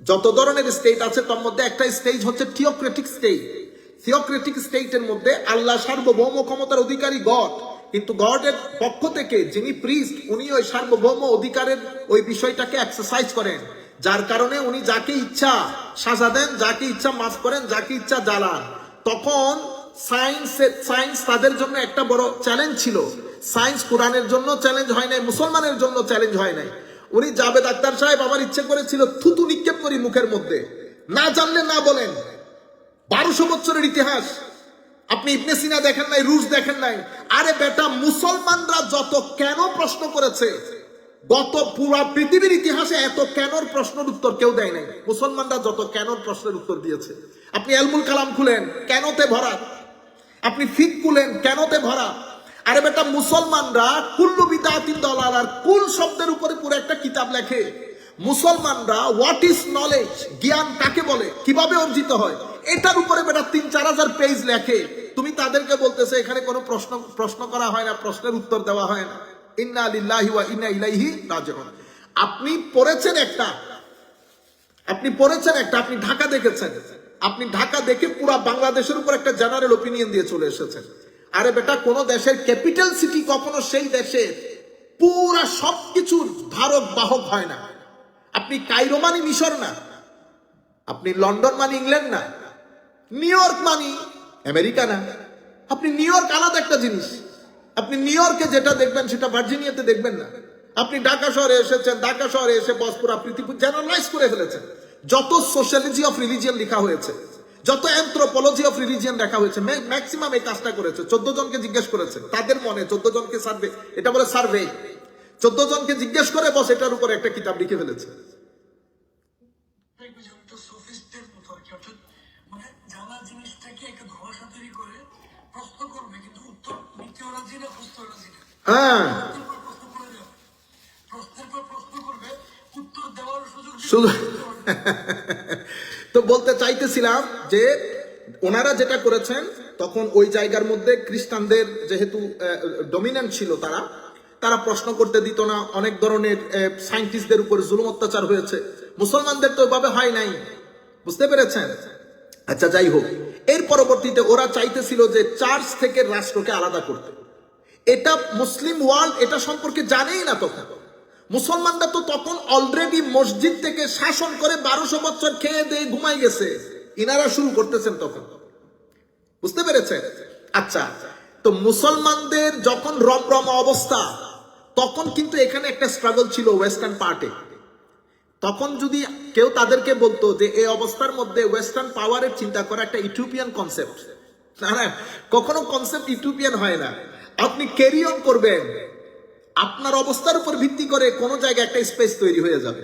যত ধরনের স্টেট আছে তার মধ্যে একটা স্টেজ হচ্ছে থিওক্রেটিক স্টেট। থিওক্রেটিক স্টেটের মধ্যে আল্লাহ সার্বভৌম ক্ষমতার অধিকারী গড, কিন্তু গডের পক্ষ থেকে যিনি প্রিস্ট উনি ওই সার্বভৌম অধিকারের ওই বিষয়টাকে এক্সারসাইজ করেন, যার কারণে উনি যাকে ইচ্ছা সাজা দেন, যাকে ইচ্ছা মাফ করেন, যাকে ইচ্ছা জ্বালান। তখন সায়েন্স তাদের জন্য একটা বড় চ্যালেঞ্জ ছিল। সায়েন্স কোরআনের জন্য চ্যালেঞ্জ হয় নাই, মুসলমানের জন্য চ্যালেঞ্জ হয় নাই। উনি জাবেদ আক্তার সাহেব আমার ইচ্ছে করেছিল থুতু নিক্ষেপ করি মুখের মধ্যে, না জানলে না বলেন। 1200 বছরের ইতিহাস, আপনি ইবনে সিনা দেখেন নাই, রুশ দেখেন নাই? আরে বেটা, মুসলমানরা যত কেন প্রশ্ন করেছে গত পুরা পৃথিবীর ইতিহাসে এত কেনর প্রশ্নের উত্তর কেউ দেয় নাই। মুসলমানরা যত কেনর প্রশ্নের উত্তর দিয়েছে। আপনি এলমুল কালাম খুলেন, কেনতে ভরা। আপনি ফিক খুলেন, কেনতে ভরা। আরে বেটা, মুসলমানরা কুল্লু বিদআতিন দালালার কুল শব্দের উপরে পুরো একটা কিতাব লেখে। মুসলমানরা হোয়াট ইজ নলেজ, জ্ঞান কাকে বলে, কিভাবে অর্জিত হয়, এটার উপরে বেটা 3-4 হাজার পেজ লেখে। তুমি তাদেরকে বলতেছে এখানে কোনো প্রশ্ন করা হয় না, প্রশ্নের উত্তর দেওয়া হয় না। ইন্না লিল্লাহি ওয়া ইন্না ইলাইহি রাজিউন। আপনি পড়েছেন একটা, আপনি ঢাকা দেখেছেন, আপনি ঢাকা দেখে পুরো বাংলাদেশের উপর একটা জেনারেল ওপিনিয়ন দিয়ে চলে এসেছেন। আরে বেটা, কোন দেশের ক্যাপিটাল সিটি কখনো সেই দেশের পুরা সবকিছুর ধারক বাহক হয় না। আপনি কায়রো মানি মিশর না, আপনি লন্ডন মানি ইংল্যান্ড না, নিউ ইয়র্ক মানি আমেরিকা না। আপনি নিউ ইয়র্ক আলাদা একটা জিনিস। আপনি নিউ ইয়র্কে যেটা দেখবেন সেটা ভার্জিনিয়াতে দেখবেন না। আপনি ঢাকা শহরে এসেছেন, ঢাকা শহরে এসে বস পুরা পৃথিবী জেনারেলাইজ করে ফেলেছেন। যত সোশ্যালজি অফ রিলিজিয়ন লেখা হয়েছে, যত অ্যানথ্রোপোলজি অফ রিলিজিয়ন দেখা হয়েছে, ম্যাক্সিমাম এই কাজটা করেছে। 14 জনকে জিজ্ঞেস করেছে, তাদের মনে 14 জনকে সার্ভে, এটা বলে সার্ভে, 14 জনকে জিজ্ঞেস করে বস এটার উপরে একটা কিতাব লিখে ফেলেছে। সোফিস্টের মতো আর কি, অর্থাৎ মানে জানা জিনিসটাকে একটা ধোঁয়াশা তৈরি করে প্রশ্ন করবে, কিন্তু উত্তর নিতেও রাজি না, বুঝতেও রাজি না। হ্যাঁ, প্রশ্ন করে যাবে, প্রশ্নের পর প্রশ্ন করবে, উত্তর দেওয়ার সুযোগ শুধু তো বলতে চাইতেছিলাম যে ওনারা যেটা করেছেন তখন ওই জায়গার মধ্যে খ্রিস্টানদের যেহেতু ডমিনেন্ট ছিল, তারা প্রশ্ন করতে দিত না। অনেক ধরনের সায়েন্টিস্টদের উপর জুলুম অত্যাচার হয়েছে। মুসলমানদের তো ওইভাবে হয় নাই, বুঝতে পেরেছেন? আচ্ছা, যাই হোক, এর পরবর্তীতে ওরা চাইতেছিল যে চার্চ থেকে রাষ্ট্রকে আলাদা করতে। এটা মুসলিম ওয়ার্ল্ড এটা সম্পর্কে জানেই না তখন। মুসলমানরা তো তখন অলরেডি মসজিদ থেকে শাসন করে 1200 বছর খেয়ে দিয়ে ঘুমাই গেছে, ইনারা শুরু করতেছেন তখন, বুঝতে পেরেছেন? আচ্ছা, তো মুসলমানদের যখন রমরমা অবস্থা, তখন কিন্তু এখানে একটা স্ট্রাগল ছিল ওয়েস্টার্ন পার্টে। তখন যদি কেউ তাদেরকে বলতো যে এই অবস্থার মধ্যে ওয়েস্টার্ন পাওয়ারের চিন্তা করা একটা ইউটোপিয়ান কনসেপ্ট, না, কখনো কনসেপ্ট ইউটোপিয়ান হয় না। আপনি ক্যারি অন করবেন, আপনার অবস্থার উপর ভিত্তি করে কোন জায়গায় একটা স্পেস তৈরি হয়ে যাবে,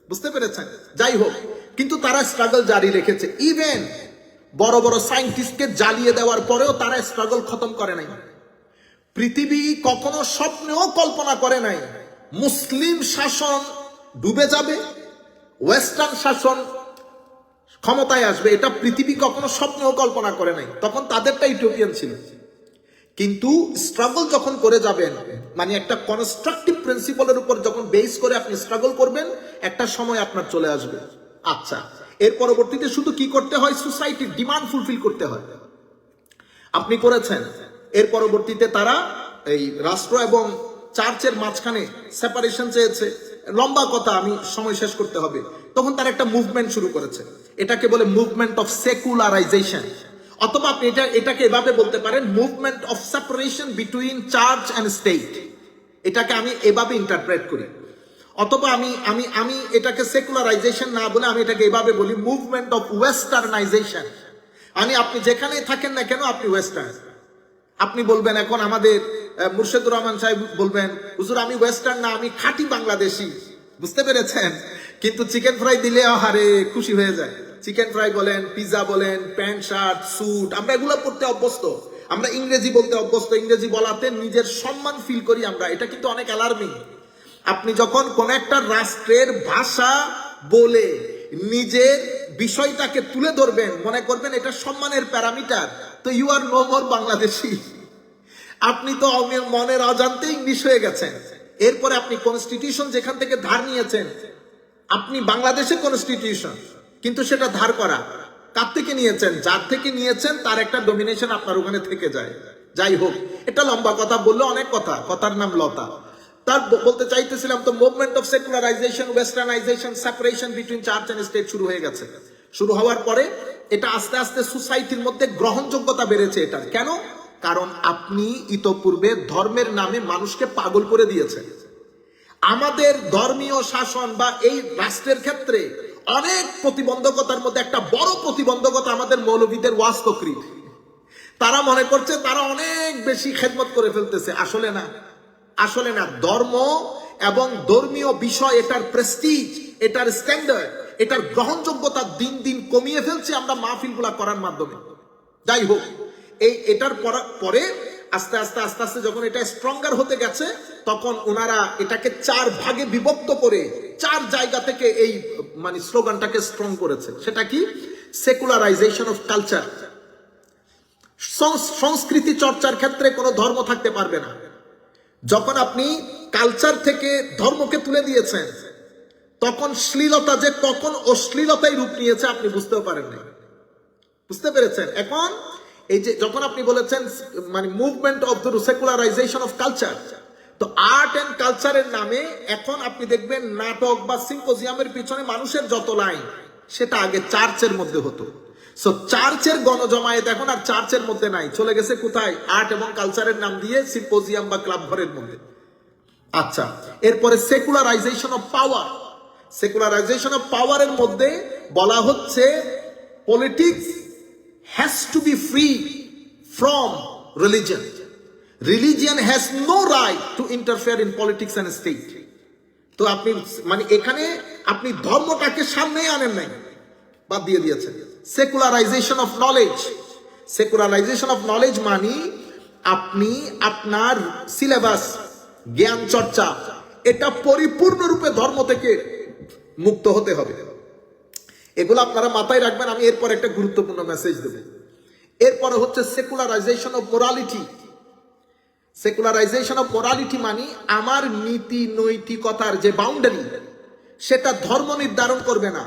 বুঝতে পেরেছেন? যাই হোক, কিন্তু তারা স্ট্রাগল জারি রেখেছে। ইভেন বড় বড় সায়েন্টিস্টকে জ্বালিয়ে দেওয়ার পরেও তারা স্ট্রাগল খতম করে নাই। পৃথিবী কখনো স্বপ্নেও কল্পনা করে নাই মুসলিম শাসন ডুবে যাবে, ওয়েস্টার্ন শাসন ক্ষমতায় আসবে। এটা পৃথিবী কখনো স্বপ্নেও কল্পনা করে নাই। তখন তাদেরটা ইউটোপিয়ান ছিল। কিন্তু স্ট্রাগল যখন করে যাবেন, মানে একটা কনস্ট্রাকটিভ প্রিন্সিপালের উপর যখন বেস করে আপনি স্ট্রাগল করবেন, একটা সময় আপনার চলে আসবে। আচ্ছা, এর পরবর্তীতে শুধু কি করতে হয়? সোসাইটির ডিমান্ড ফুলফিল করতে হয়। আপনি করেছেন। এর পরবর্তীতে তারা এই রাষ্ট্র এবং চার্চের মাঝখানে সেপারেশন চেয়েছে। লম্বা কথা, আমি সময় শেষ করতে হবে। তখন তারা একটা মুভমেন্ট শুরু করেছে, এটাকে বলে মুভমেন্ট অফ সেকুলারাইজেশন, অথবা আপনি এটাকে এভাবে বলতে পারেন movement of separation between church and state. এটাকে আমি এভাবে ইন্টারপ্রেট করি। অথবা আমি এটাকে সেকুলারাইজেশন না বলে আমি এটাকে এভাবে বলি মুভমেন্ট অফ ওয়েস্টার্নাইজেশন। আপনি যেখানেই থাকেন না কেন আপনি ওয়েস্টার্ন। আপনি বলবেন, এখন আমাদের মুর্শেদুর রহমান সাহেব বলবেন, হুজুর আমি ওয়েস্টার্ন না, আমি খাঁটি বাংলাদেশি, বুঝতে পেরেছেন? কিন্তু চিকেন ফ্রাই দিলে হারে খুশি হয়ে যায়। চিকেন ফ্রাই বলেন, পিজা বলেন, প্যান্ট শার্ট স্যুট, আমরা এগুলো পড়তে অভ্যস্ত। আমরা ইংরেজি বলতে অভ্যস্ত, ইংরেজি বলাতে নিজের সম্মান ফিল করি আমরা, এটা কিন্তু অনেক অ্যালার্মিং। আপনি যখন কোন একটা রাষ্ট্রের ভাষা বলে নিজের বিষয়টাকে তুলে ধরবেন, মনে করবেন এটা সম্মানের প্যারামিটার, তো you are no more Bangladeshi. আপনি তো মনের অজান্তে ইংলিশ হয়ে গেছেন। এরপরে আপনি কনস্টিটিউশন যেখান থেকে ধার নিয়েছেন, আপনি বাংলাদেশের কনস্টিটিউশন, কিন্তু সেটা ধার করা, কার থেকে নিয়েছেন? যার থেকে নিয়েছেন তার একটা ডোমিনেশন আপনার ওখানে থেকে যায়। যাই হোক, এটা লম্বা কথা, বললে অনেক কথা, কথার নাম লতা। তার বলতে চাইতেছিলাম, তো movement of secularisation, westernisation, separation between church and state শুরু হয়ে গেছে। শুরু হওয়ার পরে এটা আস্তে আস্তে সোসাইটির মধ্যে গ্রহণযোগ্যতা বেড়েছে। এটা কেন? কারণ আপনি ইতোপূর্বে ধর্মের নামে মানুষকে পাগল করে দিয়েছেন। আমাদের ধর্মীয় শাসন বা এই রাষ্ট্রের ক্ষেত্রে অনেক প্রতিবন্ধকতার মধ্যে একটা বড় প্রতিবন্ধকতা আমাদের মৌলবীদের ওয়াজ তকরির। তারা মনে করছে তারা অনেক বেশি খেদমত করে ফেলতেছে, আসলে না, আসলে না। ধর্ম এবং ধর্মীয় বিষয়, এটার প্রেস্টিজ, এটার স্ট্যান্ডার্ড, এটার গ্রহণযোগ্যতা দিন দিন কমিয়ে ফেলছে আমরা মাহফিলগুলা করার মাধ্যমে। যাই হোক, এটার পরে আস্তে আস্তে আস্তে আস্তে যখন এটা স্ট্রঙ্গার হতে গেছে, তখন ওনারা এটাকে 4 ভাগে বিভক্ত করে 4 জায়গা থেকে এই মানে স্লোগানটাকে স্ট্রং করেছে। সেটা কি? Secularisation of culture. সংস্কৃতি চর্চার ক্ষেত্রে কোনো ধর্ম থাকতে পারবে না। যখন আপনি কালচার থেকে ধর্মকে তুলে দিয়েছেন, তখন শ্লীলতা যে কখন অশ্লীলতায় রূপ নিয়েছে আপনি বুঝতেও পারেন না। বুঝতে পেরেছেন? এখন এই যে যখন আপনি বলেছেন মানে movement of the secularisation of culture, তো আর্ট এন্ড কালচারের নামে এখন আপনি দেখবেন নাটক বা সিম্পোজিয়ামের পিছনে মানুষের যত লাইন, সেটা আগে চার্চের মধ্যে হতো। সো চার্চের গণজমায়েত এখন আর চার্চের মধ্যে নাই, চলে গেছে কোথায়? আর্ট এবং কালচারের নাম দিয়ে সিম্পোজিয়াম বা ক্লাব ঘরের মধ্যে। আচ্ছা, এরপরে secularisation of power. Secularisation of পাওয়ারের মধ্যে বলা হচ্ছে politics has to be free from religion. Religion has no right to interfere in politics and state. তো আপনি মানে এখানে আপনি ধর্মটাকে সামনে আনেন নাই, বাদ দিয়ে দিয়েছেন। Secularisation of knowledge. Secularisation of knowledge মানে আপনি আপনার সিলেবাস, জ্ঞান চর্চা, এটা পরিপূর্ণরূপে ধর্ম থেকে মুক্ত হতে হবে। এগুলো আপনারা মাথায় রাখবেন। আমি এরপর একটা গুরুত্বপূর্ণ মেসেজ দেব। এরপরে হচ্ছে secularisation of morality. Secularisation of morality মানে আমার নীতি নৈতিকতার যে বাউন্ডারি, সেটা ধর্ম নির্ধারণ করবে না,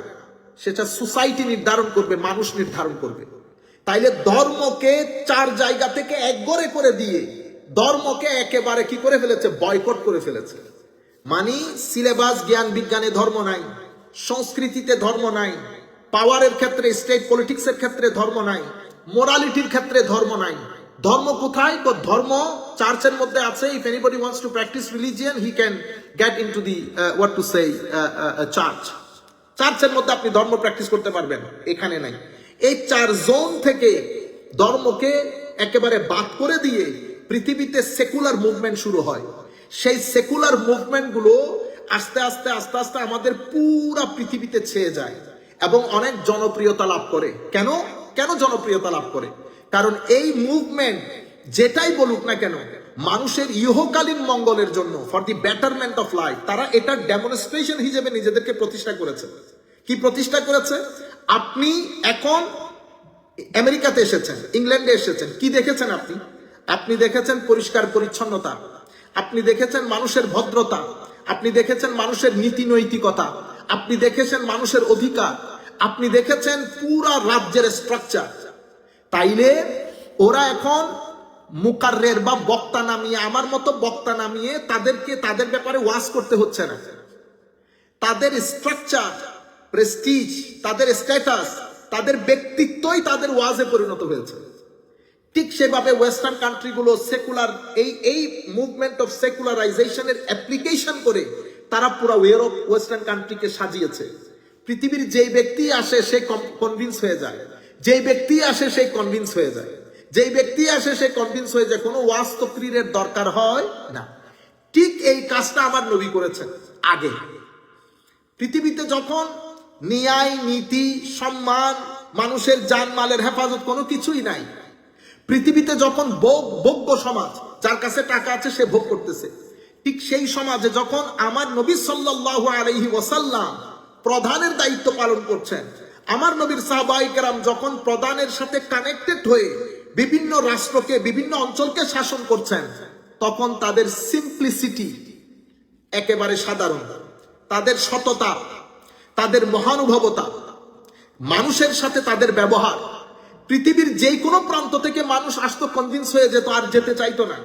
সেটা সোসাইটি নির্ধারণ করবে, মানুষ নির্ধারণ করবে। তাইলে ধর্মকে 4 জায়গা থেকে একগরে করে দিয়ে ধর্মকে একেবারে কি করে ফেলেছে? বয়কট করে ফেলেছে। মানে সিলেবাস, জ্ঞান বিজ্ঞানে ধর্ম নাই, সংস্কৃতিতে ধর্ম নাই, পাওয়ারের ক্ষেত্রে, স্টেট পলিটিক্সের ক্ষেত্রে ধর্ম নাই, মোরালিটির ক্ষেত্রে ধর্ম নাই। ধর্ম কোথায়? তো ধর্ম চার্চের মধ্যে আছে। If anybody wants to practice religion, he can get into the what to say church. চার্চের মধ্যে আপনি ধর্ম প্র্যাকটিস করতে পারবেন, এখানে নাই। এই 4 জোন থেকে ধর্মকে একেবারে বাদ করে দিয়ে পৃথিবীতে সেকুলার মুভমেন্ট শুরু হয়। সেই সেকুলার মুভমেন্ট গুলো আস্তে আস্তে আস্তে আস্তে আমাদের পুরা পৃথিবীতে ছেয়ে যায় এবং অনেক জনপ্রিয়তা লাভ করে। কেন কেন জনপ্রিয়তা লাভ করে? কারণ এই মুভমেন্ট যেটাই বলুক না কেন, মানুষের ইহকালীন মঙ্গলের জন্য, for the betterment of life, তারা এটার ডেমনস্ট্রেশন হিসেবে নিজেদেরকে প্রতিষ্ঠা করেছে। কি প্রতিষ্ঠা করেছে? আপনি এখন আমেরিকাতে এসেছেন, ইংল্যান্ডে এসেছেন, কি দেখেছেন আপনি? আপনি দেখেছেন পরিষ্কার পরিচ্ছন্নতা, আপনি দেখেছেন মানুষের ভদ্রতা, আপনি দেখেছেন মানুষের নীতি নৈতিকতা, আপনি দেখেছেন মানুষের অধিকার, আপনি দেখেছেন পুরা রাজ্যের স্ট্রাকচার। তাইলে ওরা এখন মুকাররের বা বক্তা নামিয়ে, আমার মতো বক্তা নামিয়ে তাদেরকে তাদের ব্যাপারে ওয়াজ করতে হচ্ছে না। তাদের স্ট্রাকচার, প্রেস্টিজ, তাদের স্ট্যাটাস, তাদের ব্যক্তিত্বই তাদের ওয়াজে পরিণত হয়েছে। ঠিক সেভাবে ওয়েস্টার্ন কান্ট্রিগুলো সেকুলার এই মুভমেন্ট অফ সেকুলারাইজেশনের অ্যাপ্লিকেশন করে তারা পুরো ইউরোপ ওয়েস্টার্ন কান্ট্রিকে সাজিয়েছে। পৃথিবীর যেই ব্যক্তি আসে সে কনভিন্স হয়ে যায়, যেই ব্যক্তি আসে সেই কনভিন্স হয়ে যায়, যেই ব্যক্তি আসে সে কনভিন্স হয়ে যায়, কোনো ওয়াজ তকরিরের দরকার হয় না। ঠিক এই কাজটা আমার নবী করেছেন আগে। পৃথিবীতে যখন ন্যায়, নীতি, সম্মান, মানুষের জানমালের হেফাজত কোনো কিছুই নাই, পৃথিবীতে যখন ভোগ্য সমাজ, যার কাছে টাকা আছে সে ভোগ করতেছে, ঠিক সেই সমাজে যখন আমার নবী সাল্লাল্লাহু আলাইহি ওয়াসাল্লাম প্রধানের দায়িত্ব পালন করছেন, আমার নবীর সাহাবায়ে কেরাম যখন প্রধানের সাথে কানেক্টেড হয়ে বিভিন্ন রাষ্ট্রকে, বিভিন্ন অঞ্চলকে শাসন করছেন, তখন তাদের সিম্পলিসিটি একেবারে সাধারণ, তাদের সততা, তাদের মহানুভবতা, মানুষের সাথে তাদের ব্যবহার, পৃথিবীর যে কোনো প্রান্ত থেকে মানুষ আসতো, কনভিন্স হয়ে যেত, আর যেতে চাইতো না।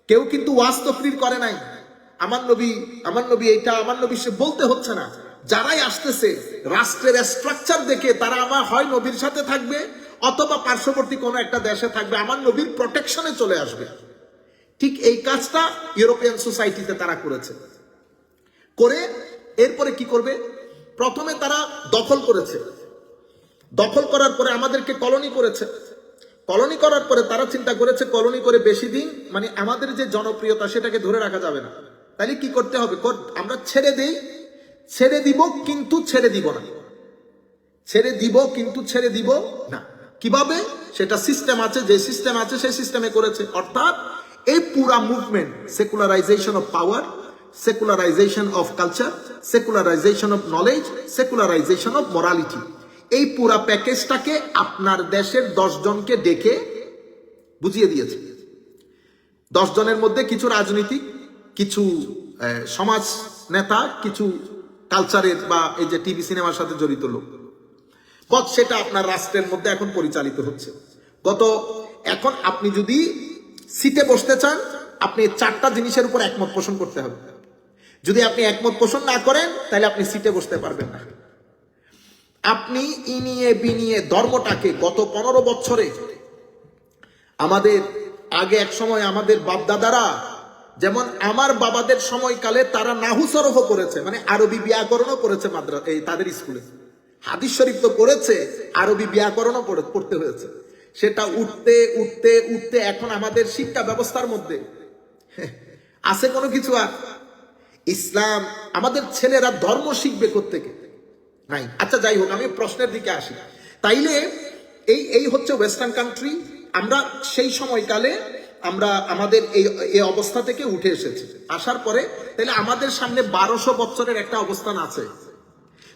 কেউ কিন্তু ওয়াজ তকরির করে নাই, আমার নবী এটা, আমার নবী সে বলতে হচ্ছে না। যারাই আসতেছে রাষ্ট্রের স্ট্রাকচার দেখে তারা আমার হয় নবীর সাথে থাকবে অথবা পার্শ্ববর্তী কোনো একটা দেশে থাকবে, আমার নবীর প্রোটেকশনে চলে আসবে। ঠিক এই কাজটা ইউরোপিয়ান সোসাইটিতে তারা করেছে। করে এরপরে কি করবে? প্রথমে তারা দখল করেছে, দখল করার পরে আমাদেরকে কলোনি করেছে। কলোনি করার পরে তারা চিন্তা করেছে কলোনি করে বেশি দিন মানে আমাদের যে জনপ্রিয়তা সেটাকে ধরে রাখা যাবে না, তাহলে কি করতে হবে? আমরা ছেড়ে দিব কিন্তু ছেড়ে দিব না, ছেড়ে দিব কিন্তু ছেড়ে দিব না। কিভাবে? সেটা সিস্টেম আছে, যে সিস্টেম আছে সেই সিস্টেমে করেছে। অর্থাৎ এই পুরা movement, secularisation of power, secularisation of culture, secularisation of knowledge, secularisation of morality, এই পুরা প্যাকেজটাকে আপনার দেশের 10 জনকে ডেকে বুঝিয়ে দিয়েছে। 10 জনের মধ্যে কিছু রাজনীতিক, কিছু সমাজ নেতা, কিছু কালচারের বা এই যে টিভি সিনেমার সাথে জড়িত লোক, সেটা আপনার রাষ্ট্রের মধ্যে এখন পরিচালিত হচ্ছে। এখন আপনি যদি সিটে বসতে চান, আপনি 4টা জিনিসের উপর একমত পোষণ করতে হবে। যদি আপনি একমত পোষণ না করেন তাহলে আপনি সিটে বসতে পারবেন না। আপনি ইনিয়ে বিনিয়ে ধর্মটাকে গত 15 বছরে আমাদের আগে এক সময় আমাদের বাপদাদারা, যেমন আমার বাবাদের সময়কালে তারা নাহু সরফ করেছে, মানে আরবি ব্যাকরণও করেছে এই তাদের স্কুলে, হাদিস শরীফ তো করেছে, আরবি ব্যাকরণও পড়তে হয়েছে। সেটা উঠতে উঠতে উঠতে এখন আমাদের শিক্ষা ব্যবস্থার মধ্যে আছে কোনো কিছু আর ইসলাম, আমাদের ছেলেরা ধর্ম শিখবে কোত্থেকে? নাই। আচ্ছা যাই হোক, আমি প্রশ্নের দিকে আসি। তাইলে এই হচ্ছে ওয়েস্টার্ন কান্ট্রি। আমরা সেই সময়কালে আমরা আমাদের এই অবস্থা থেকে উঠে এসেছি। আসার পরে তাহলে আমাদের সামনে 1200 বছরের একটা অবস্থান আছে।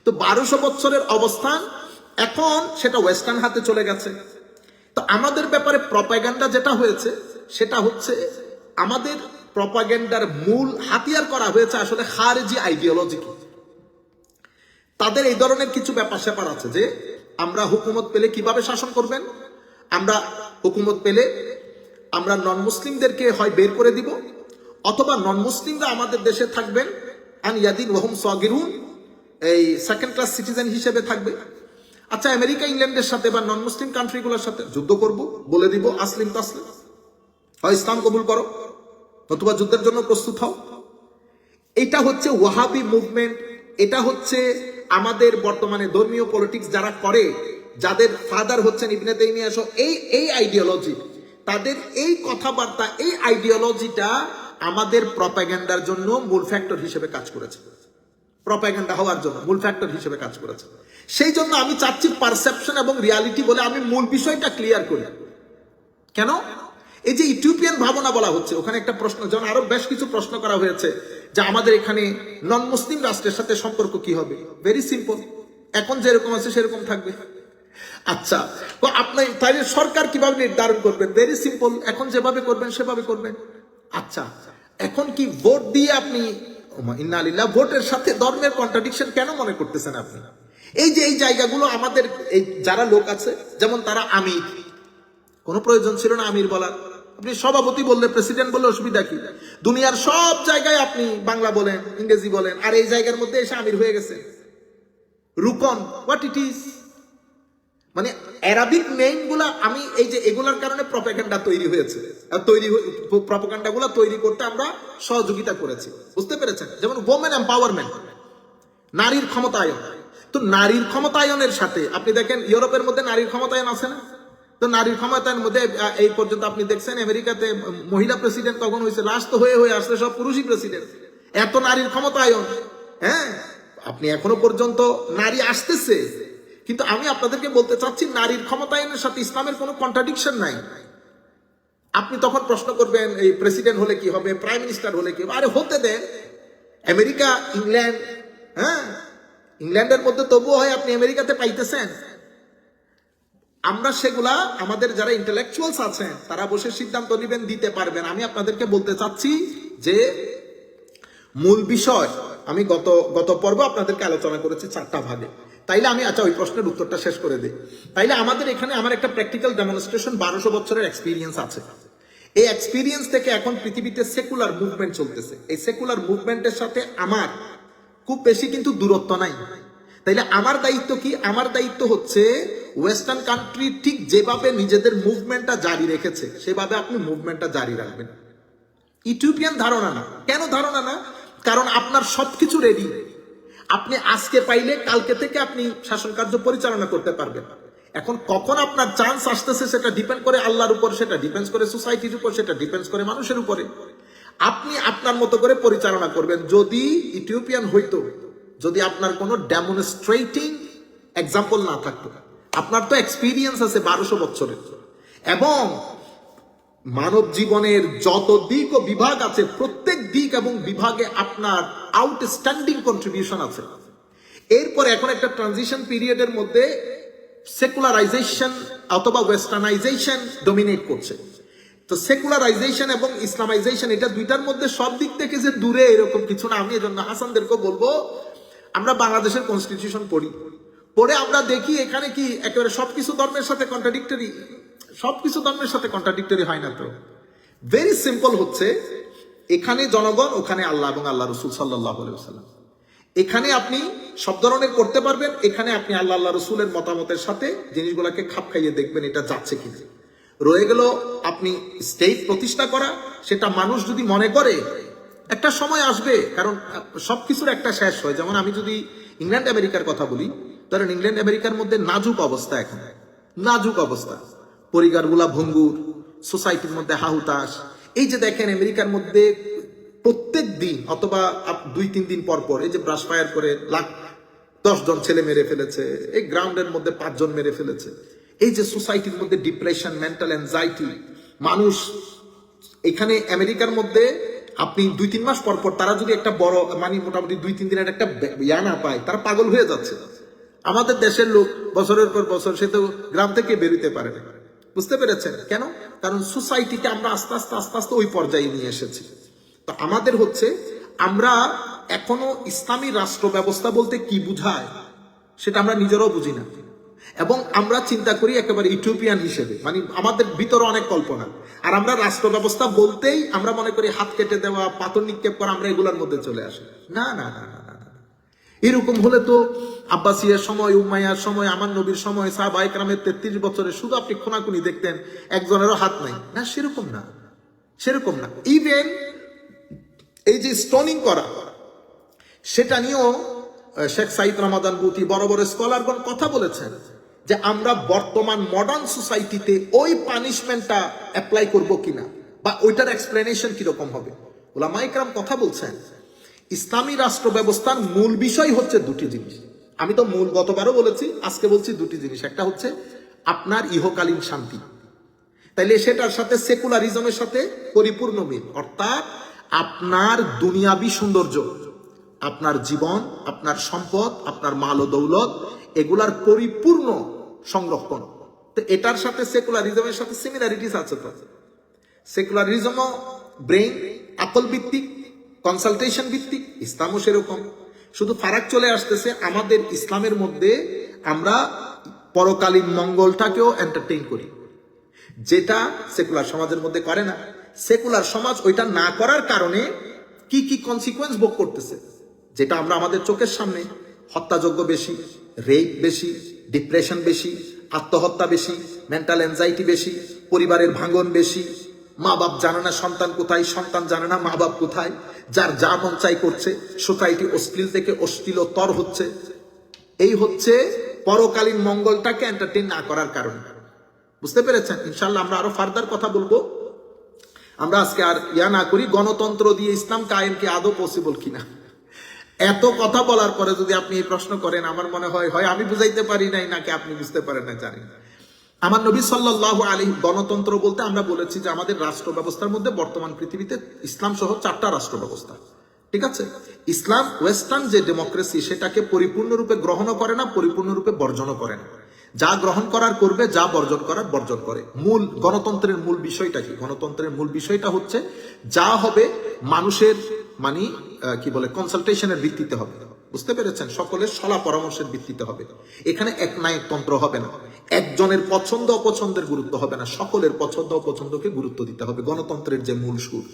তো 1200 বছরের অবস্থান এখন সেটা ওয়েস্টার্ন হাতে চলে গেছে। তো আমাদের ব্যাপারে প্রপাগান্ডা যেটা হয়েছে সেটা হচ্ছে আমাদের প্রপাগান্ডার মূল হাতিয়ার করা হয়েছে আসলে খারেজি আইডিওলজিকে। তাদের এই ধরনের কিছু ব্যাপার স্যাপার আছে যে আমরা হুকুমত পেলে কিভাবে শাসন করবেন, আমরা হুকুমত পেলে আমরা নন মুসলিমদেরকে হয় বের করে দিব অথবা নন মুসলিমরা আমাদের দেশে থাকবেন, আন ইয়াদিন ওয়াহুম সাগিরুন, এই সেকেন্ড ক্লাস সিটিজেন হিসেবে থাকবে। আচ্ছা, আমেরিকা ইংল্যান্ডের সাথে বা নন মুসলিম কান্ট্রিগুলোর সাথে যুদ্ধ করব, বলে দিব আসলিম তাসলিম, হয় ইসলাম কবুল করো অথবা যুদ্ধের জন্য প্রস্তুত হও। এটা হচ্ছে ওয়াহাবি মুভমেন্ট। এটা হচ্ছে আমাদের বর্তমানে ধর্মীয় পলিটিক্স যারা করে, যাদের ফাদার হচ্ছেন ইবনে তাইমিয়া, এই আইডিওলজি, তাদের এই কথাবার্তা, এই আইডিওলজিটা আমাদের প্রপাগান্ডার জন্য মূল ফ্যাক্টর হিসেবে কাজ করেছে, প্রপাগান্ডা হওয়ার জন্য মূল ফ্যাক্টর হিসেবে কাজ করেছে। সেই জন্য আমি চাচ্ছি পারসেপশন এবং রিয়ালিটি বলে আমি মূল বিষয়টা ক্লিয়ার করি। কেন? এই যে ইথিওপিয়ান ভাবনা বলা হচ্ছে, ওখানে একটা প্রশ্ন, যেমন আরো বেশ কিছু প্রশ্ন করা হয়েছে যে আমাদের এখানে নন মুসলিম রাষ্ট্রের সাথে সম্পর্ক কি হবে। ভেরি সিম্পল, এখন যেরকম আছে সেরকম থাকবে। আচ্ছা, তো আপনি তাহলে সরকার কিভাবে নির্ধারণ করবেন? ভেরি সিম্পল, এখন যেভাবে করবেন সেভাবে করবেন। আচ্ছা, এখন কি ভোট দিয়ে আপনি ইন্নালিল্লাহ, ভোটের সাথে ধর্মের কন্ট্রাডিকশন কেন মনে করতেছেন আপনি? এই যে এই জায়গাগুলো আমাদের এই যারা লোক আছে, যেমন তারা আমির, কোনো প্রয়োজন ছিল না আমির বলার। আপনি সভাপতি বললে, প্রেসিডেন্ট বললে অসুবিধা কি? দুনিয়ার সব জায়গায় আপনি বাংলা বলেন, ইংরেজি বলেন, আর এই জায়গার মধ্যে এসে আমির হয়ে গেছে। রুকন, হোয়াট ইট ইজ, মানে অ্যারাবিক নেম গুলা, আমি এই যে এগুলার কারণে প্রপাগান্ডা তৈরি হয়েছে, প্রপাগান্ডা গুলা তৈরি করতে আমরা সহযোগিতা করেছি, বুঝতে পেরেছেন? যেমন ওমেন এম্পাওয়ারমেন্ট, নারীর ক্ষমতায়ন। তো নারীর ক্ষমতায়নের সাথে আপনি দেখেন ইউরোপের মধ্যে নারীর ক্ষমতায়ন আছে না? তো নারীর ক্ষমতায়নের মধ্যে এই পর্যন্ত আপনি দেখছেন আমেরিকাতে মহিলা প্রেসিডেন্ট কখন হয়েছে? রাষ্ট্র হয়ে আসলে সব পুরুষই প্রেসিডেন্ট। এত নারীর ক্ষমতায়ন, হ্যাঁ, আপনি এখনো পর্যন্ত নারী আসতেছে, কিন্তু আমি আপনাদেরকে বলতে চাচ্ছি নারীর ক্ষমতায়নের সাথে ইসলামের কোনো কন্ট্রাডিকশন নাই। আপনি তখন প্রশ্ন করবেন এই প্রেসিডেন্ট হলে কি হবে, প্রাইম মিনিস্টার হলে কি হবে? আরে হতে দেন। আমেরিকা, ইংল্যান্ড, হ্যাঁ, ইংল্যান্ডের মধ্যে তবুও হয় আপনি আমেরিকাতে পাইতেছেন। আমরা সেগুলা আমাদের যারা ইন্টেলেকচুয়ালস আছেন তারা বসে সিদ্ধান্ত নেবেন, দিতে পারবেন। আমি আপনাদেরকে বলতে চাচ্ছি যে মূল বিষয় আমি গত পর্ব আপনাদেরকে আলোচনা করেছি 4টা ভাগে। তাইলে আমি আচ্ছা ওই প্রশ্নের উত্তরটা শেষ করে দিই। তাইলে আমাদের এখানে আমার একটা প্র্যাকটিক্যাল ডেমনস্ট্রেশন 1200 বছরের এক্সপিরিয়েন্স আছে। এই এক্সপিরিয়েন্স থেকে এখন পৃথিবীতে সেকুলার মুভমেন্ট চলতেছে। এই সেকুলার মুভমেন্টের সাথে আমার খুব বেশি কিন্তু দূরত্ব নাই। তাইলে আমার দায়িত্ব কি? আমার দায়িত্ব হচ্ছে ওয়েস্টার্ন কান্ট্রি ঠিক যেভাবে নিজেদের মুভমেন্টটা জারি রেখেছে সেভাবে আপনি মুভমেন্টটা জারি রাখবেন। ইথিওপিয়ান ধারণা না। কেন ধারণা না? কারণ আপনার সবকিছু রেডি। আপনি আজকে পাইলে কালকে থেকে আপনি শাসন কার্য পরিচালনা করতে পারবেন। এখন কখন আপনার চান্স আসতেছে সেটা ডিপেন্ড করে আল্লাহর উপর, সেটা ডিপেন্ডস করে সোসাইটির উপর, সেটা ডিপেন্ডস করে মানুষের উপরে। আপনি আপনার মতো করে পরিচালনা করবেন। যদি ইথিওপিয়ান হইতো, যদি আপনার কোনো ডেমনস্ট্রেটিং এক্সাম্পল না থাকতো, আপনার তো এক্সপিরিয়েন্স আছে 1200 বছরের, এবং মানব জীবনের যত দিক ও বিভাগ আছে প্রত্যেক দিক এবং বিভাগে আপনার আউটস্ট্যান্ডিং কন্ট্রিবিউশন আছে। এরপরে এখন একটা ট্রানজিশন পিরিয়ডের মধ্যে সেকুলারাইজেশন অথবা ওয়েস্টার্নাইজেশন ডমিনেট করছে। তো সেকুলারাইজেশন এবং ইসলামাইজেশন এটা দুইটার মধ্যে সব দিক থেকে যে দূরে এরকম কিছু না। আমি এজন্য হাসানদেরকে বলবো, আমরা বাংলাদেশের কনস্টিটিউশন পড়ে আমরা দেখি এখানে কি একেবারে সবকিছু ধর্মের সাথে কন্ট্রাডিক্টরি। সবকিছু ধর্মের সাথে কন্ট্রাডিক্টরি হয় না তো। ভেরি সিম্পল হচ্ছে, এখানে জনগণ, ওখানে আল্লাহ এবং আল্লাহ রসুল সাল্লাল্লাহু আলাইহি ওয়াসাল্লাম। এখানে আপনি সব ধরনের করতে পারবেন, এখানে আপনি আল্লাহ রসুলের মতামতের সাথে জিনিসগুলোকে খাপ খাইয়ে দেখবেন এটা যাচ্ছে কিনা। রয়ে গেল আপনি স্টেট প্রতিষ্ঠা করা, সেটা মানুষ যদি মনে করে একটা সময় আসবে, কারণ সবকিছুর একটা শেষ হয়। যেমন আমি যদি ইংল্যান্ড আমেরিকার কথা বলি, ধরেন ইংল্যান্ড আমেরিকার মধ্যে নাজুক অবস্থা, এখন নাজুক অবস্থা, পরিবারগুলা ভঙ্গুর, সোসাইটির মধ্যে হাহুতাস। এই যে দেখেন আমেরিকার মধ্যে প্রত্যেক দিন অথবা 2-3 দিন পর পর এই যে ব্রাশ ফায়ার করে 10 জন ছেলে মেরে ফেলেছে, এই গ্রাউন্ডের মধ্যে 5 জন মেরে ফেলেছে। এই যে সোসাইটির মধ্যে ডিপ্রেশন, মেন্টাল অ্যাংজাইটি, মানুষ এখানে আমেরিকার মধ্যে আপনি 2-3 মাস পর পর তারা যদি একটা বড় মানে মোটামুটি 2-3 দিনের একটা ইয়া না পায়, তারা পাগল হয়ে যাচ্ছে। আমাদের দেশের লোক বছরের পর বছর সে তো গ্রাম থেকে বেরোতে পারে না। বুঝতে পেরেছেন কেন? কারণ সোসাইটিকে আমরা আস্তে আস্তে ওই পর্যায়ে নিয়ে এসেছি। তো আমাদের হচ্ছে, আমরা এখনো ইসলামী রাষ্ট্র ব্যবস্থা বলতে কি বুঝায় সেটা আমরা নিজেরাও বুঝি না, এবং আমরা চিন্তা করি একেবারে ইথিওপিয়ান হিসেবে, মানে আমাদের ভিতরে অনেক কল্পনা। আর আমরা রাষ্ট্র ব্যবস্থা বলতেই আমরা মনে করি হাত কেটে দেওয়া, পাথর নিক্ষেপ করা, আমরা এগুলোর মধ্যে চলে আসি। না না না না না, এরকম হলে তো আব্বাসিয়ার সময়, উম্মাইয়ার সময়, আমার নবীর সময়, সাহাবা ইকরামের 33 বছরে শুধু আপনি খুনাখুনি দেখতেন, একজনেরও হাত নাই। না, সেরকম না, সেরকম না। ইভেন এই যে স্টোনিং করা, সেটা নিয়েও শেখ সাইদ রমাদান বুতি, বড় বড় স্কলারগণ কথা বলেছেন যে আমরা বর্তমান মডার্ন সোসাইটিতে ওই পানিশমেন্টটা অ্যাপ্লাই করব কিনা, বা ওইটার এক্সপ্লেনেশন কিরকম হবে। উলামা ইকরাম কথা বলছেন, ইসলামী রাষ্ট্র ব্যবস্থার মূল বিষয় হচ্ছে 2টি জিনিস। আমি তো মূল গতবারও বলেছি, আজকে বলছি 2টি জিনিস। একটা হচ্ছে আপনার ইহকালীন শান্তি, তাইলে সেটার সাথে সেকুলারিজমের সাথে পরিপূর্ণ মিল, অর্থাৎ আপনার দুনিয়াবি সৌন্দর্য, আপনার জীবন, আপনার সম্পদ, আপনার মাল ও দৌলত, এগুলার পরিপূর্ণ সংরক্ষণ। তো এটার সাথে সেকুলারিজমের সাথে সিমিলারিটিস আছে। তো সেকুলারিজমও ব্রেইন, আকল ভিত্তিক, কনসালটেশন ভিত্তিক, ইসলামও সেরকম। শুধু ফারাক চলে আসতেছে আমাদের ইসলামের মধ্যে, আমরা পরকালীন মঙ্গলটাকেও এন্টারটেইন করি, যেটা সেকুলার সমাজের মধ্যে করে না। সেকুলার সমাজ ওইটা না করার কারণে কি কি কনসিকুয়েন্স ভোগ করতেছে, যেটা আমরা আমাদের চোখের সামনে, হত্যাযজ্ঞ বেশি, রেপ বেশি, ডিপ্রেশন বেশি, আত্মহত্যা বেশি, মেন্টাল অ্যাংজাইটি বেশি, পরিবারের ভাঙন বেশি, মা বাপ জানে না সন্তান কোথায়, সন্তান জানে না মা বাপ কোথায়, যার যা মন চাই করছে, সোসাইটি অশ্লীল থেকে অশ্লীলতর হচ্ছে। এই হচ্ছে পরকালীন মঙ্গলটাকে এন্টারটেইন না করার কারণে। বুঝতে পেরেছেন? ইনশাল্লাহ আমরা আরো ফার্দার কথা বলবো। আমরা আজকে আর ইয়া না করি, গণতন্ত্র দিয়ে ইসলাম কায়েম কি আদৌ পসিবল কিনা। এত কথা বলার পরে যদি আপনি এই প্রশ্ন করেন, আমার মনে হয় হয় আমি বুঝাইতে পারি নাই নাকি আপনি বুঝতে পারেন না, জানি না। আমার নবী সাল্লাল্লাহু আলাইহি, গণতন্ত্র বলতে আমরা বলেছি যে আমাদের রাষ্ট্র ব্যবস্থার মধ্যে বর্তমান পৃথিবীতে ইসলাম সহ 4টা রাষ্ট্র ব্যবস্থা, ঠিক আছে। ইসলাম ওয়েস্টার্ন যে ডেমোক্রেসি, সেটাকে পরিপূর্ণরূপে গ্রহণও করে না, পরিপূর্ণরূপে বর্জনও করে না। যা গ্রহণ করার করবে, যা বর্জন করার বর্জন করে। মূল গণতন্ত্রের মূল বিষয়টা কি? গণতন্ত্রের মূল বিষয়টা হচ্ছে যা হবে মানুষের মানে কি বলে কনসালটেশনের ভিত্তিতে হবে, বুঝতে পেরেছেন? সকলের সলা পরামর্শের ভিত্তিতে হবে। এখানে একনায়কতন্ত্র হবে না, একজনের পছন্দ অপছন্দের গুরুত্ব হবে না, সকলের পছন্দ অপছন্দকে গুরুত্ব দিতে হবে। গণতন্ত্রের যে মূল সুর।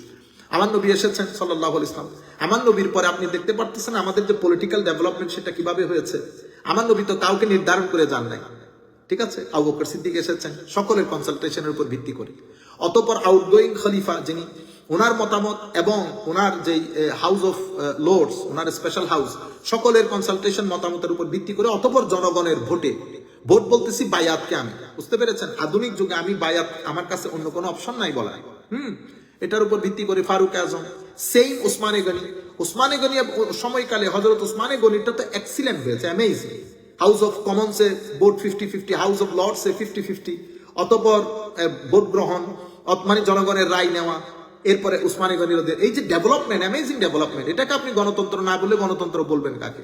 আমার নবী এসেছেন সাল্লাল্লাহু আলাইহি ওয়াসাল্লাম, আমার নবীর পরে আপনি দেখতে পারতেছেন আমাদের যে পলিটিক্যাল ডেভেলপমেন্ট সেটা কিভাবে হয়েছে। আমার নবী তো কাউকে নির্ধারণ করে যান নাই, ঠিক আছে। আবু বকর সিদ্দিক এসেছেন সকলের কনসালটেশনের উপর ভিত্তি করে। অতঃপর আউটগোয়িং খলিফা যিনি, ওনার মতামত এবং ওনার যে হাউস অফ লর্ডস, ওনার স্পেশাল হাউস, সকলের কনসালটেশন মতামতের উপর ভিত্তি করে। অতঃপর জনগণের ভোটে, ভোট বলতেছি বায়াতকে, আমি বুঝতে পেরেছেন? আধুনিক যুগে আমি বায়াত, আমার কাছে অন্য কোনো অপশন নাই বলার। এটার উপর ভিত্তি করে ফারুক আজম, সেইম ওসমানে গনি। ওসমানে গনি সময়কালে হযরত ওসমানে গনিটা তো এক্সিলেন্ট হয়েছে, অ্যামেজিং। হাউস অফ কমন্সে ভোট 50-50, হাউস অফ লর্ডসে 50-50। অতঃপর ভোট গ্রহণ মানে জনগণের রায় নেওয়া, এরপরে উসমানী গনির এই যে ডেভেলপমেন্ট, অ্যামেজিং ডেভেলপমেন্ট, এটাকে আপনি গণতন্ত্র না বলে গণতন্ত্র বলবেন কাকে?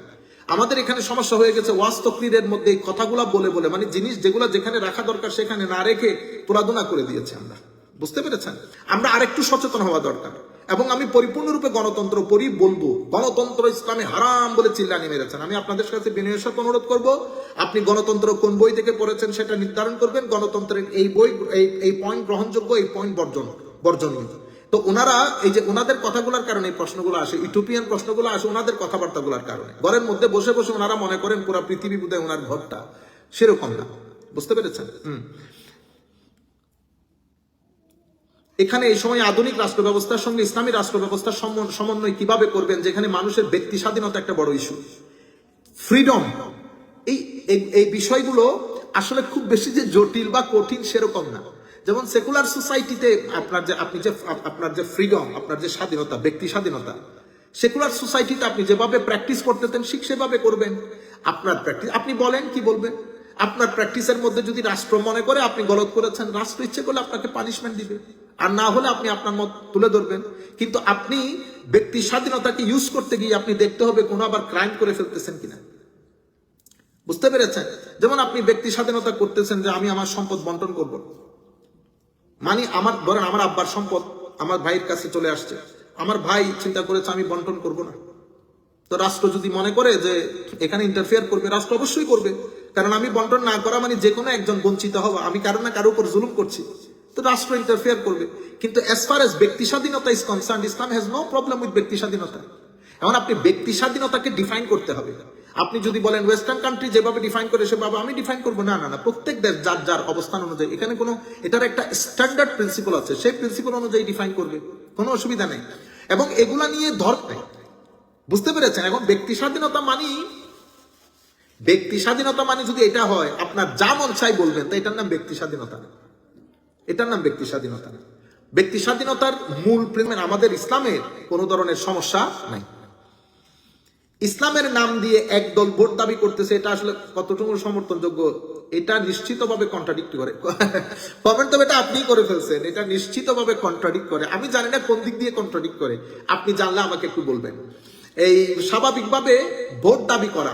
আমাদের এখানে সমস্যা হয়ে গেছে ওয়াজ তকরীরের মধ্যে এই কথাগুলা বলে বলে, মানে জিনিস যেগুলো যেখানে রাখা দরকার সেখানে না রেখে তুলাধুনা করে দিয়েছে আমরা, বুঝতে পেরেছেন? আমরা আরেকটু সচেতন হওয়া দরকার। এবং আমি পরিপূর্ণরূপে গণতন্ত্র পরি বলবো, গণতন্ত্র ইসলামে হারাম বলে চিল্লানি মেরেছেন। আমি আপনাদের কাছে বিনয়ের সাথে অনুরোধ করব, আপনি গণতন্ত্র কোন বই থেকে পড়েছেন সেটা নির্ধারণ করবেন। গণতন্ত্রের এই বই, এই পয়েন্ট গ্রহণযোগ্য, এই পয়েন্ট বর্জনীয়। তো ওনারা এই যে ওনাদের কথাগুলোর কারণে এই প্রশ্নগুলো আসে, ইউটোপিয়ান প্রশ্নগুলো আসে ওনাদের কথাবার্তাগুলোর কারণে। ঘরের মধ্যে বসে বসে ওনারা মনে করেন পুরো পৃথিবী বোধহয় ওনার ঘরটা, সেরকম না, বুঝতে পেরেছেন? এখানে এই সময় আধুনিক রাষ্ট্র ব্যবস্থার সঙ্গে ইসলামী রাষ্ট্র ব্যবস্থার সমন্বয় কিভাবে করবেন, যেখানে মানুষের ব্যক্তি স্বাধীনতা একটা বড় ইস্যু, ফ্রিডম, এই বিষয়গুলো আসলে খুব বেশি যে জটিল বা কঠিন সেরকম না। যেমন সেকুলার সোসাইটিতে আপনার যে ফ্রিডম, আপনার যে স্বাধীনতা, ব্যক্তি স্বাধীনতা, সেকুলার সোসাইটিতে আপনি যেভাবে প্র্যাকটিস করতেন ঠিক সেভাবে করবেন। আপনার প্র্যাকটিস, আপনি বলেন কি বলবেন, আপনার প্র্যাকটিসের মধ্যে যদি রাষ্ট্র মনে করে আপনি গলত করেছেন, রাষ্ট্র ইচ্ছে করলে আপনাকে পানিশমেন্ট দিবে, আর না হলে আপনি আপনার মত তুলে ধরবেন। কিন্তু আপনি ব্যক্তি স্বাধীনতাকে ইউজ করতে গিয়ে আপনি দেখতে হবে কোনো আবার ক্রাইম করে ফেলতেছেন কিনা, বুঝতে পেরেছেন? যেমন আপনি ব্যক্তি স্বাধীনতা করতেছেন যে আমি আমার সম্পদ বন্টন করব, মানে আমার ধরেন আমার আব্বার সম্পদ আমার ভাইয়ের কাছে চলে আসছে, আমার ভাই চিন্তা করেছে আমি বন্টন করব না। তো রাষ্ট্র যদি মনে করে যে এখানে ইন্টারফেয়ার করবে, রাষ্ট্র অবশ্যই করবে, কারণ আমি বন্টন না করা মানে যে কোনো একজন বঞ্চিত হওয়া, আমি কারো না কারো উপর জুলুম করছি, তো রাষ্ট্র ইন্টারফেয়ার করবে। কিন্তু অ্যাজ ফার এজ ব্যক্তি স্বাধীনতা is concern, Islam has no problem with ব্যক্তি স্বাধীনতা। এখন আপনি ব্যক্তি স্বাধীনতাকে ডিফাইন করতে হবে। আপনি যদি বলেন ওয়েস্টার্ন কান্ট্রি যেভাবে ডিফাইন করে সেভাবে আমি ডিফাইন করবো, না না না, প্রত্যেক দেশ যার যার অবস্থান অনুযায়ী, এখানে কোনো এটার একটা স্ট্যান্ডার্ড প্রিন্সিপাল আছে, সেই প্রিন্সিপাল অনুযায়ী ডিফাইন করবে, কোনো অসুবিধা নেই। এবং এগুলা নিয়ে ধরতে, বুঝতে পেরেছেন? এখন ব্যক্তি স্বাধীনতা মানে যদি এটা হয় আপনার যা মন চাই বলবেন, তো এটার নাম ব্যক্তি স্বাধীনতা না, এটার নাম ব্যক্তি স্বাধীনতা না। ব্যক্তি স্বাধীনতার মূল প্রেমের আমাদের ইসলামের কোনো ধরনের সমস্যা নাই। ইসলামের নাম দিয়ে একদল ভোট দাবি করতেছে, এটা আসলে কতটুকু সমর্থনযোগ্য এটা নিশ্চিতভাবে কন্ট্রাডিক্ট করে। কমেন্ট তো এটা আপনি করে ফেলছেন, এটা নিশ্চিতভাবে কন্ট্রাডিক্ট করে। আমি জানি না কোন দিক দিয়ে কন্ট্রাডিক্ট করে, আপনি জানলে আমাকে একটু বলবেন। এই স্বাভাবিকভাবে ভোট দাবি করা,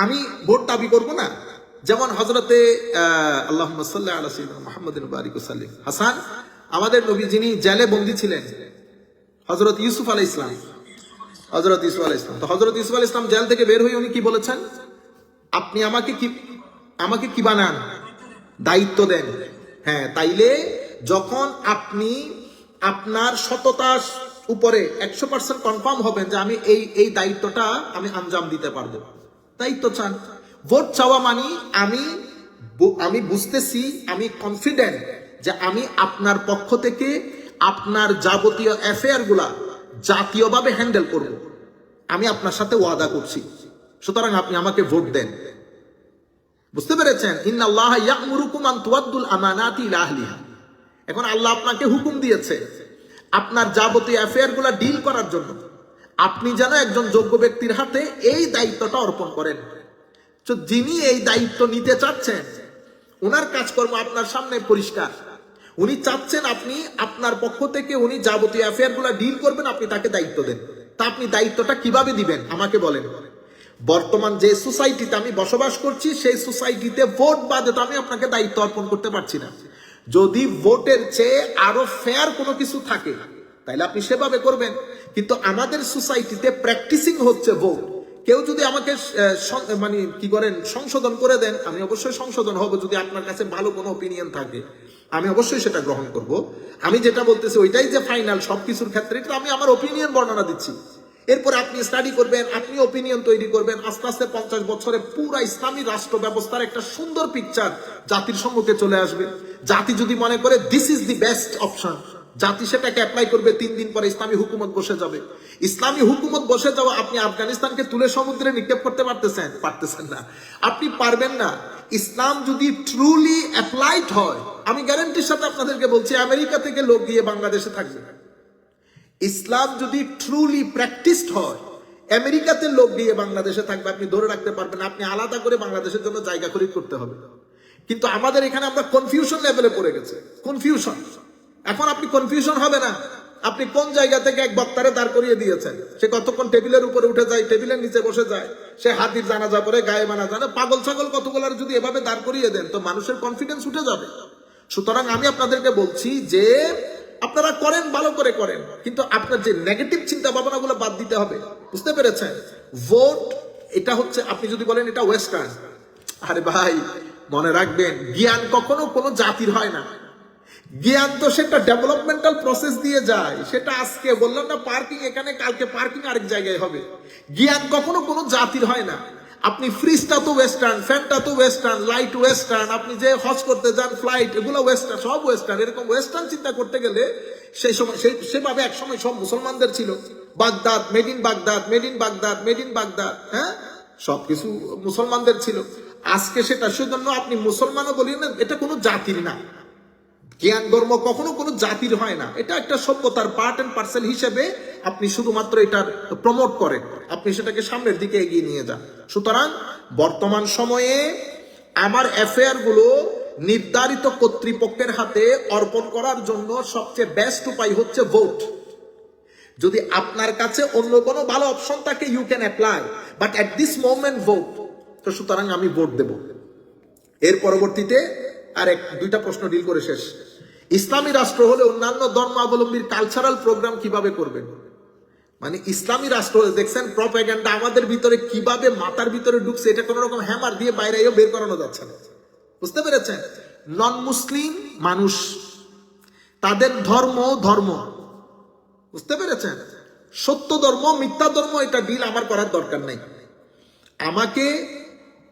আমি ভোট দাবি করব না। যেমন হযরতে আল্লাহুম্মা সাল্লি আলা সাইয়্যিদিনা মুহাম্মাদিন ওয়া বারিক ওয়া সাল্লিম, হাসান, আমাদের নবী যিনি জেলে বন্দী ছিলেন, হযরত ইউসুফ আলাইহিস সালাম, হযরত ইউসুফ আলাইহিস সালাম। তো হযরত ইউসুফ আলাইহিস সালাম জেল থেকে বের হয়ে উনি কি বলেছেন? আপনি আমাকে কি বানান, দায়িত্ব দেন। হ্যাঁ, তাইলে যখন আপনি আপনার সততার উপরে 100% কনফার্ম হবেন যে আমি এই দায়িত্বটা আমি আঞ্জাম দিতে পারবো, দায়িত্ব চান। ভোট চাওয়া মানে আমি বুঝতেছি, আমি কনফিডেন্ট যে আমি আপনার পক্ষ থেকে আপনার যাবতীয় অ্যাফেয়ার গুলা জাতীয়ভাবে হ্যান্ডেল করব, আমি আপনার সাথে ওয়াদা করছি, সুতরাং আপনি আমাকে ভোট দেন। বুঝতে পেরেছেন? ইন্নাল্লাহা ইয়া'মুরুকুম আন তুআদ্দুল আমানাতি ইলা আহলিহা। এখন আল্লাহ আপনাকে হুকুম দিয়েছে আপনার যাবতীয় অ্যাফেয়ার গুলা ডিল করার জন্য, আপনি যেন একজন যোগ্য ব্যক্তির হাতে এই দায়িত্বটা অর্পণ করেন। তো যিনি এই দায়িত্ব নিতে চাচ্ছেন, ওনার কাজকর্ম আপনার সামনে পরিষ্কার। উনি চাচ্ছেন আপনি আপনার পক্ষ থেকে উনি যাবতীয় অ্যাফেয়ার গুলা ডিল করবেন, আপনি তাকে দায়িত্ব দেন। তা আপনি দায়িত্বটা কিভাবে দিবেন আমাকে বলেন। বর্তমান যে সোসাইটিতে আমি বসবাস করছি, সেই সোসাইটিতে ভোট বাদে তো আমি আপনাকে দায়িত্ব অর্পণ করতে পারছি না। যদি ভোটের চেয়ে আরো ফেয়ার কোনো কিছু থাকে তাহলে আপনি সেভাবে করবেন। কিন্তু আমাদের সোসাইটিতে প্র্যাকটিসিং হচ্ছে ভোট। কেউ যদি আমাকে মানে কি করেন সংশোধন করে দেন, আমি অবশ্যই সংশোধন হব। যদি আপনার কাছে ভালো কোনো ওপিনিয়ন থাকে আমি অবশ্যই সেটা গ্রহণ করব। আমি যেটা বলতেছি ওইটাই যে ফাইনাল সবকিছুর ক্ষেত্রে, এটা আমি আমার ওপিনিয়ন বর্ণনা দিচ্ছি। এরপর আপনি স্টাডি করবেন, আপনি ওপিনিয়ন তৈরি করবেন। আস্তে আস্তে 50 বছরে পুরা ইসলামী রাষ্ট্র ব্যবস্থার একটা সুন্দর পিকচার জাতির সম্মুখে চলে আসবে। জাতি যদি মনে করে this is the best option, জাতি সেটাকে অ্যাপ্লাই করবে। 3 দিন পরে ইসলামী হুকুমত বসে যাবে। ইসলামী হুকুমত বসে যাওয়া, আপনি আফগানিস্তানকে তুলে সমুদ্রে নিক্ষেপ করতে পারতেছেন না, আপনি পারবেন না। ইসলাম যদি ট্রুলি অ্যাপ্লাইড হয়, আমি গ্যারান্টির সাথে আপনাদেরকে বলছি আমেরিকা থেকে লোক গিয়ে বাংলাদেশে থাকবে। ইসলাম যদি ট্রুলি প্র্যাকটিসড হয়, আমেরিকাতে লোক গিয়ে বাংলাদেশে থাকবে। আপনি ধরে রাখতে পারবেন, আপনি আলাদা করে বাংলাদেশের জন্য জায়গা খরিদ করতে হবে। কিন্তু আমাদের এখানে আমরা কনফিউশন লেভেলে পড়ে গেছে। কনফিউশন, এখন আপনি কনফিউশন হবে না। আপনি কোন জায়গা থেকে এক বক্তারে দাঁড় করিয়ে দিয়েছেন, সে কতক্ষণ টেবিলের উপরে উঠে যায়, টেবিলের নিচে বসে যায়, সে হাতির জানাজা পরে গায়ে মানা জানে, পাগল ছাগল কতগুলার যদি এভাবে দাঁড় করিয়ে দেন তো মানুষের কনফিডেন্স উঠে যাবে। সুতরাং আমি আপনাদেরকে বলছি যে আপনারা করেন, ভালো করে করেন, কিন্তু আপনার যে নেগেটিভ চিন্তা ভাবনাগুলো বাদ দিতে হবে। বুঝতে পেরেছেন? ভোট এটা হচ্ছে, আপনি যদি বলেন এটা ওয়েস্টার্ন, আরে ভাই মনে রাখবেন জ্ঞান কখনো কোনো জাতির হয় না। জ্ঞান তো সেটা ডেভেলপমেন্টাল প্রসেস দিয়ে যায়। সেটা আজকে বললাম না পার্কিং এখানে, কালকে পার্কিং আরেক জায়গায় হবে। জ্ঞান কখনো কোনো জাতির হয় না। আপনি ফ্রিজটা তো ওয়েস্টার্ন, ফ্যানটা তো ওয়েস্টার্ন, লাইট ওয়েস্টার্ন, আপনি যে হজ করতে যান ফ্লাইট, এগুলো ওয়েস্টার্ন, সব ওয়েস্টার্ন। এরকম ওয়েস্টার্ন চিন্তা করতে গেলে সেই সময় সেভাবে এক সময় সব মুসলমানদের ছিল। Baghdad made in Baghdad, made in Baghdad, made in Baghdad, হ্যাঁ সবকিছু মুসলমানদের ছিল। আজকে সেটা সেজন্য আপনি মুসলমানও বলি না, এটা কোনো জাতির না। জ্ঞান ধর্ম কখনো কোনো জাতির হয় না। এটা একটা সভ্যতার পার্ট এন্ড পার্সেল হিসেবে আপনি শুধুমাত্র এটার প্রমোট করেন, আপনি সেটাকে সামনের দিকে এগিয়ে নিয়ে যান। সুতরাং বর্তমান সময়ে আমার অ্যাফেয়ার গুলো নির্ধারিত কর্তৃপক্ষের হাতে অর্পণ করার জন্য সবচেয়ে বেস্ট উপায় হচ্ছে ভোট। যদি আপনার কাছে অন্য কোনো ভালো অপশন থাকে you can apply, but at this moment vote. তো সুতরাং আমি ভোট দেব। এর পরবর্তীতে আর দুইটা প্রশ্ন ডিল করে শেষ। ইসলামী রাষ্ট্র হলে অন্যান্য ধর্মাবলম্বীর কালচারাল প্রোগ্রাম কিভাবে করবেন? মানে ইসলামী রাষ্ট্র দেখছেন প্রপাগান্ডা আমাদের ভিতরে কিভাবে মাথার ভিতরে ঢুকছে, এটা কোন রকম হ্যামার দিয়ে বাইরে বের করানো যাচ্ছে না। বুঝতে পেরেছেন? নন মুসলিম মানুষ, তাদের ধর্ম, বুঝতে পেরেছেন? সত্য ধর্ম মিথ্যা ধর্ম এটা ডিল আমার করার দরকার নেই। আমাকে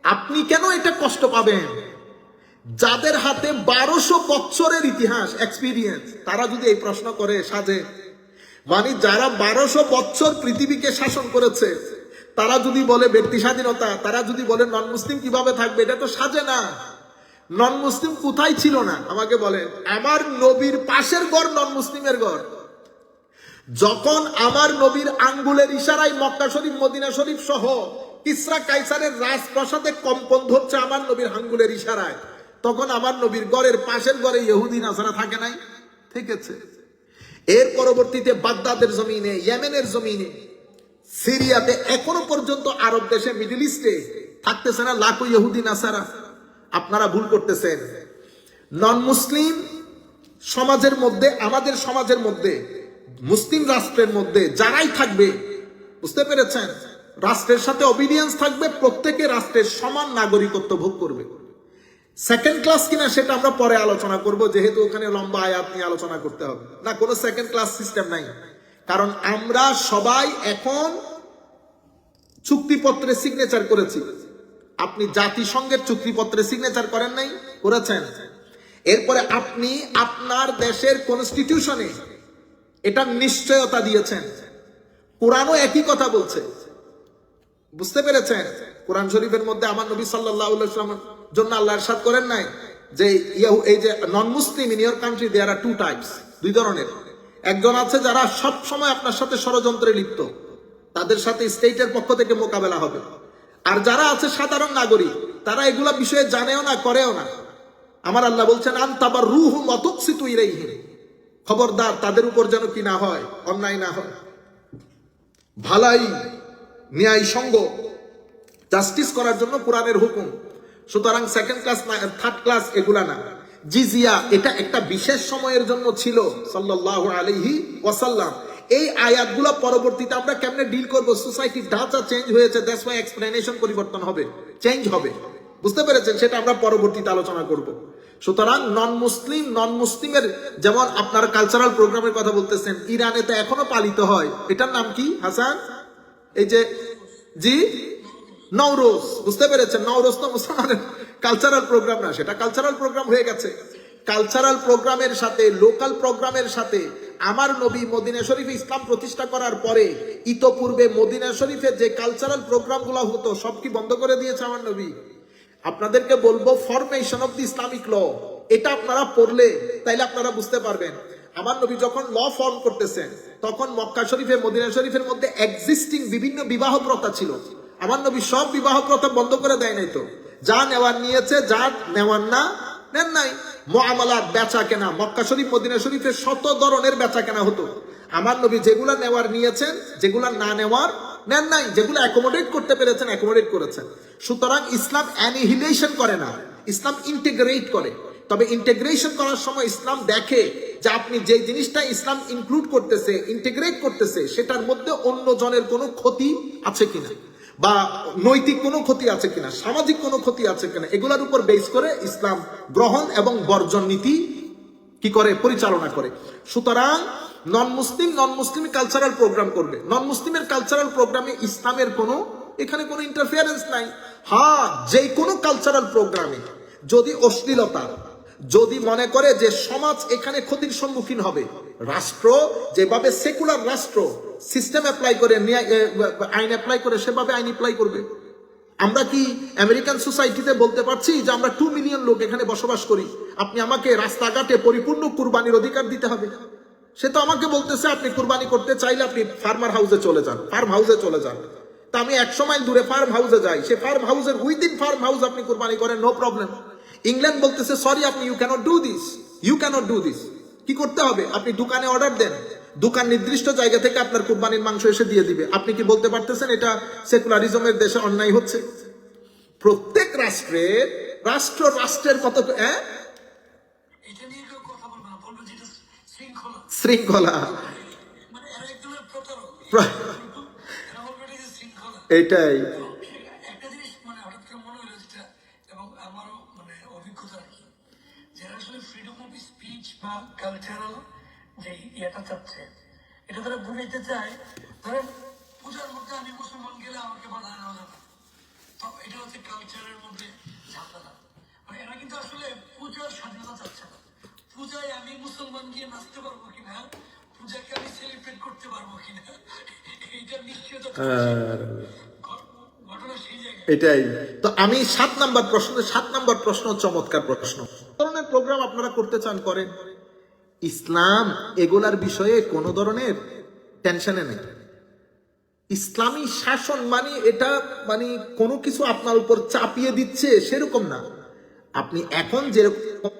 আপনি কেন এটা কষ্ট পাবেন? যাদের হাতে 1200 বছরের ইতিহাস এক্সপিরিয়েন্স, তারা যদি এই প্রশ্ন করে সাজে, মানে যারা 1200 বছর পৃথিবীকে শাসন করেছে, তারা যদি বলে ব্যক্তি স্বাধীনতা, তারা যদি বলে নন মুসলিম কিভাবে থাকবে, এটা তো সাজে না। নন মুসলিম কোথায় ছিল না আমাকে বলেন? আমার নবীর পাশের ঘর নন মুসলিমের ঘর। যখন আমার নবীর আঙ্গুলের ইশারায় মক্কা শরীফ, মদিনা শরীফ সহ কিসরা কাইসারের রাজপ্রাসাদে কম্পন ধরছে আমার নবীর আঙ্গুলের ইশারায়, তখন আমার নবীর ঘরের পাশের ঘরে ইহুদি নাসারা থাকে নাই? থেকেছে। এর পরবর্তীতে বাগদাদের জমিনে, ইয়েমেনের জমিনে, সিরিয়াতে, এখনো পর্যন্ত আরব দেশে, মিডল ইস্টে থাকতেছে না লাখো ইহুদি নাসারা? আপনারা ভুল করতেছেন। নন মুসলিম সমাজের মধ্যে, আমাদের সমাজের মধ্যে, মুসলিম রাষ্ট্রের মধ্যে যারাই থাকবে, বুঝতে পেরেছেন, রাষ্ট্রের সাথে অবিডিয়েন্স থাকবে, প্রত্যেকে রাষ্ট্রের সমান নাগরিকত্ব ভোগ করবে। সেকেন্ড ক্লাস কিনা সেটা আমরা পরে আলোচনা করব, যেহেতু ওখানে লম্বা আয়াত নিয়ে আলোচনা করতে হবে না। কোনো সেকেন্ড ক্লাস সিস্টেম নাই, কারণ আমরা সবাই এখন চুক্তিপত্রে সিগনেচার করেছি। আপনি জাতিসংঘের চুক্তিপত্রে সিগনেচার করেন নাই? করেছেন। এরপরে আপনি আপনার দেশের কনস্টিটিউশনে এটা নিশ্চয়তা দিয়েছেন। কোরআনও একই কথা বলছে, বুঝতে পেরেছেন? কোরআন শরীফের মধ্যে আমার নবী সাল্লাল্লাহু আলাইহি ওয়াসাল্লামের জন্য আল্লাহ ইরশাদ করেন নাই যে এই যে non Muslim in your country there are two types, দুই ধরনের। একজন আছে যারা সব সময় আপনার সাথে ষড়যন্ত্রে লিপ্ত, তাদের সাথে স্টেটের পক্ষ থেকে মোকাবেলা হবে। আর যারা আছে সাধারণ নাগরিক, তারা এগুলা বিষয়ে জানেও না, করেও না। আমার আল্লাহ বলছেন আনতাবার রুহু মতুকসিতু ইলাইহিম, খবরদার তাদের উপর যেন কি না হয়, অন্যায় না হয়। ভালাই, ন্যায় সঙ্গ, জাস্টিস করার জন্য কোরআনের হুকুম। সুতরাং সেকেন্ড ক্লাস, থার্ড ক্লাস এগুলা না। জিজিয়া এটা একটা বিশেষ সময়ের জন্য ছিল সাল্লাল্লাহু আলাইহি ওয়াসাল্লাম। এই আয়াতগুলো পরবর্তীতে আমরা কেমনে ডিল করব, সোসাইটির ঢাঁচা চেঞ্জ হয়েছে, দ্যাটস ওয়াই এক্সপ্লেনেশন পরিবর্তন হবে, চেঞ্জ হবে, বুঝতে পেরেছেন? সেটা আমরা পরবর্তীতে আলোচনা করব। সুতরাং নন মুসলিমের, যেমন আপনার কালচারাল প্রোগ্রামের কথা বলতেছেন, ইরানে তো এখনো পালিত হয়। এটার নাম কি হাসান? এই যে জি নওরোজ, বুঝতে পেরেছেন? নওরোজ তো মুসলমানের কালচারাল প্রোগ্রাম না, সেটা কালচারাল প্রোগ্রাম হয়ে গেছে। কালচারাল প্রোগ্রামের সাথে, লোকাল প্রোগ্রামের সাথে আমার নবী মদিনা শরীফে ইসলাম প্রতিষ্ঠা করার পরে ইতোপূর্বে মদিনা শরীফে যে কালচারাল প্রোগ্রামগুলো হতো সব কি বন্ধ করে দিয়েছে আমার নবী? আপনাদেরকে বলবো formation of the Islamic law, এটা আপনারা পড়লে তাইলে আপনারা বুঝতে পারবেন। আমার নবী যখন ল ফর্ম করতেছেন তখন মক্কা শরীফে, মদিনা শরীফের মধ্যে এক্সিস্টিং বিভিন্ন বিবাহ প্রথা ছিল। আমার নবী সব বিবাহ প্রথা বন্ধ করে দেয় নাই তো, যা নেওয়ার নিয়েছে, যা নেওয়ার না নেন নাই। মুআমালাত, বেচা কেনা, মক্কা শরীফ মদিনা শরীফে শত ধরনের বেচা কেনা হতো। আমার নবী যেগুলা নেওয়ার নিয়েছেন, যেগুলা না নেওয়ার নেন নাই, যেগুলো অ্যাকোমোডেট করতে পেরেছেন অ্যাকোমোডেট করেছেন। সুতরাং ইসলাম অ্যানিহিলেশন করে না, ইসলাম ইন্টিগ্রেট করে। তবে ইন্টিগ্রেশন করার সময় ইসলাম দেখে যে আপনি যে জিনিসটা ইসলাম ইনক্লুড করতেছে, ইন্টিগ্রেট করতেছে, সেটার মধ্যে অন্য জনের কোনো ক্ষতি আছে কিনা, বা নৈতিক কোনো ক্ষতি আছে কিনা, সামাজিক কোনো ক্ষতি আছে কিনা, এগুলোর উপর বেস করে ইসলাম গ্রহণ এবং বর্জন নীতি কি করে, পরিচালনা করে। সুতরাং নন মুসলিম কালচারাল প্রোগ্রাম করবে, নন মুসলিমের কালচারাল প্রোগ্রামে ইসলামের কোনো এখানে কোনো ইন্টারফিয়ারেন্স নাই। হ্যাঁ, যে কোনো কালচারাল প্রোগ্রামে যদি অশ্লীলতা, যদি মনে করে যে সমাজ এখানে ক্ষতির সম্মুখীন হবে, রাষ্ট্র যেভাবে সেকুলার রাষ্ট্র সিস্টেম অ্যাপ্লাই করে, আইন অ্যাপ্লাই করে, সেভাবে আইন অ্যাপ্লাই করবে। আমরা কি আমেরিকান সোসাইটিতে বলতে পারছি যে আমরা 2 মিলিয়ন লোক এখানে বসবাস করি, আপনি আমাকে রাস্তাঘাটে পরিপূর্ণ কুরবানির অধিকার দিতে হবে? সে তো আমাকে বলতেছে আপনি কুরবানি করতে চাইলে আপনি ফার্মার হাউসে চলে যান, ফার্ম হাউসে চলে যান। তা আমি 100 মাইল দূরে ফার্ম হাউসে যাই, সে ফার্ম হাউসের উইদিন ফার্ম হাউস আপনি কুরবানি করেন, নো প্রবলেম। ইংল্যান্ড বলতেছে সরি, আপনি ইউ ক্যানট ডু দিস। কি করতে হবে? আপনি দোকানে অর্ডার দেন, দোকান নির্দিষ্ট জায়গা থেকে আপনার কুরবানির মাংস এসে দিয়ে দিবে। আপনি কি বলতে পারতেছেন এটা সেকুলারিজমের দেশে অন্যায় হচ্ছে? প্রত্যেক রাষ্ট্রের কত এটা নিয়ে কেউ কথা বলবে না, বলবে যে এটা শৃঙ্খলা, মানে এরা একজনের প্রতারক, এরা বলবে এটা যে শৃঙ্খলা। এটাই একটা জিনিস মানে হঠাৎ করে মনে হলো যেটা, এবং আমারও মানে অভিজ্ঞতা আর কি, যারা আসলে ফ্রিডম অফ স্পিচ বা কালচারাল যে ইয়েটা চাচ্ছে, এটা তারা বুঝাইতে চায়। ধরেন পূজার মধ্যে আমি মুসলমান গেলে আমাকে বাধা দেওয়া যাবে, তো এটা হচ্ছে কালচারের মধ্যে ঝামেলা। মানে এরা কিন্তু আসলে পূজার স্বাধীনতা চাচ্ছে না। পূজায় আমি মুসলমান গিয়ে নাচতে পারবো কিনা, পূজাকে আমি সেলিব্রেট করতে পারবো কিনা, এইটা নিশ্চয়তা ঘটনা সেই জায়গায়। এটাই তো। আমি 7 নম্বর প্রশ্ন চমৎকার প্রশ্ন। ধরনের প্রোগ্রাম আপনারা করতে চান করেন, ইসলাম এগুলার বিষয়ে কোন ধরনের টেনশনে নেই। ইসলামী শাসন মানে এটা মানে কোনো কিছু আপনার উপর চাপিয়ে দিচ্ছে সেরকম না। আপনি এখন যেরকম